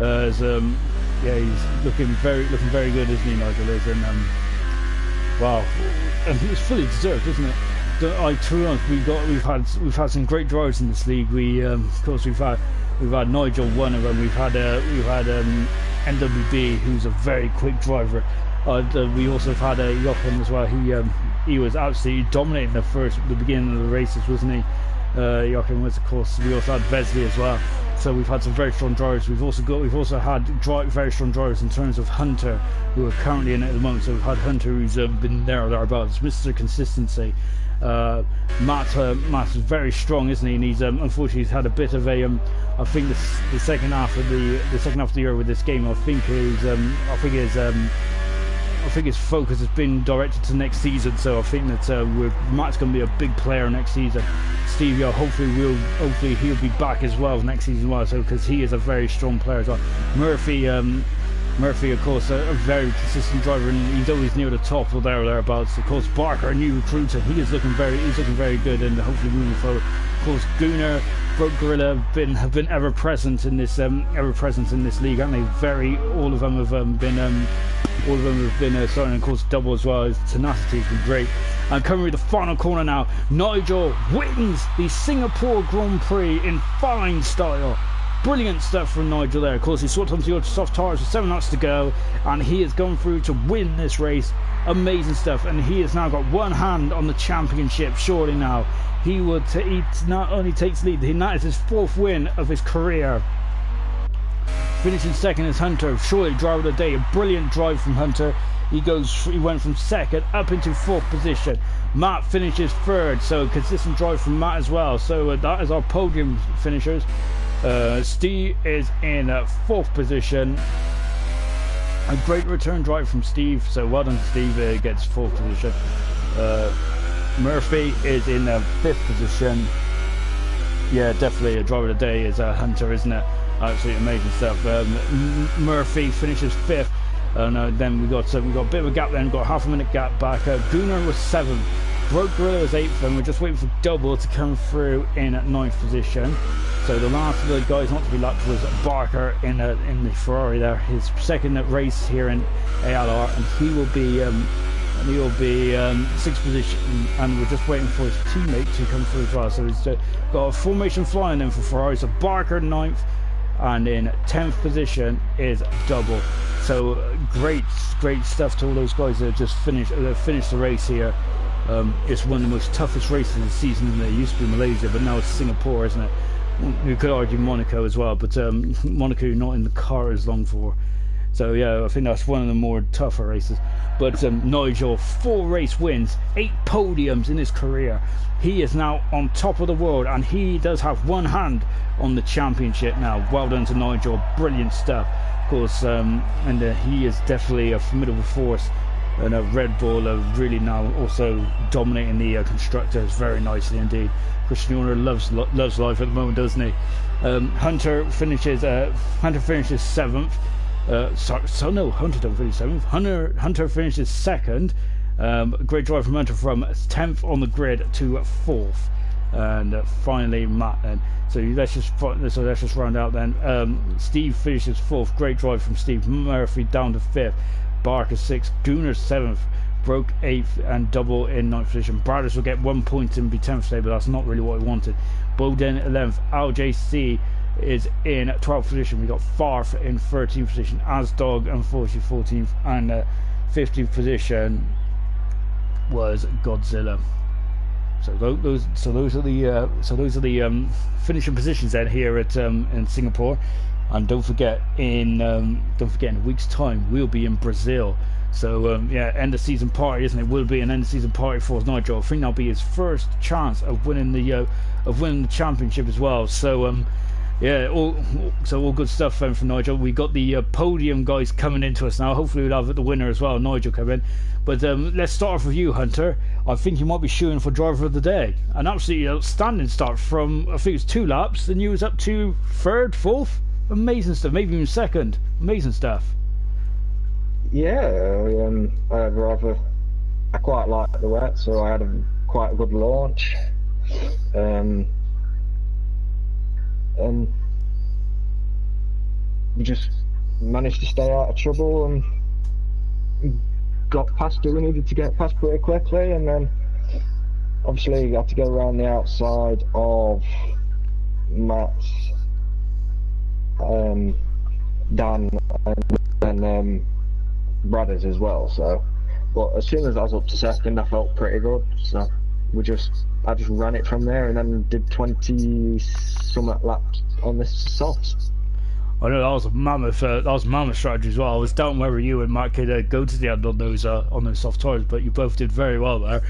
A: As yeah, he's looking very good, isn't he, Nigel? Is and wow, and it's fully deserved, isn't it? To be honest, we've had some great drivers in this league. We of course we've had Nigel, one of them. We've had NWB, who's a very quick driver. We also have had Jochen as well. He was absolutely dominating the beginning of the races, wasn't he? Jochen was, of course. We also had Vesley as well. So we've had some very strong drivers. We've also had very strong drivers in terms of Hunter, who are currently in it at the moment. So we've had Hunter, who's been there or thereabouts, Mr. Consistency. Matt's very strong, isn't he? And he's unfortunately he's had a bit of a I think the second half of the year with this game, I think his focus has been directed to next season. So I think that Matt's going to be a big player next season. Steve, hopefully he'll be back as well next season as well. So because he is a very strong player as well. Murphy, of course, a very consistent driver, and he's always near the top or thereabouts. Of course, Barker, a new recruiter, he's looking very good, and hopefully moving forward. Of course, Gunnar, Broke Gorilla have been ever present in this league, haven't they? All of them have been starting. Of course, Double as well. His tenacity has been great. And coming with the final corner now, Nigel wins the Singapore Grand Prix in fine style. Brilliant stuff from Nigel there. Of course, he swapped onto your soft tires with 7 laps to go, and he has gone through to win this race. Amazing stuff, and he has now got one hand on the championship. Surely now he not only takes lead, that is his 4th win of his career. Finishing second is Hunter. Surely driver of the day. A brilliant drive from Hunter. He went from second up into 4th position. Matt finishes 3rd, so consistent drive from Matt as well. So that is our podium finishers. Steve is in 4th position. A great return drive from Steve, so well done Steve. Gets 4th position. Murphy is in 5th position. Yeah, definitely a driver of the day is Hunter, isn't it? Absolutely amazing stuff. Murphy finishes 5th. Then we got a bit of a gap. Then got half a minute gap back. Gunnar was 7th. Broke Gorilla was 8th, and we're just waiting for Double to come through in 9th position. So the last of the guys not to be lapped was Barker in the Ferrari there. His second race here in ALR, and he will be 6th position. And we're just waiting for his teammate to come through as well. So he's got a formation flying in for Ferrari. So Barker 9th, and in 10th position is Double. So great stuff to all those guys that have just finished the race here. It's one of the most toughest races of the season, and it used to be Malaysia, but now it's Singapore, isn't it? You could argue Monaco as well, but Monaco not in the car as long for. So yeah, I think that's one of the more tougher races. But Nigel, 4 race wins, 8 podiums in his career. He is now on top of the world, and he does have one hand on the championship now. Well done to Nigel, brilliant stuff. Of course, and he is definitely a formidable force. And Red Bull are really now also dominating the constructors very nicely indeed. Christian Horner loves life at the moment, doesn't he? Hunter finishes 7th. Hunter don't finish 7th. Hunter finishes 2nd. Great drive from Hunter from 10th on the grid to 4th. And finally Matt then. So let's just round out then. Steve finishes 4th. Great drive from Steve. Murphy down to 5th. Barker 6th, Gunnar 7th, Broke 8th, and Double in 9th position. Brothers will get 1 point and be 10th today, but that's not really what we wanted. Bowden 11th, LJC is in 12th position. We got Farf in 13th position, Asdog unfortunately 14th, and 15th position was Godzilla. So those are the finishing positions then here at in Singapore. And don't forget, in a week's time we'll be in Brazil. So yeah, end of season party, isn't it? Will be an end of season party for Nigel. I think that'll be his first chance of winning the championship as well. So yeah, all good stuff from Nigel. We got the podium guys coming into us now. Hopefully we'll have the winner as well, Nigel, come in. But let's start off with you, Hunter. I think you might be shooing for driver of the day. An absolutely outstanding start from, I think it was 2 laps, then you was up to 3rd, 4th. Amazing stuff, maybe even 2nd. Amazing stuff.
B: Yeah, I quite liked the wet, so I had quite a good launch. And we just managed to stay out of trouble and got past who we needed to get past pretty quickly, and then obviously you had to go around the outside of Matt's, Dan, and then Bradders as well. So, but as soon as I was up to second, I felt pretty good. So I just ran it from there, and then did 20 something laps on this soft.
A: I know that was a mammoth strategy as well. I was doubting whether you and Matt could go to the end on those soft tires, but you both did very well there.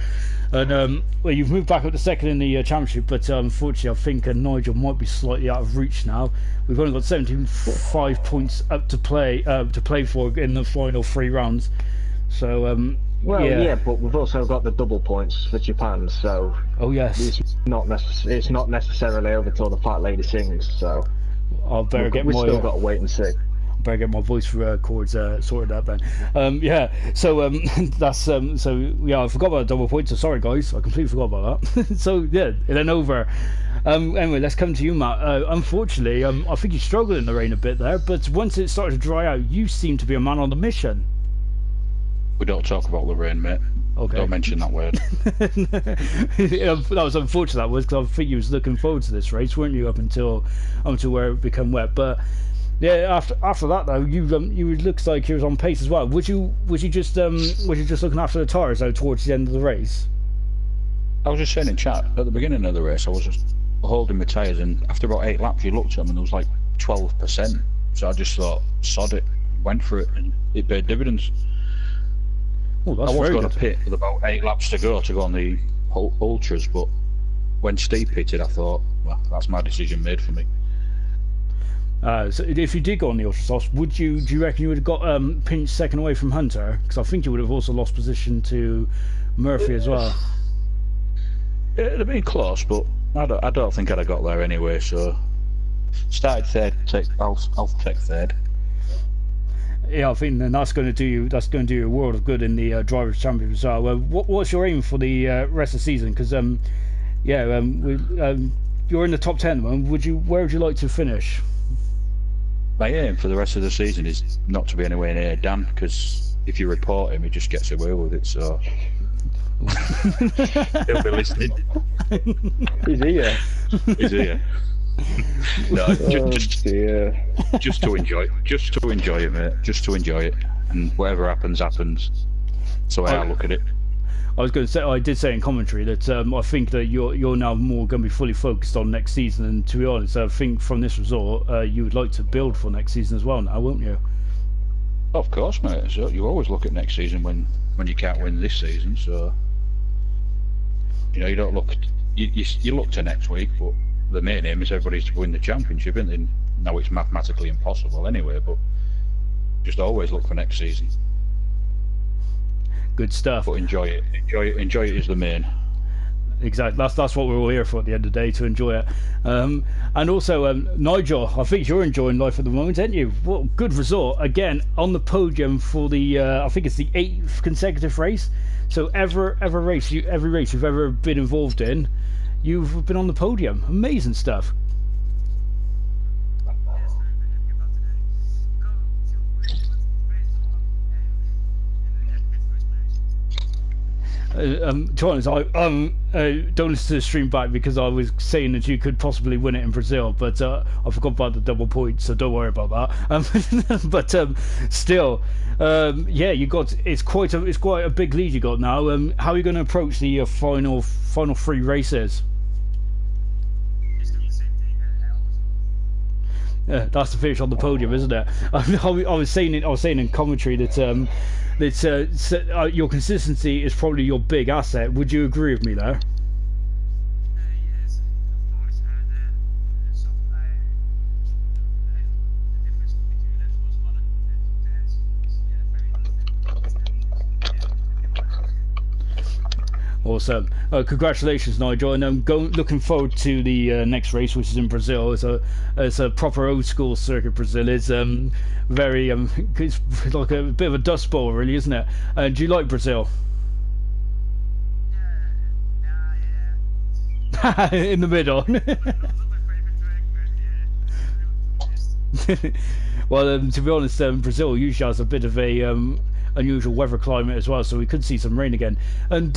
A: And well, you've moved back up to second in the championship, but unfortunately, I think Nigel might be slightly out of reach now. We've only got 75 points up to play for in the final 3 rounds. So
B: well, yeah, but we've also got the double points for Japan. So
A: yes,
B: it's not necessarily over till the fat lady sings. So
A: I'll better get
B: we
A: my.
B: Still got to wait and see.
A: Better get my voice cords sorted out then. So that's so yeah, I forgot about the double point. So sorry guys, I completely forgot about that. So yeah, and then over. Anyway, let's come to you, Matt. Unfortunately, I think you struggled in the rain a bit there, but once it started to dry out, you seem to be a man on the mission.
C: We don't talk about the rain, mate.
A: Okay.
C: Don't mention that word.
A: That was unfortunate. That was because I think you was looking forward to this race, weren't you? Up until where it became wet, but. Yeah, after that though, you looks like you was on pace as well. Was you just looking after the tyres though towards the end of the race?
C: I was just saying in chat at the beginning of the race, I was just holding my tyres, and after about 8 laps, you looked at them and there was like 12%. So I just thought, sod it, went for it, and it paid dividends.
A: Oh, that's
C: I was
A: very
C: going to pit with about 8 laps to go on the ultras, but when Steve pitted, I thought, well, that's my decision made for me.
A: So if you did go on the ultra softs, do you reckon you would have got pinched second away from Hunter? Because I think you would have also lost position to Murphy as well.
C: It'd have been close, but I don't think I'd have got there anyway. So started third. I'll take third.
A: Yeah, I think then that's going to do you a world of good in the drivers' championship as well. What's your aim for the rest of the season? Because you're in the top 10. Where would you like to finish?
C: My aim for the rest of the season is not to be anywhere near Dan, because if you report him, he just gets away with it. So he'll be listening.
B: He's here.
C: He's here. No, just to enjoy it, mate. Just to enjoy it, and whatever happens, happens. So I look at it.
A: I was going to say, I did say in commentary that I think that you're now more going to be fully focused on next season, and to be honest, I think from this result, you would like to build for next season as well now, won't you?
C: Of course, mate. So you always look at next season when you can't win this season. So you don't look. You look to next week, but the main aim is everybody's to win the championship, isn't it? Now it's mathematically impossible anyway, but just always look for next season.
A: Good stuff.
C: But enjoy it. Enjoy it is the main.
A: Exactly. That's what we're all here for at the end of the day, to enjoy it. And also, Nigel, I think you're enjoying life at the moment, aren't you? What good result again on the podium for the I think it's the 8th consecutive race. So every race you've ever been involved in, you've been on the podium. Amazing stuff. To be honest, I don't listen to the stream back because I was saying that you could possibly win it in Brazil, but I forgot about the double point, so don't worry about that. But still, yeah, it's quite a big lead you got now. How are you going to approach the final 3 races? Yeah, that's the finish on the podium, isn't it? I was saying in commentary that your consistency is probably your big asset. Would you agree with me there?
D: Yes, of course. So the difference between us was 1 and 2 tenths.
A: Awesome. Congratulations, Nigel, and I'm looking forward to the next race, which is in Brazil. It's a proper old school circuit. Brazil is very it's like a bit of a dust bowl, really, isn't it? Do you like Brazil?
D: Yeah.
A: In the middle.
D: Not my favorite track, but yeah.
A: Well, to be honest, Brazil usually has a bit of a unusual weather climate as well, so we could see some rain again. And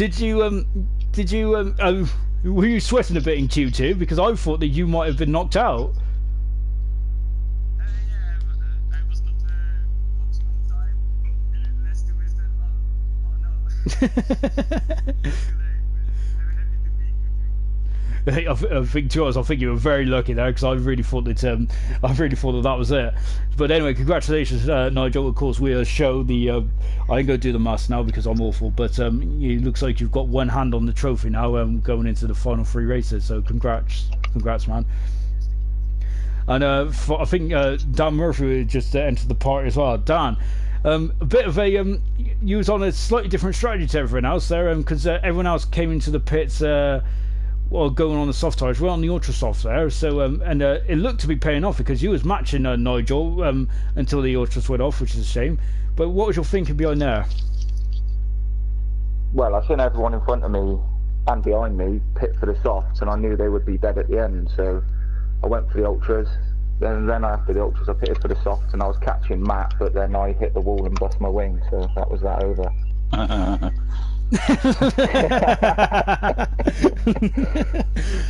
A: were you sweating a bit in Q2? Because I thought that you might have been knocked out.
D: Yeah, but I was not focusing on time. And last 2 weeks, oh no. Too late. I'm happy to be with you.
A: I think to us, I think you were very lucky there because I really thought that that was it. But anyway, congratulations, Nigel. Of course, we'll show the. I ain't gonna do the maths now because I'm awful. But it looks like you've got one hand on the trophy now, going into the final 3 races. So congrats, man. And I think Dan Murphy just entered the party as well. Dan. A bit of a you was on a slightly different strategy to everyone else there, because everyone else came into the pits. Well, going on the soft tires, we're on the ultra soft there, so and it looked to be paying off because you was matching Nigel until the ultras went off, which is a shame. But what was your thinking behind there?
B: Well, I seen everyone in front of me and behind me pit for the softs, and I knew they would be dead at the end, so I went for the ultras. Then after the ultras, I pitted for the softs, and I was catching Matt, but then I hit the wall and bust my wing, so that was that over.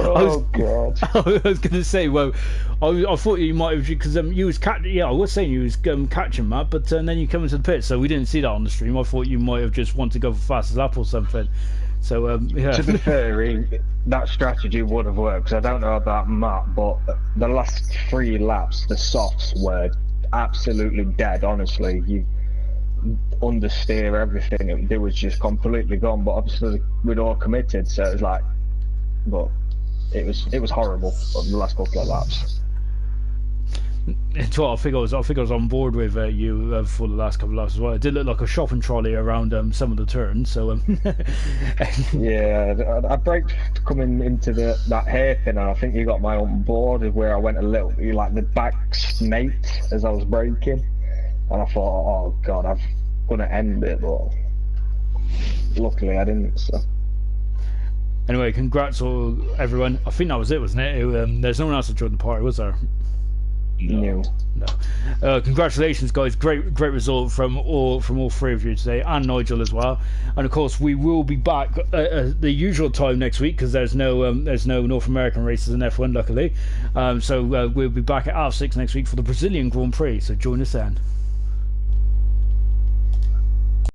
A: Oh
B: God!
A: I was going to say, well, I thought you might have, because you was I was saying you was catching Matt, but then you come into the pit, so we didn't see that on the stream. I thought you might have just wanted to go for fastest lap or something. So yeah.
B: To be fair, that strategy would have worked, because I don't know about Matt, but the last 3 laps, the softs were absolutely dead. Honestly, you understeer everything. It was just completely gone. But obviously we'd all committed, so it was like, but it was horrible on the last couple of laps.
A: It's what I think I was on board with you for the last couple of laps as well. It did look like a shopping trolley around some of the turns. So
B: yeah, I braked coming into that hairpin, and I think you got my on board where I went a little, like the back snaked as I was braking, and I thought, oh God, I'm gonna end it, but luckily I didn't. So.
A: Anyway, congrats all everyone. I think that was it, wasn't it? There's no one else that joined the party, was there?
B: No.
A: Congratulations, guys! Great result from all 3 of you today, and Nigel as well. And of course, we will be back at the usual time next week because there's no North American races in F1, luckily. So we'll be back at 6:30 next week for the Brazilian Grand Prix. So join us then.